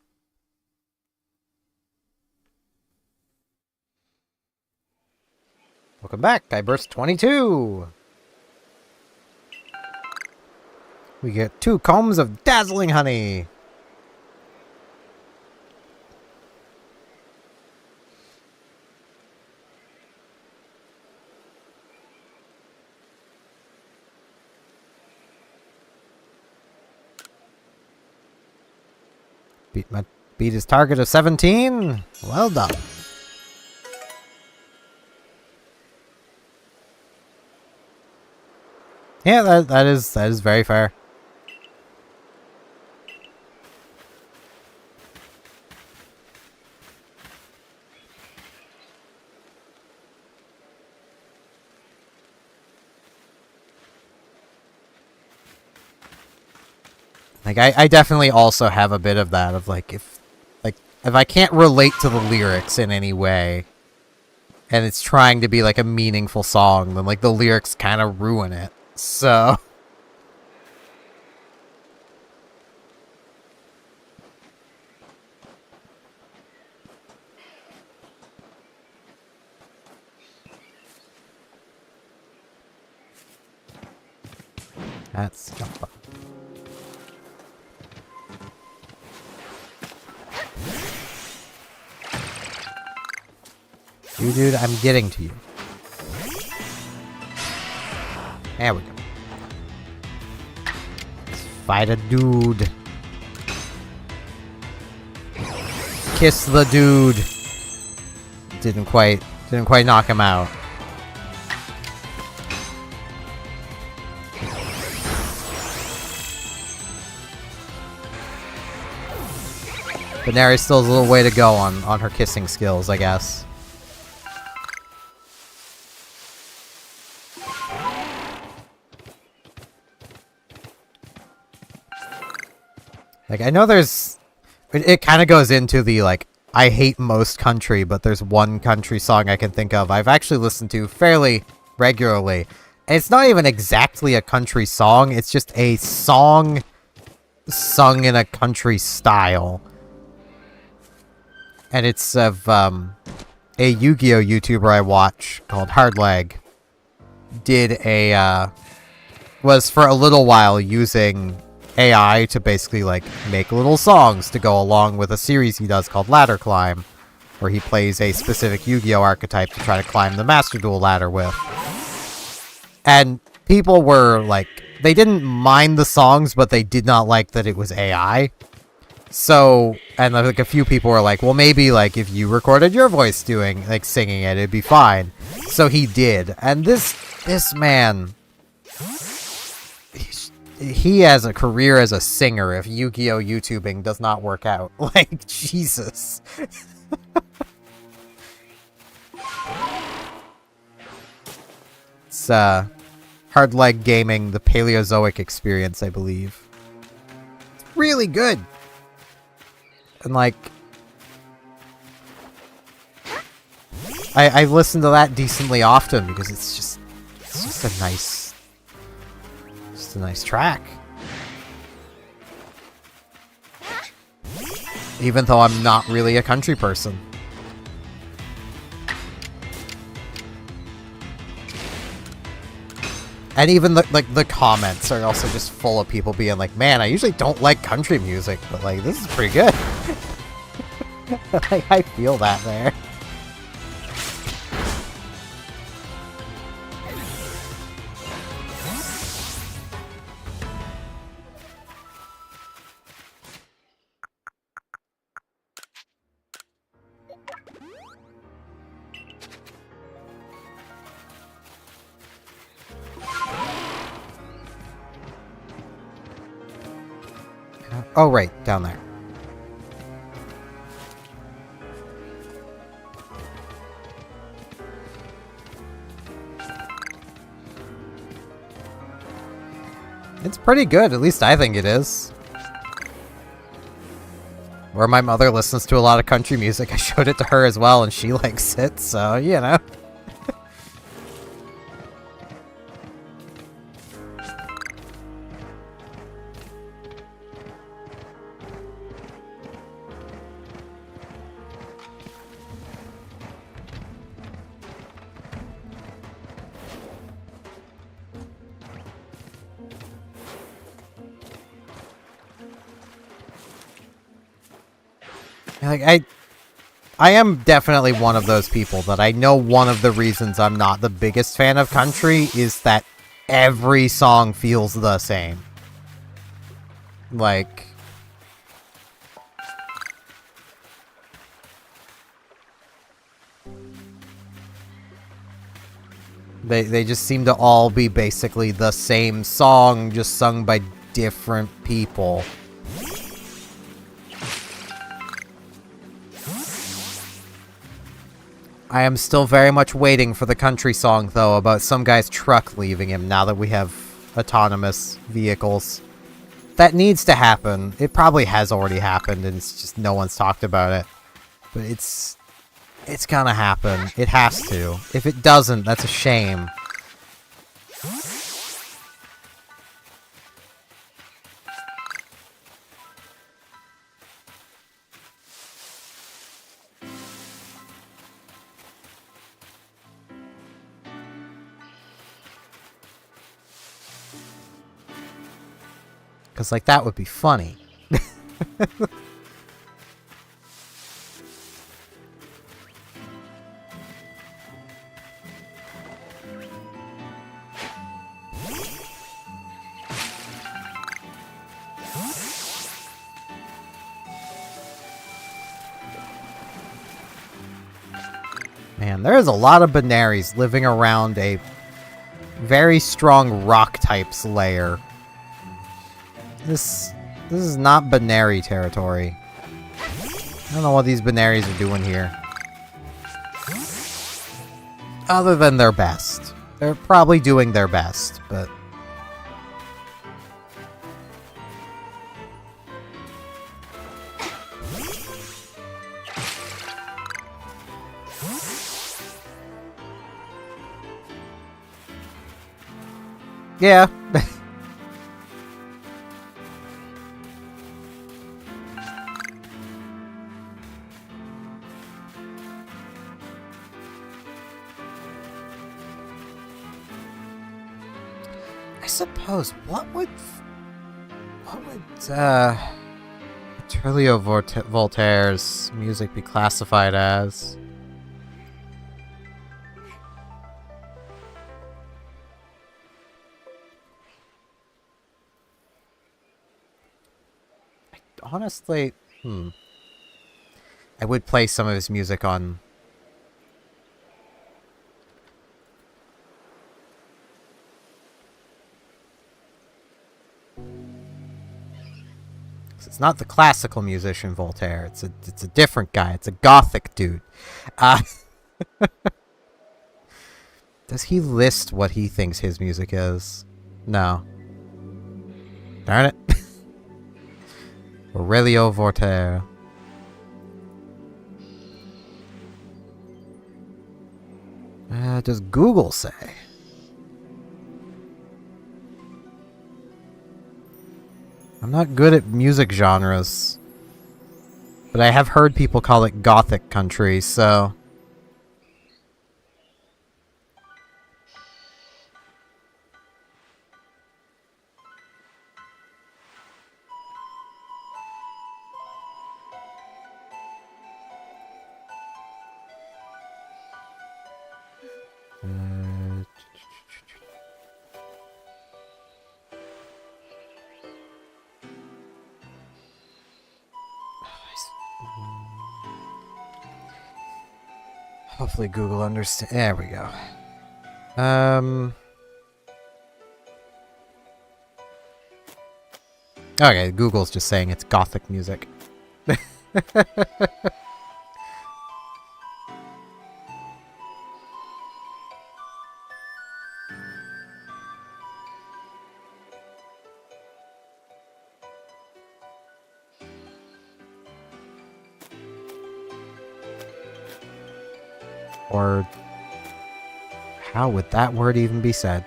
Welcome back, I burst 22! We get 2 combs of dazzling honey! Beat his target of 17. Well done. Yeah, that is very fair. Like I definitely also have a bit of that of like if I can't relate to the lyrics in any way and it's trying to be like a meaningful song, then like the lyrics kind of ruin it. So that's jump up. You dude, I'm getting to you. There we go. Let's fight a dude. Kiss the dude. Didn't quite knock him out. But Neri still has a little way to go on her kissing skills, I guess. Like, I know there's... It kind of goes into the, like, I hate most country, but there's one country song I can think of I've actually listened to fairly regularly. And it's not even exactly a country song, it's just a song sung in a country style. And it's of, a Yu-Gi-Oh! YouTuber I watch called Hardlag. Did a, was for a little while using AI to basically, like, make little songs to go along with a series he does called Ladder Climb, where he plays a specific Yu-Gi-Oh! Archetype to try to climb the Master Duel ladder with. And people were, like, they didn't mind the songs, but they did not like that it was AI. So, and like a few people were like, well, maybe, like, if you recorded your voice doing, like, singing it, it'd be fine. So he did. And this man... He has a career as a singer if Yu-Gi-Oh! YouTubing does not work out. Like, Jesus. It's, Hard Leg Gaming, the Paleozoic experience, I believe. It's really good. And, like... I listen to that decently often because it's just a nice... It's a nice track. Even though I'm not really a country person. And even the comments are also just full of people being like, man, I usually don't like country music, but like this is pretty good. Like, I feel that there. Oh, right, down there. It's pretty good, at least I think it is. Or my mother listens to a lot of country music. I showed it to her as well, and she likes it, so, you know. Like, I am definitely one of those people that I know one of the reasons I'm not the biggest fan of country is that every song feels the same. Like, they just seem to all be basically the same song, just sung by different people. I am still very much waiting for the country song, though, about some guy's truck leaving him now that we have autonomous vehicles. That needs to happen. It probably has already happened, and it's just no one's talked about it. But it's gonna happen. It has to. If it doesn't, that's a shame. Because, like, that would be funny. Man, there's a lot of Benaries living around a very strong rock-types layer. This is not Benary territory. I don't know what these Benaries are doing here. Other than their best. They're probably doing their best, but... yeah. I suppose, what would Turlio Voltaire's music be classified as? Honestly, I would play some of his music on... It's not the classical musician Voltaire. It's a different guy. It's a gothic dude. Does he list what he thinks his music is? No. Darn it. Aurelio Voltaire. Does Google say? I'm not good at music genres. But I have heard people call it gothic country, so... Hopefully Google understands. There we go. Okay, Google's just saying it's gothic music. Or how would that word even be said?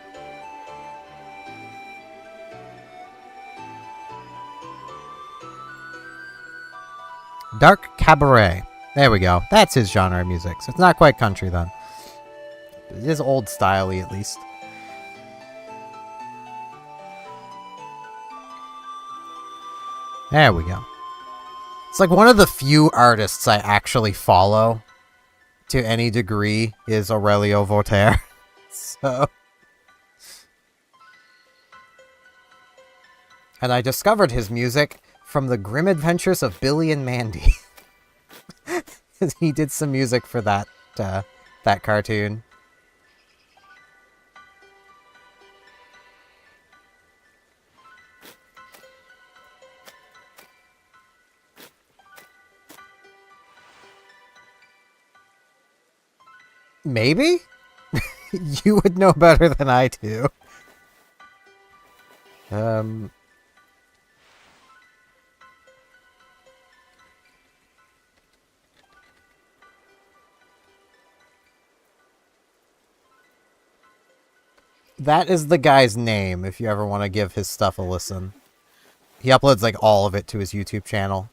Dark cabaret. There we go. That's his genre of music. So it's not quite country then. It is old style-y at least. There we go. It's like one of the few artists I actually follow to any degree is Aurelio Voltaire. So. And I discovered his music from the Grim Adventures of Billy and Mandy. He did some music for that cartoon. Maybe? You would know better than I do. That is the guy's name, if you ever want to give his stuff a listen. He uploads, like, all of it to his YouTube channel.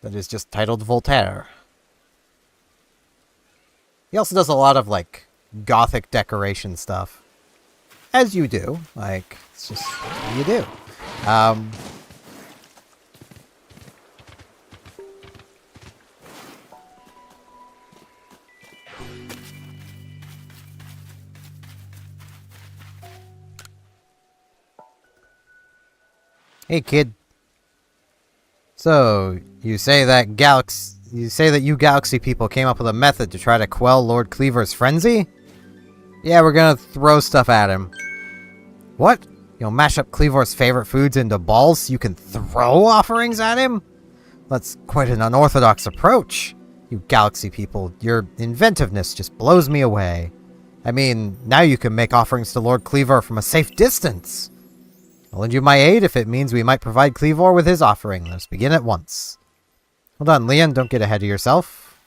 That is just titled Voltaire. He also does a lot of, like, gothic decoration stuff. As you do. Like, it's just what you do. Hey, kid. So, you say that you Galaxy people came up with a method to try to quell Lord Cleaver's frenzy? Yeah, we're gonna throw stuff at him. What? You'll mash up Cleaver's favorite foods into balls so you can throw offerings at him? That's quite an unorthodox approach. You Galaxy people, your inventiveness just blows me away. I mean, now you can make offerings to Lord Cleaver from a safe distance. I'll lend you my aid if it means we might provide Cleavor with his offering. Let's begin at once. Hold on, Leon, don't get ahead of yourself.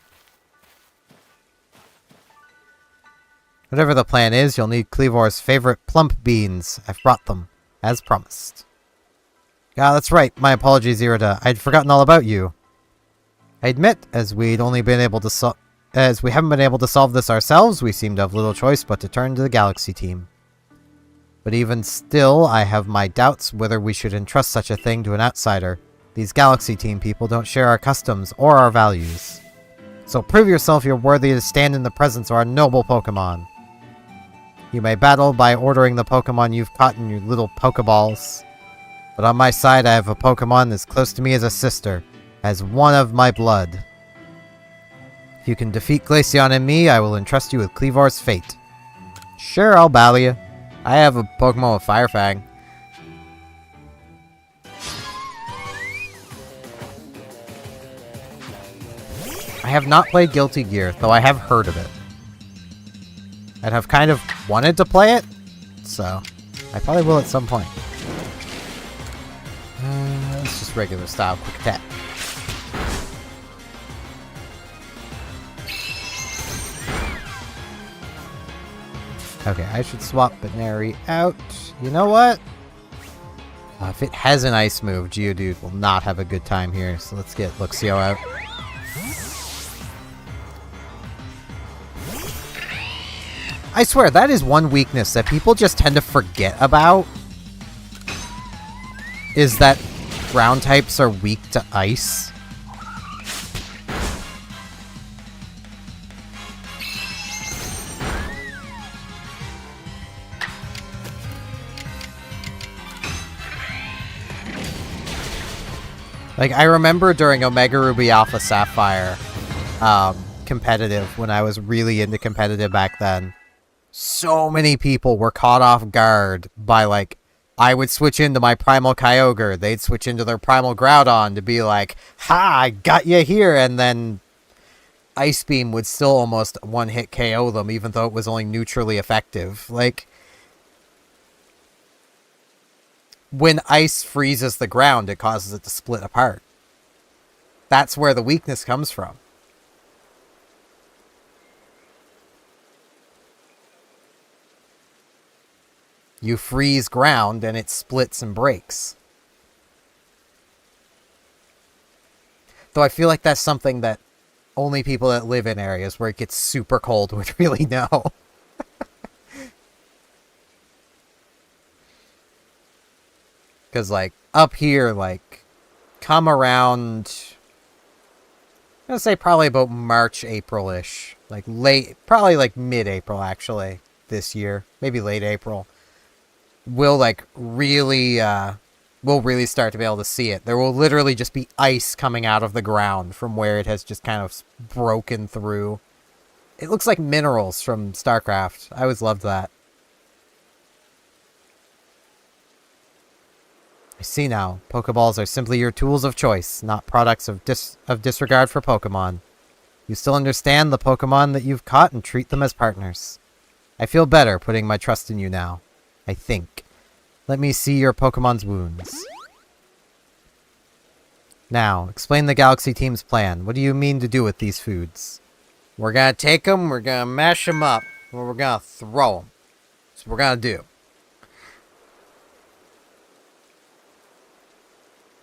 Whatever the plan is, you'll need Cleavor's favorite plump beans. I've brought them, as promised. Ah, that's right. My apologies, Irida. I'd forgotten all about you. I admit, as we haven't been able to solve this ourselves, we seem to have little choice but to turn to the Galaxy team. But even still, I have my doubts whether we should entrust such a thing to an outsider. These Galaxy team people don't share our customs or our values. So prove yourself you're worthy to stand in the presence of our noble Pokemon. You may battle by ordering the Pokemon you've caught in your little Pokeballs. But on my side, I have a Pokemon as close to me as a sister, as one of my blood. If you can defeat Glaceon and me, I will entrust you with Cleavor's fate. Sure, I'll battle you. I have a Pokemon with Fire Fang. I have not played Guilty Gear, though I have heard of it. I'd have kind of wanted to play it, so I probably will at some point. It's just regular style, quick attack. Okay, I should swap Baneri out. You know what? If it has an ice move, Geodude will not have a good time here. So let's get Luxio out. I swear, that is one weakness that people just tend to forget about. Is that ground types are weak to ice. Like, I remember during Omega Ruby Alpha Sapphire competitive, when I was really into competitive back then, so many people were caught off guard by, like, I would switch into my Primal Kyogre, they'd switch into their Primal Groudon to be like, ha, I got you here, and then Ice Beam would still almost one-hit KO them, even though it was only neutrally effective. Like, when ice freezes the ground, it causes it to split apart. That's where the weakness comes from. You freeze ground and it splits and breaks. Though I feel like that's something that only people that live in areas where it gets super cold would really know. Because, like, up here, like, come around, I'm gonna say probably about March, April-ish. Like, probably, like, mid-April, actually, this year. Maybe late April. We'll, like, really, we'll really start to be able to see it. There will literally just be ice coming out of the ground from where it has just kind of broken through. It looks like minerals from StarCraft. I always loved that. I see now. Pokeballs are simply your tools of choice, not products of disregard for Pokemon. You still understand the Pokemon that you've caught and treat them as partners. I feel better putting my trust in you now. I think. Let me see your Pokemon's wounds. Now, explain the Galaxy team's plan. What do you mean to do with these foods? We're gonna take them, we're gonna mash them up, or we're gonna throw them. That's what we're gonna do.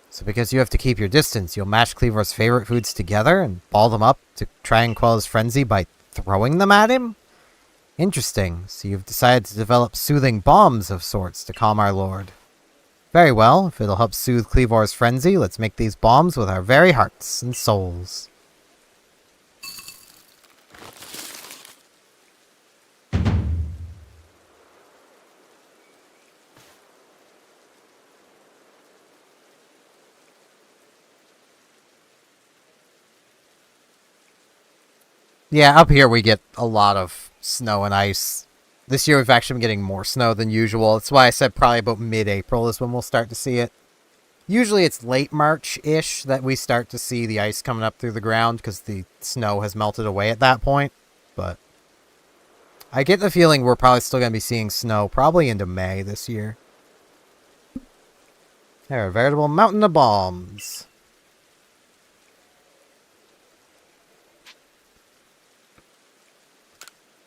So because you have to keep your distance, you'll mash Cleavor's favorite foods together and ball them up to try and quell his frenzy by throwing them at him? Interesting. So you've decided to develop soothing bombs of sorts to calm our lord. Very well. If it'll help soothe Cleavor's frenzy, let's make these bombs with our very hearts and souls. Yeah, up here we get a lot of snow and ice. This year we've actually been getting more snow than usual. That's why I said probably about mid-April is when we'll start to see it. Usually it's late March-ish that we start to see the ice coming up through the ground because the snow has melted away at that point. But I get the feeling we're probably still going to be seeing snow probably into May this year. They're a veritable mountain of bombs.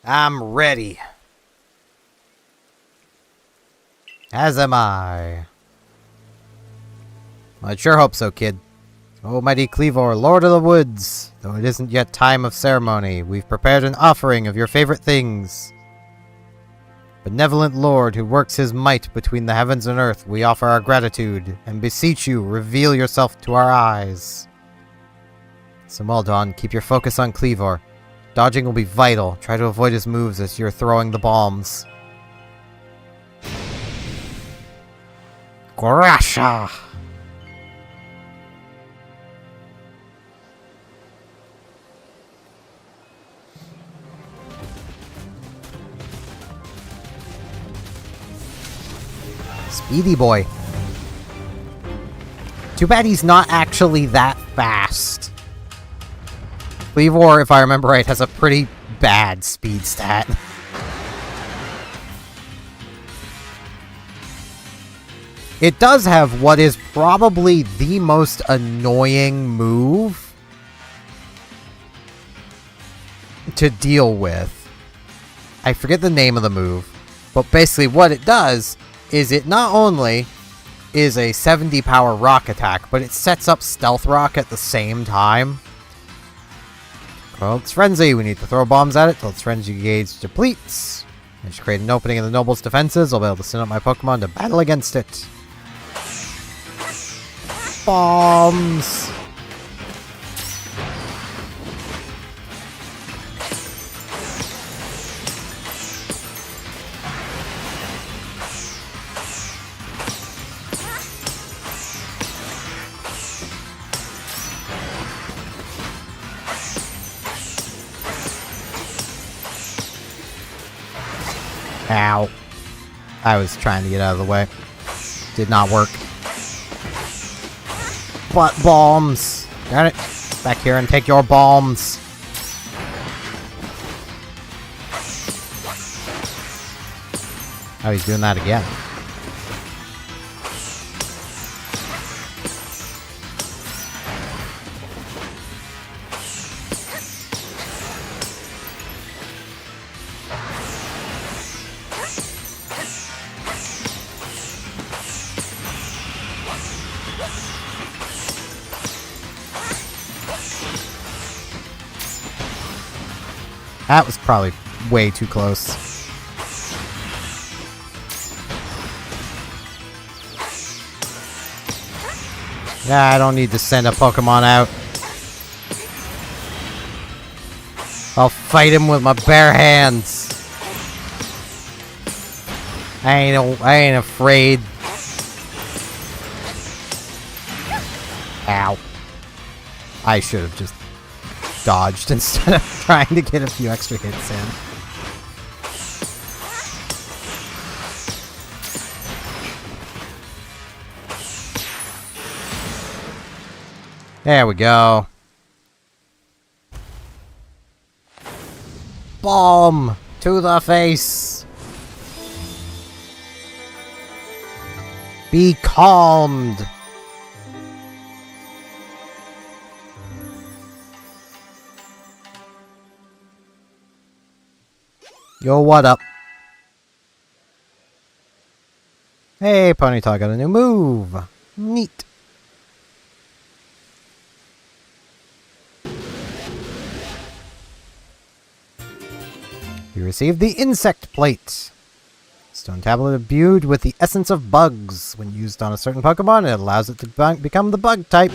I'm ready. As am I. I sure hope so, kid. O mighty Cleavor, Lord of the Woods, though it isn't yet time of ceremony, we've prepared an offering of your favorite things. Benevolent Lord who works his might between the heavens and earth, we offer our gratitude, and beseech you, reveal yourself to our eyes. Simaldon, keep your focus on Cleavor. Dodging will be vital. Try to avoid his moves as you're throwing the bombs. Grasha! Speedy boy. Too bad he's not actually that fast. Cleavor, if I remember right, has a pretty bad speed stat. It does have what is probably the most annoying move to deal with. I forget the name of the move, but basically what it does is it not only is a 70 power rock attack, but it sets up Stealth Rock at the same time. Well, it's Frenzy. We need to throw bombs at it till its Frenzy gauge depletes. And just create an opening in the Noble's defenses. I'll be able to send up my Pokemon to battle against it. Bombs! Ow. I was trying to get out of the way. Did not work. Butt bombs. Got it. Back here and take your bombs. Oh, he's doing that again. That was probably way too close. Yeah, I don't need to send a Pokemon out. I'll fight him with my bare hands. I ain't afraid. Ow. I should have just dodged instead of trying to get a few extra hits in. There we go. Bomb to the face. Be calmed. Yo, what up? Hey, Ponyta got a new move. Neat. You received the Insect Plate. Stone tablet imbued with the essence of bugs. When used on a certain Pokemon, it allows it to become the bug type.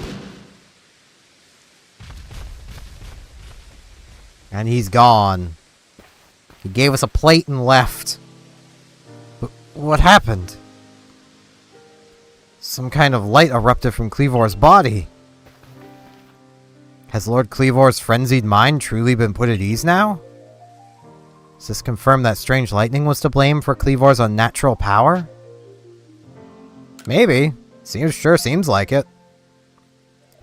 And he's gone. He gave us a plate and left. But what happened? Some kind of light erupted from Cleavor's body. Has Lord Cleavor's frenzied mind truly been put at ease now? Does this confirm that strange lightning was to blame for Cleavor's unnatural power? Maybe. Sure seems like it.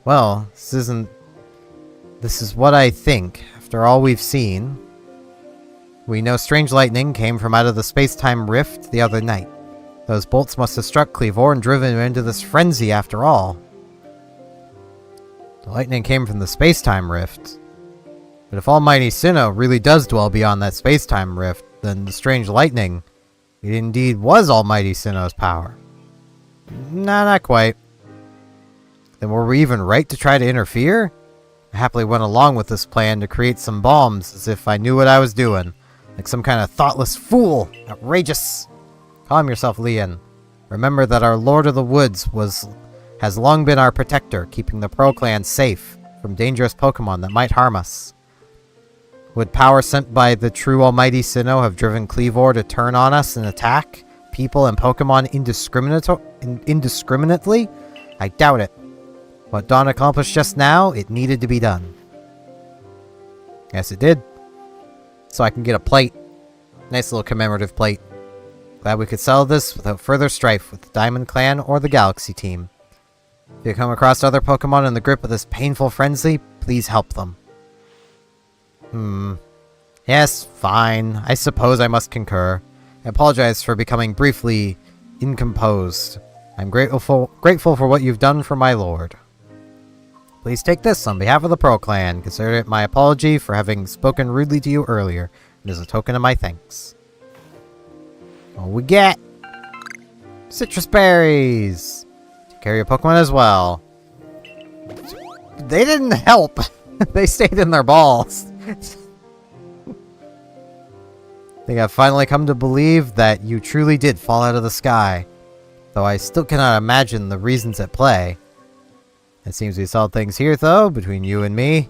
Well, this is what I think. After all we've seen, we know strange lightning came from out of the space-time rift the other night. Those bolts must have struck Cleavor and driven him into this frenzy after all. The lightning came from the space-time rift. But if Almighty Sinnoh really does dwell beyond that space-time rift, then the strange lightning, it indeed was Almighty Sinnoh's power. Nah, not quite. Then were we even right to try to interfere? I happily went along with this plan to create some bombs as if I knew what I was doing. Like some kind of thoughtless fool. Outrageous. Calm yourself, Leon. Remember that our Lord of the Woods has long been our protector, keeping the Pearl Clan safe from dangerous Pokemon that might harm us. Would power sent by the true Almighty Sinnoh have driven Cleavor to turn on us and attack people and Pokemon indiscriminately? I doubt it. What Dawn accomplished just now, it needed to be done. Yes, it did. So I can get a plate. Nice little commemorative plate. Glad we could settle this without further strife with the Diamond Clan or the Galaxy team. If you come across other Pokemon in the grip of this painful frenzy, please help them. Yes, fine. I suppose I must concur. I apologize for becoming briefly incomposed. I'm grateful for what you've done for my lord. Please take this on behalf of the Pearl Clan. Consider it my apology for having spoken rudely to you earlier. It is a token of my thanks. What we get? Citrus berries! Take care of your Pokemon as well. They didn't help. They stayed in their balls. I think I've finally come to believe that you truly did fall out of the sky. Though I still cannot imagine the reasons at play. It seems we solved things here, though, between you and me.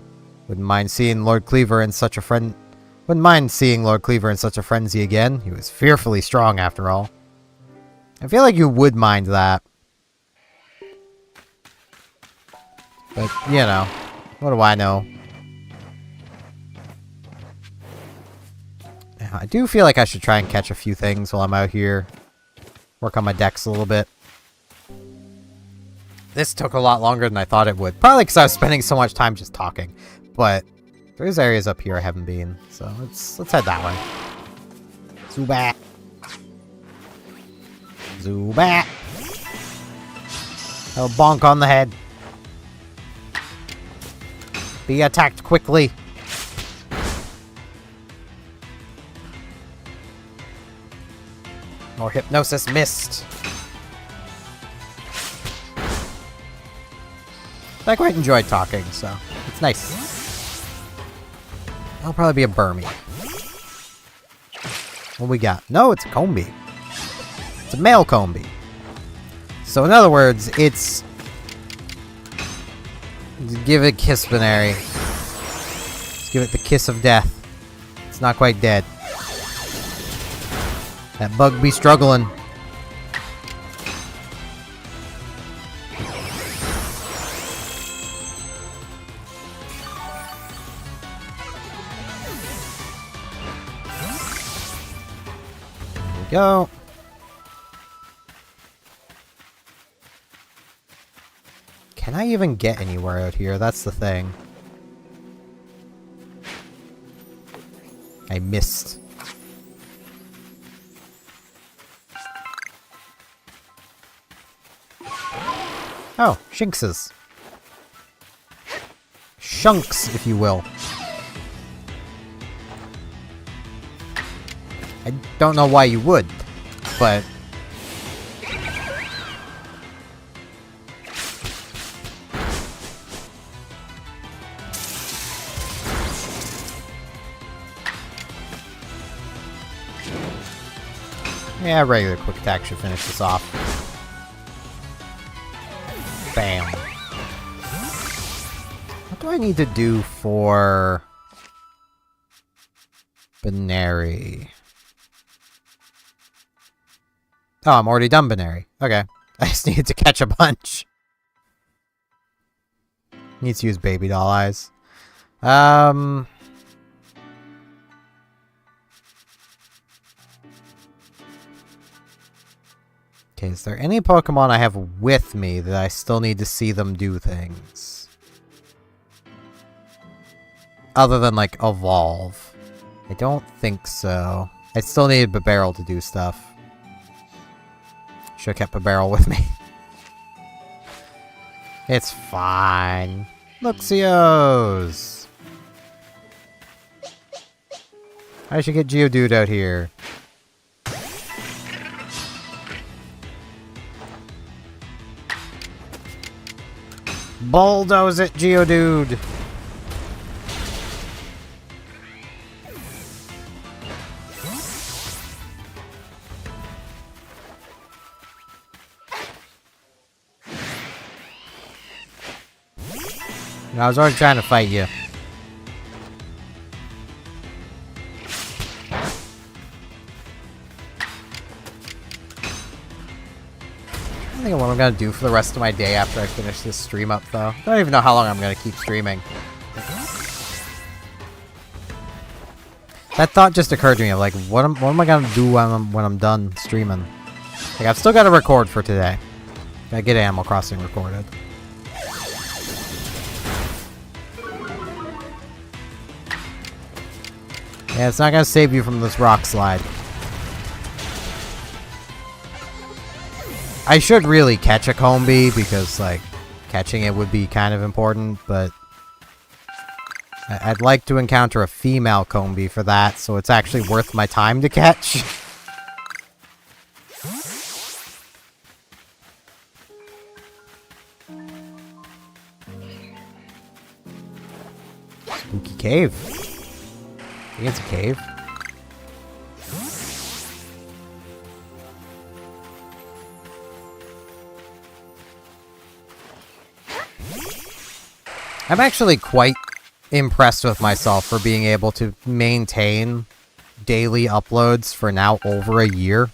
Wouldn't mind seeing Lord Cleaver in such a frenzy again. He was fearfully strong, after all. I feel like you would mind that. But, you know, what do I know? I do feel like I should try and catch a few things while I'm out here. Work on my decks a little bit. This took a lot longer than I thought it would. Probably because I was spending so much time just talking. But there's areas up here I haven't been. So let's head that way. Zubat. Zubat. Oh, bonk on the head. Be attacked quickly. More hypnosis missed. I quite enjoyed talking, so it's nice. I'll probably be a Burmy. What we got? No, it's a Combi. It's a male Combi. So in other words, it's... Give it kiss binary. Let's give it the kiss of death. It's not quite dead. That bug be struggling. There we go. Can I even get anywhere out here? That's the thing. I missed. Oh, Shinxes. Shunks, if you will. I don't know why you would, but... Yeah, regular quick attack should finish this off. Bam. What do I need to do for... Binary? Oh, I'm already done Binary. Okay. I just needed to catch a bunch. Needs to use baby doll eyes. Okay, is there any Pokemon I have with me that I still need to see them do things? Other than, like, evolve. I don't think so. I still need Barrel to do stuff. Should've kept Barrel with me. It's fine. Luxios! I should get Geodude out here. Bulldoze it, Geodude! I was already trying to fight you. I think what I'm gonna do for the rest of my day after I finish this stream up, though. I don't even know how long I'm gonna keep streaming. That thought just occurred to me, of like, what am I gonna do when I'm done streaming? Like, I've still got to record for today. Gotta get Animal Crossing recorded. Yeah, it's not gonna save you from this rock slide. I should really catch a Combi, because, like, catching it would be kind of important, but... I'd like to encounter a female Combi for that, so it's actually worth my time to catch. Spooky cave. I think it's a cave. I'm actually quite impressed with myself for being able to maintain daily uploads for now over a year.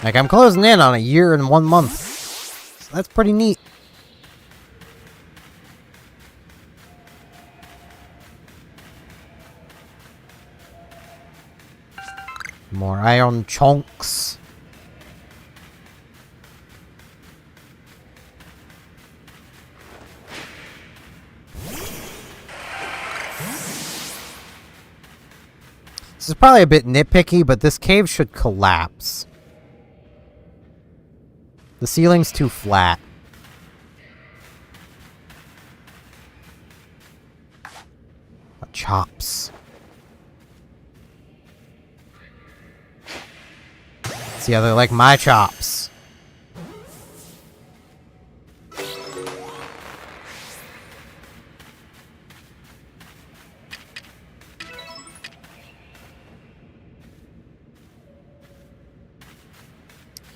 Like, I'm closing in on a year and 1 month. So that's pretty neat. More iron chunks. This is probably a bit nitpicky, but this cave should collapse. The ceiling's too flat. Chops. See how they're like my chops.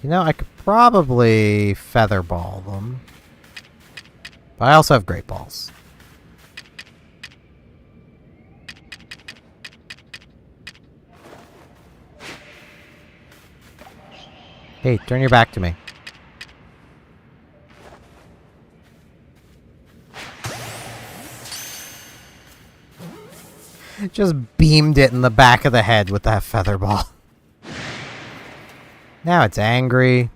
You know, I could probably feather ball them. But I also have great balls. Hey, turn your back to me. Just beamed it in the back of the head with that feather ball. Now it's angry.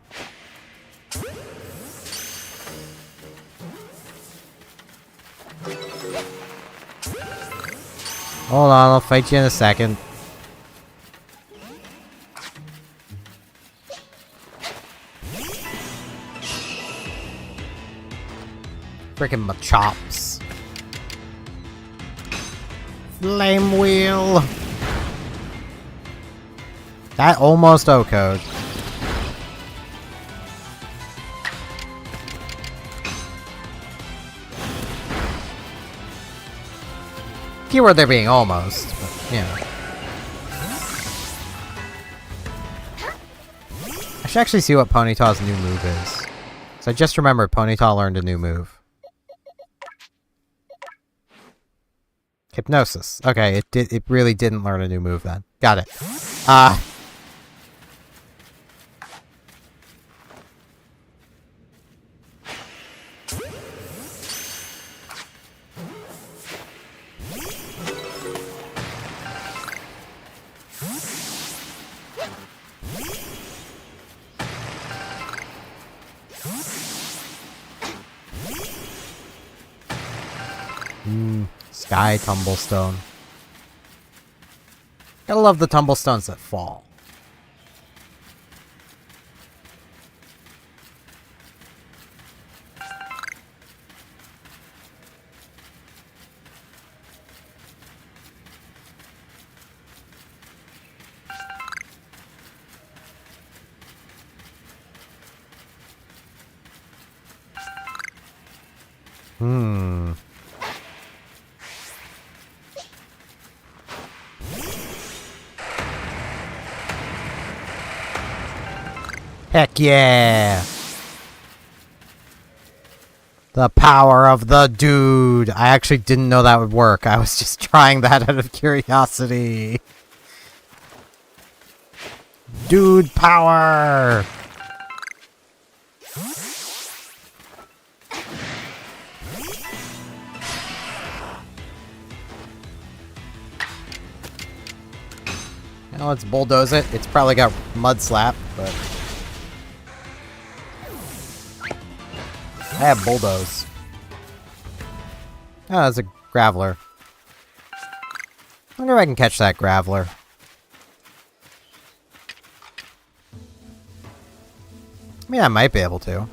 Hold on, I'll fight you in a second. Frickin' my chops. Flame wheel. That almost O-code. Keyword there being almost, but, you know. I should actually see what Ponyta's new move is. So I just remembered Ponyta learned a new move. Hypnosis. Okay, it really didn't learn a new move then. Got it. Sky Tumblestone. Gotta love the tumblestones that fall. Heck yeah! The power of the dude! I actually didn't know that would work. I was just trying that out of curiosity. Dude power! Now let's bulldoze it. It's probably got mud slap, but... I have bulldoze. Oh, that's a graveler. I wonder if I can catch that graveler. I mean, I might be able to.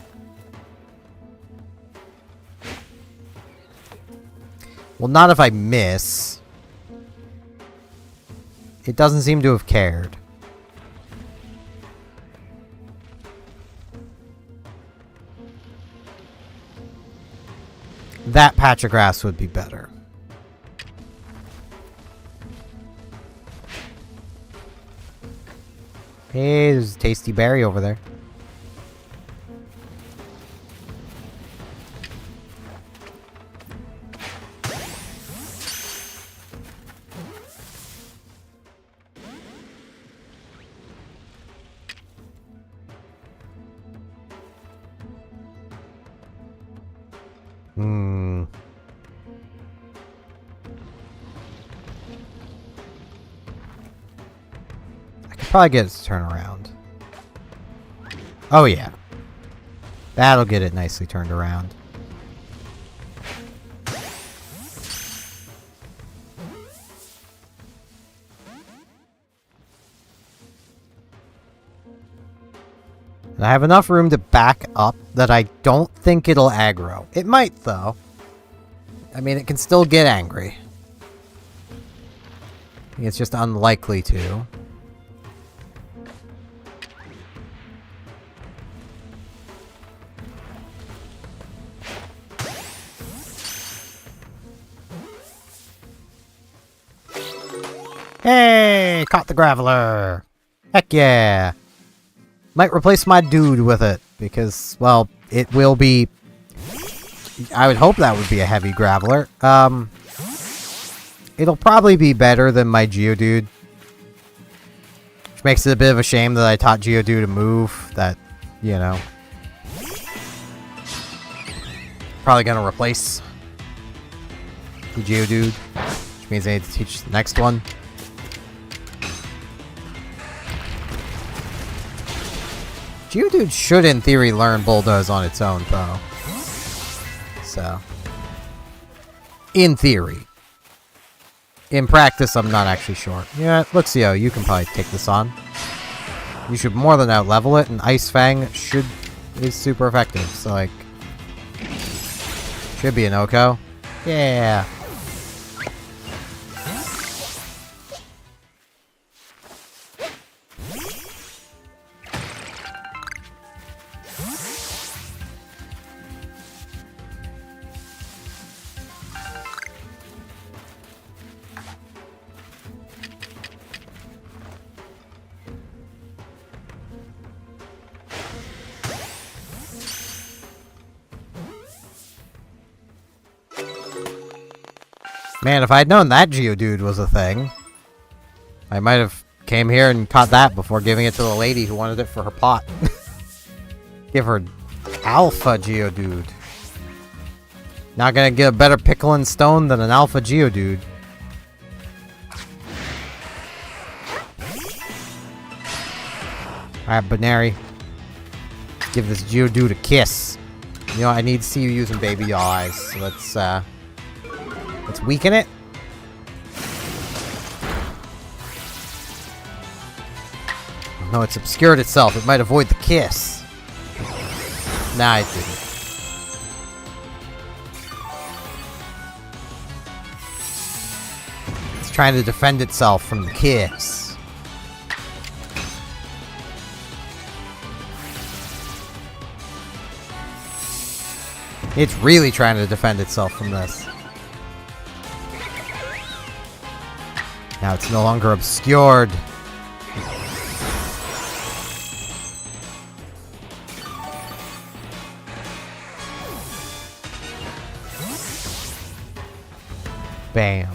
Well, not if I miss. It doesn't seem to have cared. That patch of grass would be better. Hey, there's a tasty berry over there. Probably get it to turn around. Oh yeah. That'll get it nicely turned around. And I have enough room to back up that I don't think it'll aggro. It might though. I mean, it can still get angry. It's just unlikely to. Hey! Caught the graveler! Heck yeah! Might replace my dude with it, because, well, it will be... I would hope that would be a heavy Graveler. It'll probably be better than my Geodude. Which makes it a bit of a shame that I taught Geodude to move. That, you know... Probably gonna replace the Geodude, which means I need to teach the next one. Geodude should, in theory, learn Bulldoze on its own, though. So, in theory. In practice, I'm not actually sure. Yeah, Luxio, you can probably take this on. You should more than out-level it, and Ice Fang is super effective, so, like... Should be an Oko. Yeah. Man, if I'd known that Geodude was a thing, I might have came here and caught that before giving it to the lady who wanted it for her pot. Give her Alpha Geodude. Not gonna get a better pickle and stone than an Alpha Geodude. Alright, Banary. Give this Geodude a kiss. You know, I need to see you using baby eyes, so let's weaken it. No, it's obscured itself. It might avoid the kiss. Nah, it didn't. It's trying to defend itself from the kiss. It's really trying to defend itself from this. Now it's no longer obscured. Bam.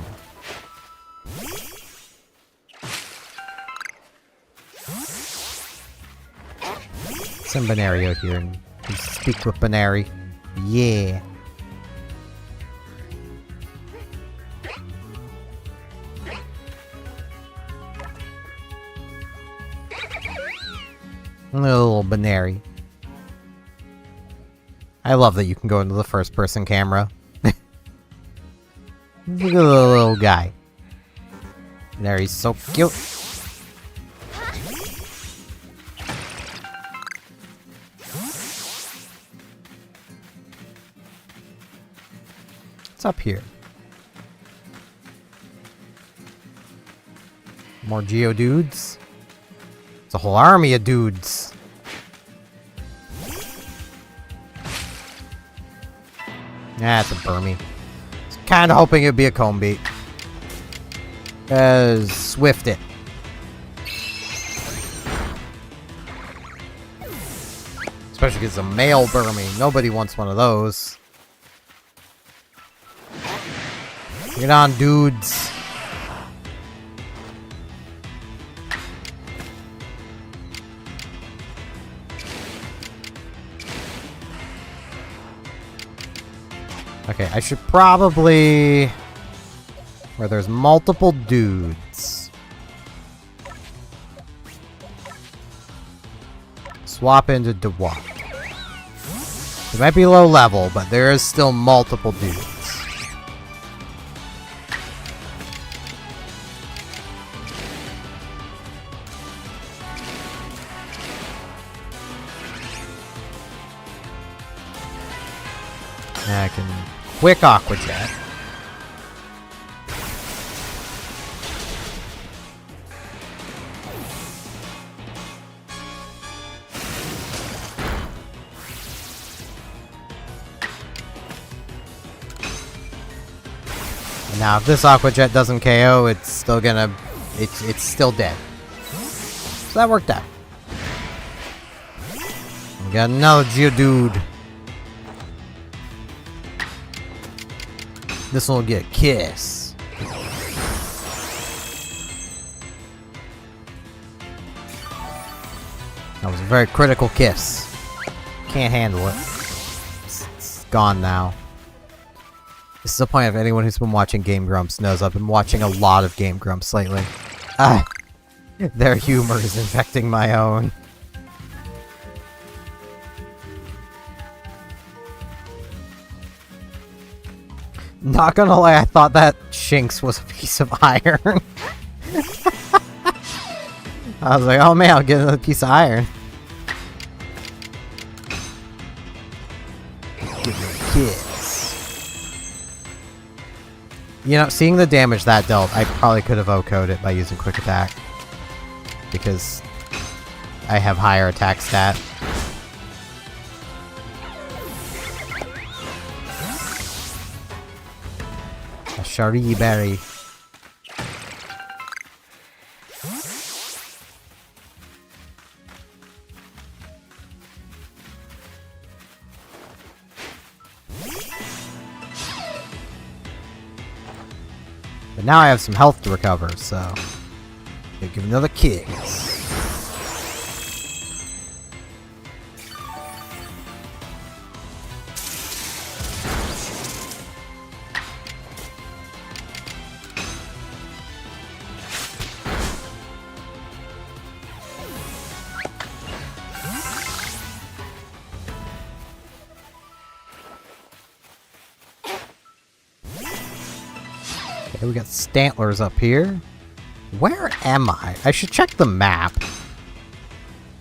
Some Banary out here and speak with Banary. Yeah. A little Banary. I love that you can go into the first-person camera. Look at the little guy. Banary's so cute. What's up here? More Geodudes? It's a whole army of dudes. It's a Burmy. I was kinda hoping it'd be a Combee. Swift it. Especially because it's a male Burmy. Nobody wants one of those. Get on, dudes. Okay, I should probably... Where there's multiple dudes. Swap into Dewap. It might be low level, but there is still multiple dudes. Now I can quick Aqua Jet. Now, if this Aqua Jet doesn't KO, it's still gonna... It's still dead. So that worked out. We got another Geodude. This one will get a kiss. That was a very critical kiss. Can't handle it. It's gone now. This is the point of anyone who's been watching Game Grumps knows I've been watching a lot of Game Grumps lately. Their humor is infecting my own. Not gonna lie, I thought that Shinx was a piece of iron. I was like, oh man, I'll get another piece of iron. Give me a kiss. You know, seeing the damage that dealt, I probably could have OHKO'd it by using Quick Attack. Because I have higher attack stat. A Shari Berry. But now I have some health to recover, so I'll give another kiss. Okay, we got Stantlers up here. Where am I? I should check the map.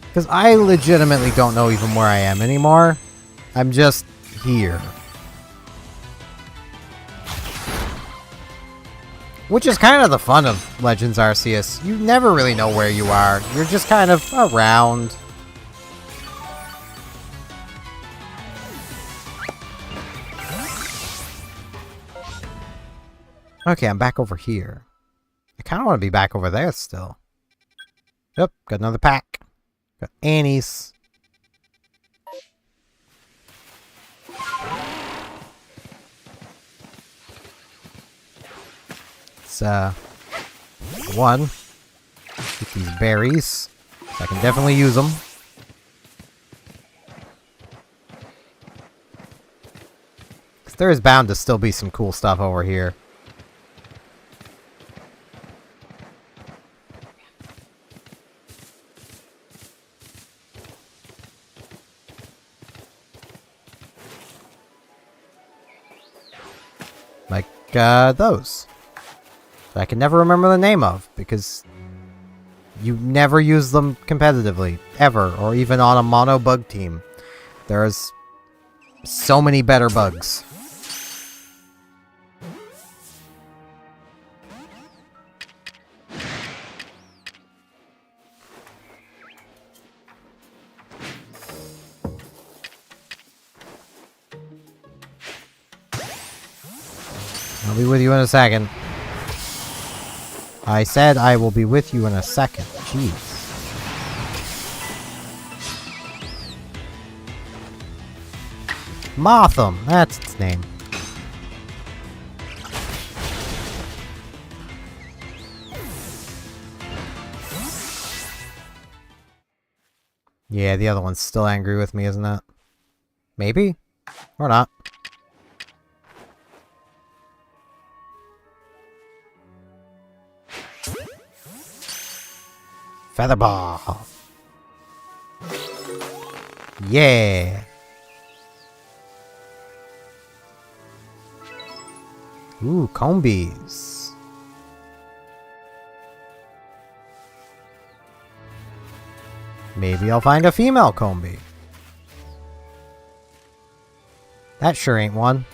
Because I legitimately don't know even where I am anymore. I'm just here. Which is kind of the fun of Legends Arceus. You never really know where you are. You're just kind of around. Okay, I'm back over here. I kind of want to be back over there still. Yep, got another pack. Got Annie's. It's, one. Get these berries. I can definitely use them. Because there is bound to still be some cool stuff over here. Like, those. That I can never remember the name of, because you never use them competitively, ever, or even on a mono bug team. There's so many better bugs. I'll be with you in a second. I said I will be with you in a second. Jeez. Motham, that's its name. Yeah, the other one's still angry with me, isn't it? Maybe? Or not. Featherball. Yeah. Ooh, combies. Maybe I'll find a female combi. That sure ain't one.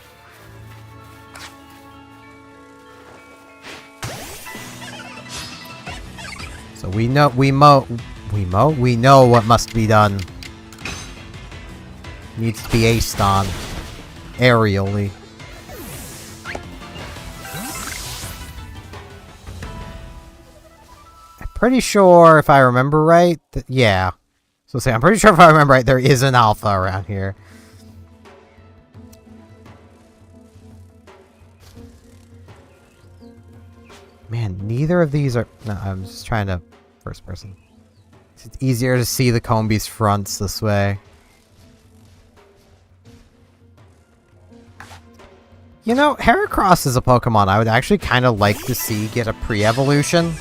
So we know we know what must be done. Needs to be aced on aerially. I'm pretty sure if I remember right, yeah. So say, I'm pretty sure if I remember right, there is an alpha around here. Man, neither of these are... No, I'm just trying to... First person. It's easier to see the Combee's fronts this way. You know, Heracross is a Pokemon I would actually kind of like to see get a pre-evolution.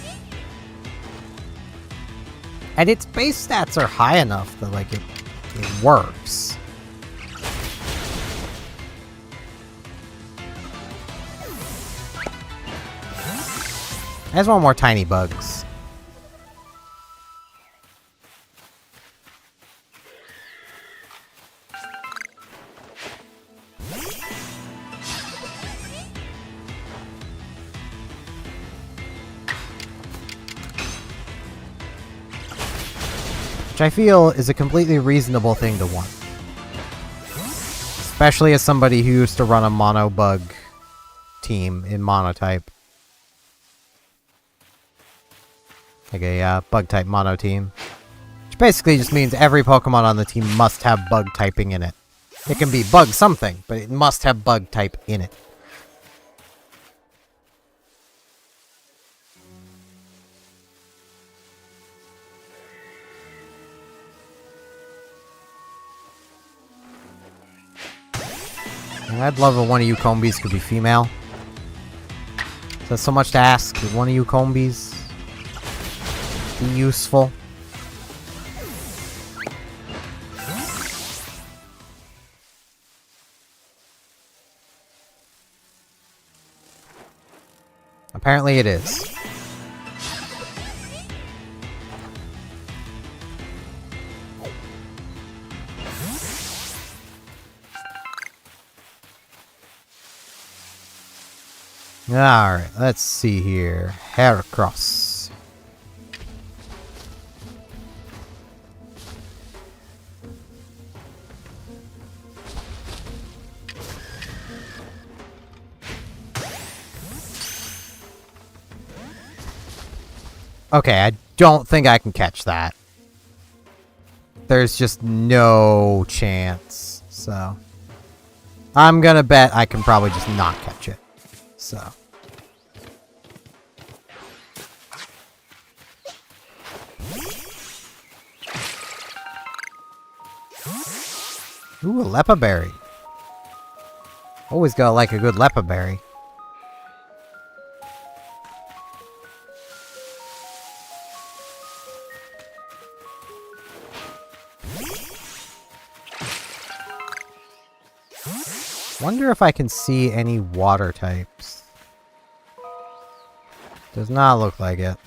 And its base stats are high enough that, like, it works. I just want more tiny bugs. Which I feel is a completely reasonable thing to want. Especially as somebody who used to run a mono bug team in monotype. Like a bug type mono team. Which basically just means every Pokemon on the team must have bug typing in it. It can be bug something, but it must have bug type in it. And I'd love if one of you Combees could be female. Is that so much to ask? Would one of you Combees be useful? Apparently it is. Alright, let's see here. Heracross. Okay, I don't think I can catch that. There's just no chance, so... I'm gonna bet I can probably just not catch it. So. Ooh, a Lepa Berry. Always gotta like a good Lepa Berry. Wonder if I can see any water types. Does not look like it.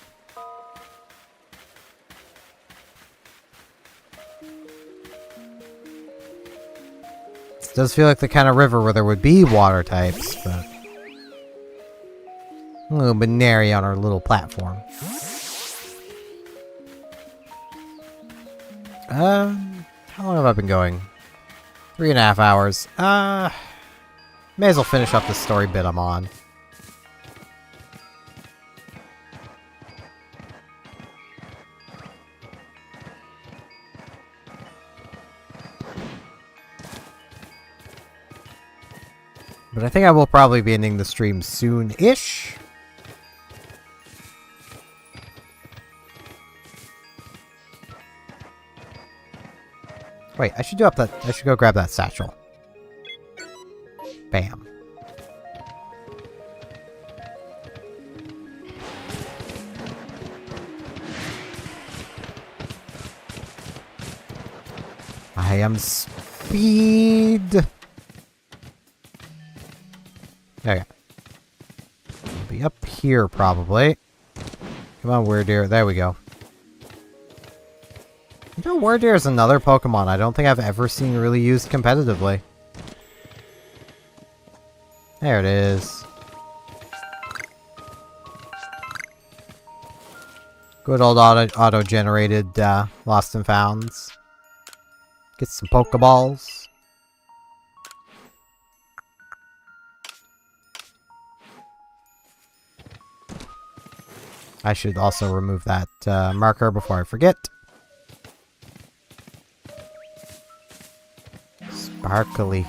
This does feel like the kind of river where there would be water types, but... a little bit nary on our little platform. How long have I been going? 3.5 hours. May as well finish up the story bit I'm on. But I think I will probably be ending the stream soon-ish. Wait, I should go grab that satchel. Bam. I am speed. Okay. Be up here probably. Come on, Weirdeer. There we go. You know, Weirdeer is another Pokemon I don't think I've ever seen really used competitively. There it is. Good old auto-generated Lost and Founds. Get some Pokeballs. I should also remove that marker before I forget. Sparkly.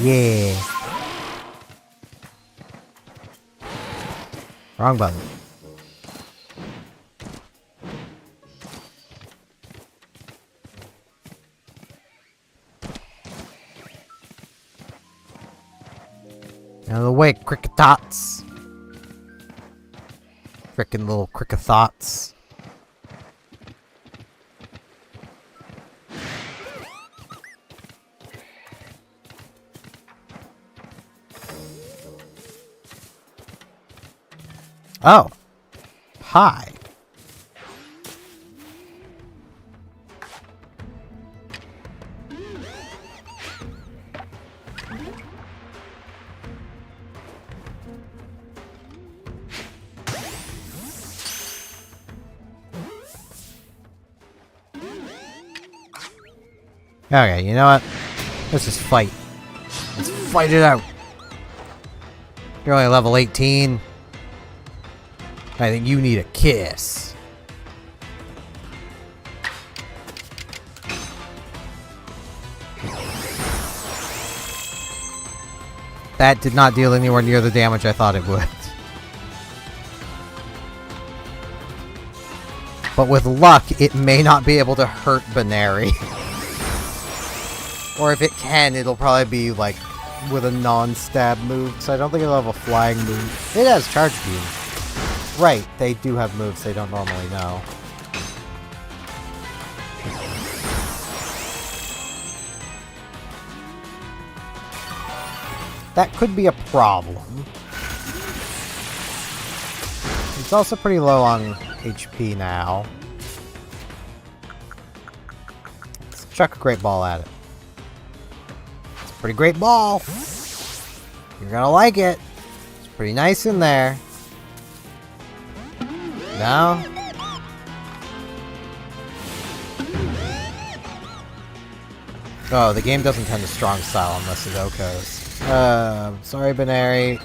Yeah. Wrong button. Out of the way, cricketots. Frickin' little cricketots. Oh. Hi. Okay, you know what? Let's just fight. Let's fight it out. You're only level 18. I think you need a kiss. That did not deal anywhere near the damage I thought it would. But with luck, it may not be able to hurt Baneri. Or if it can, it'll probably be like with a non-stab move, so I don't think it'll have a flying move. It has charge beam. Right, they do have moves they don't normally know. That could be a problem. It's also pretty low on HP now. Let's chuck a great ball at it. It's a pretty great ball. You're gonna like it. It's pretty nice in there. No? Oh, the game doesn't tend to strong style unless it OHKOs. Sorry, Baneri.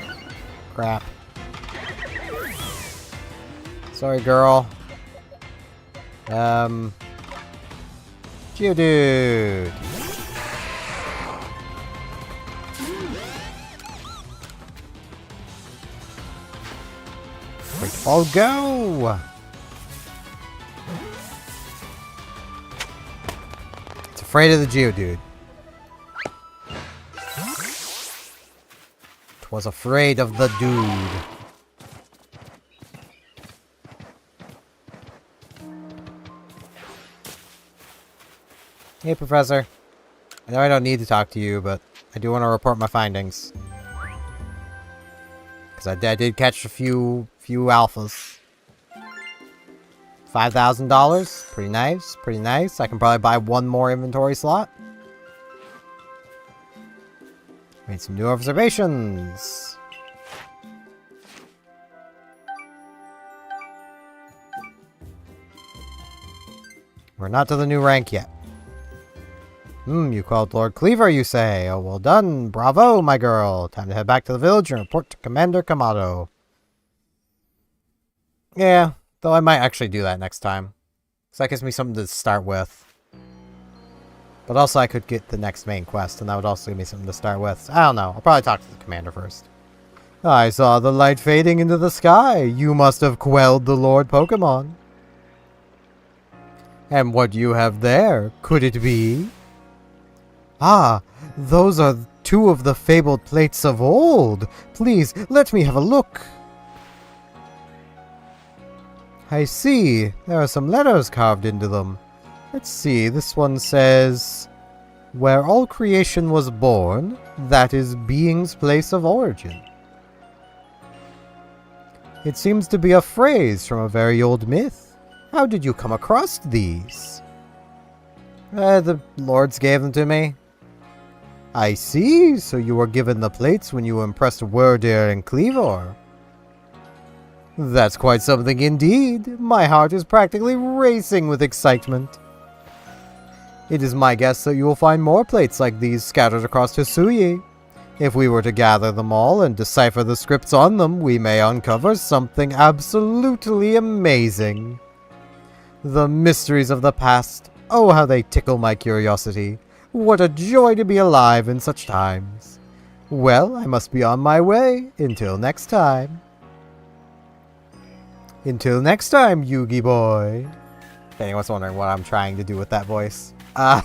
Crap. Sorry, girl. Geodude. Great ball, go! It's afraid of the Geodude. It was afraid of the dude. Hey, Professor. I know I don't need to talk to you, but I do want to report my findings. Because I did catch a few alphas. $5,000. Pretty nice, pretty nice. I can probably buy one more inventory slot. Made some new observations. We're not to the new rank yet. You called Lord Cleaver, you say? Oh, well done. Bravo, my girl. Time to head back to the village and report to Commander Kamado. Yeah, though I might actually do that next time. Because that gives me something to start with. But also I could get the next main quest, and that would also give me something to start with. I don't know. I'll probably talk to the commander first. I saw the light fading into the sky. You must have quelled the Lord Pokemon. And what you have there, could it be? Ah, those are two of the fabled plates of old. Please, let me have a look. I see. There are some letters carved into them. Let's see. This one says, where all creation was born, that is being's place of origin. It seems to be a phrase from a very old myth. How did you come across these? The lords gave them to me. I see. So you were given the plates when you impressed Werdir and Cleavor. That's quite something indeed. My heart is practically racing with excitement. It is my guess that you will find more plates like these scattered across Husui. If we were to gather them all and decipher the scripts on them, we may uncover something absolutely amazing. The mysteries of the past. Oh, how they tickle my curiosity. What a joy to be alive in such times. Well, I must be on my way. Until next time. Until next time, Yugi boy. If anyone's wondering what I'm trying to do with that voice. I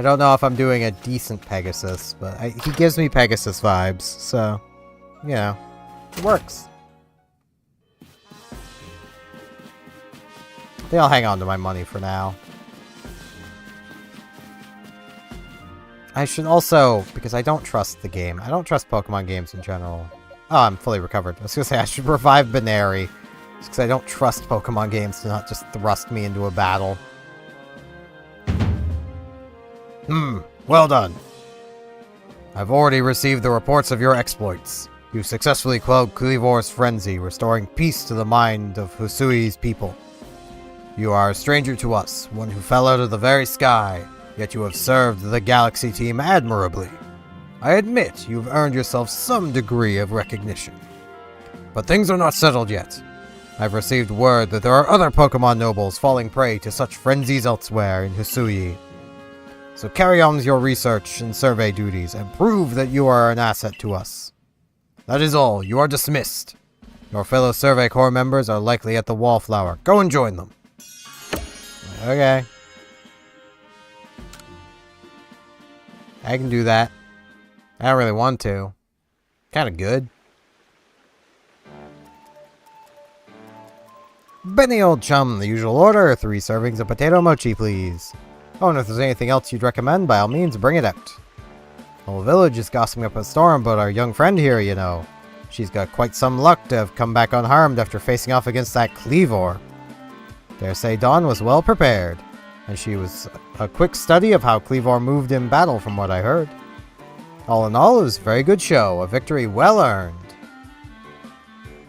don't know if I'm doing a decent Pegasus, but he gives me Pegasus vibes, so, you know, it works. I think I'll hang on to my money for now. I should also, because I don't trust the game, I don't trust Pokemon games in general. Oh, I'm fully recovered. I was gonna say I should revive Baneri, just because I don't trust Pokemon games to not just thrust me into a battle. Well done. I've already received the reports of your exploits. You successfully quelled Cleavor's frenzy, restoring peace to the mind of Husui's people. You are a stranger to us, one who fell out of the very sky, yet you have served the Galaxy team admirably. I admit you've earned yourself some degree of recognition. But things are not settled yet. I've received word that there are other Pokemon nobles falling prey to such frenzies elsewhere in Husui. So carry on with your research and survey duties, and prove that you are an asset to us. That is all. You are dismissed. Your fellow Survey Corps members are likely at the Wallflower. Go and join them. Okay. I can do that. I don't really want to. Kinda good. Benny, old chum, the usual order. 3 servings of potato mochi, please. Oh, and if there's anything else you'd recommend, by all means, bring it out. The whole village is gossiping up a storm about our young friend here, you know. She's got quite some luck to have come back unharmed after facing off against that Cleavor. Dare say Dawn was well prepared, and she was a quick study of how Cleavor moved in battle from what I heard. All in all, it was a very good show, a victory well earned.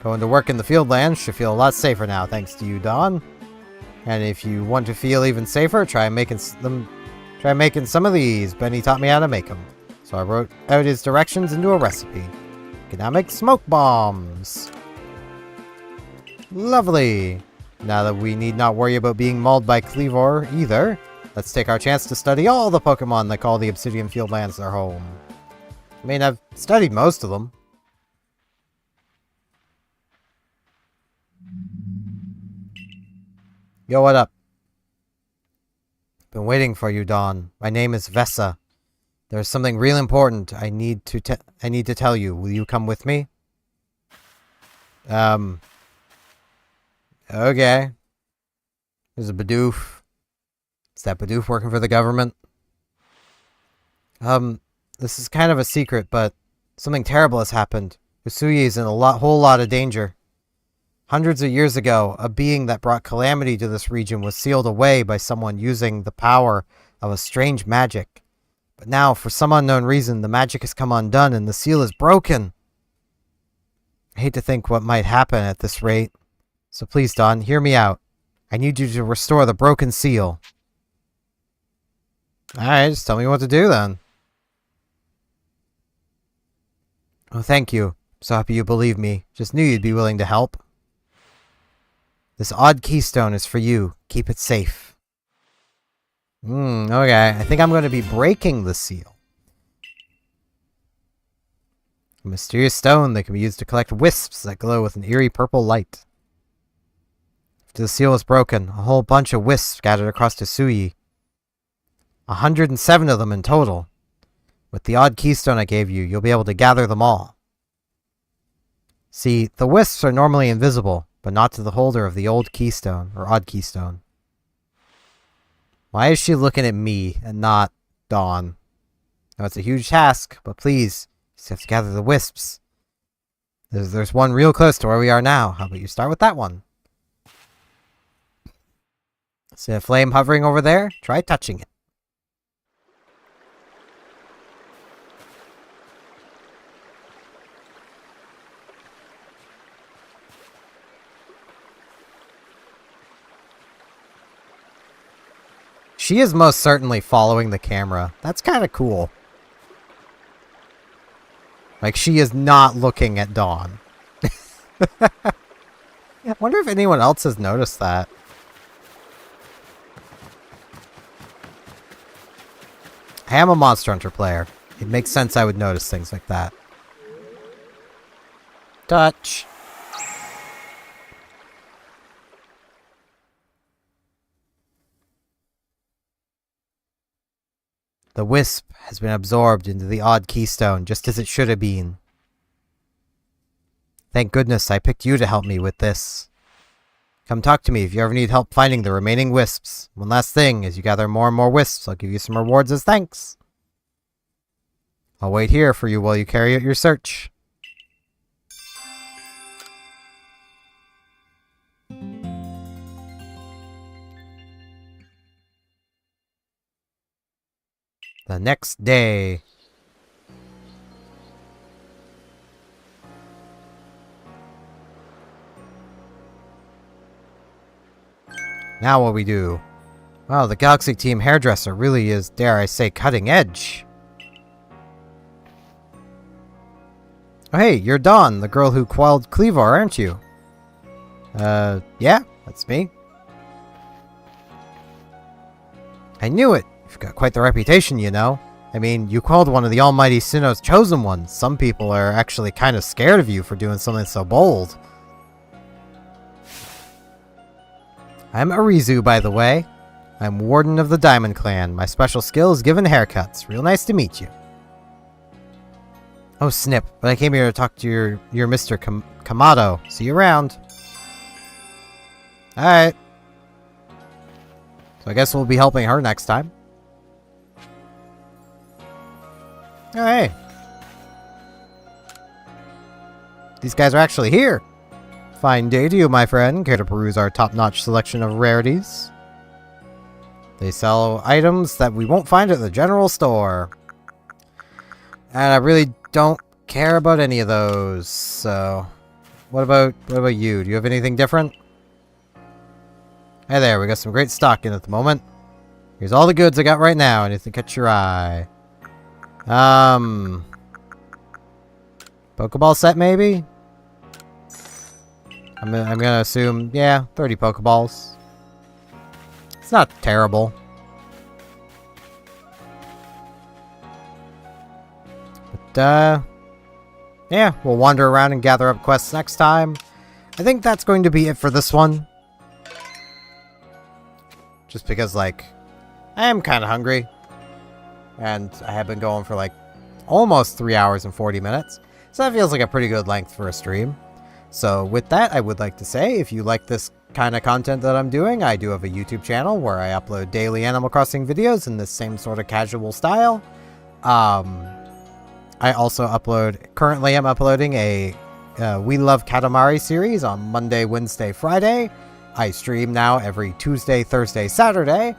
Going to work in the field lands should feel a lot safer now, thanks to you, Dawn. And if you want to feel even safer, try making some of these. Benny taught me how to make them. So I wrote out his directions into a recipe. You can now make smoke bombs. Lovely. Now that we need not worry about being mauled by Cleavor either, let's take our chance to study all the Pokemon that call the Obsidian Fieldlands their home. I mean, I've studied most of them. Yo, what up? Been waiting for you, Dawn. My name is Vesa. There's something real important I need to tell you. Will you come with me? Okay. There's a Bidoof. Is that Bidoof working for the government? This is kind of a secret, but something terrible has happened. Husui is in a whole lot of danger. Hundreds of years ago, a being that brought calamity to this region was sealed away by someone using the power of a strange magic. But now, for some unknown reason, the magic has come undone and the seal is broken. I hate to think what might happen at this rate. So please, Dawn, hear me out. I need you to restore the broken seal. Alright, just tell me what to do then. Oh, thank you. So happy you believe me. Just knew you'd be willing to help. This odd keystone is for you. Keep it safe. Okay. I think I'm going to be breaking the seal. A mysterious stone that can be used to collect wisps that glow with an eerie purple light. After the seal is broken, a whole bunch of wisps scattered across Husui. 107 of them in total. With the odd keystone I gave you, you'll be able to gather them all. See, the wisps are normally invisible, but not to the holder of the old keystone, or odd keystone. Why is she looking at me and not Dawn? Now, it's a huge task, but please, you just have to gather the wisps. There's one real close to where we are now. How about you start with that one? See a flame hovering over there? Try touching it. She is most certainly following the camera. That's kind of cool. Like, she is not looking at Dawn. I wonder if anyone else has noticed that. I am a Monster Hunter player. It makes sense I would notice things like that. Touch. The wisp has been absorbed into the odd keystone, just as it should have been. Thank goodness I picked you to help me with this. Come talk to me if you ever need help finding the remaining wisps. One last thing, as you gather more and more wisps, I'll give you some rewards as thanks. I'll wait here for you while you carry out your search. The next day. Now what we do? Wow, the Galaxy Team hairdresser really is, dare I say, cutting edge. Oh hey, you're Dawn, the girl who quelled Cleaving, aren't you? Yeah, that's me. I knew it. You've got quite the reputation, you know. I mean, you called one of the Almighty Sinnoh's chosen ones. Some people are actually kind of scared of you for doing something so bold. I'm Arizu, by the way. I'm Warden of the Diamond Clan. My special skill is giving haircuts. Real nice to meet you. Oh, snip. But I came here to talk to your Mr. Kamado. See you around. Alright. So I guess we'll be helping her next time. Oh, hey. These guys are actually here. Fine day to you, my friend. Care to peruse our top-notch selection of rarities? They sell items that we won't find at the general store. And I really don't care about any of those, so... What about you? Do you have anything different? Hey there, we got some great stock in at the moment. Here's all the goods I got right now, anything catch your eye. Pokeball set, maybe? I'm gonna assume, yeah, 30 Pokeballs. It's not terrible. But, yeah, we'll wander around and gather up quests next time. I think that's going to be it for this one. Just because, like, I am kind of hungry. And I have been going for, like, almost 3 hours and 40 minutes. So that feels like a pretty good length for a stream. So with that, I would like to say, if you like this kind of content that I'm doing, I do have a YouTube channel where I upload daily Animal Crossing videos in this same sort of casual style. I also currently I'm uploading a We Love Katamari series on Monday, Wednesday, Friday. I stream now every Tuesday, Thursday, Saturday.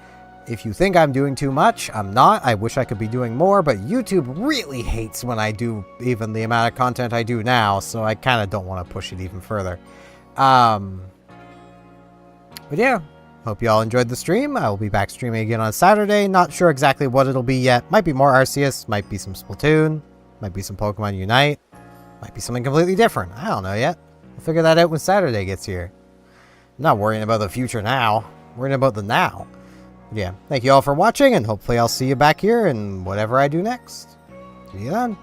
If you think I'm doing too much, I'm not. I wish I could be doing more, but YouTube really hates when I do even the amount of content I do now, so I kind of don't want to push it even further. But yeah, hope you all enjoyed the stream. I will be back streaming again on Saturday. Not sure exactly what it'll be yet. Might be more Arceus, might be some Splatoon, might be some Pokemon Unite, might be something completely different. I don't know yet. I'll figure that out when Saturday gets here. I'm not worrying about the future now. I'm worrying about the now. Yeah, thank you all for watching, and hopefully I'll see you back here in whatever I do next. See you then.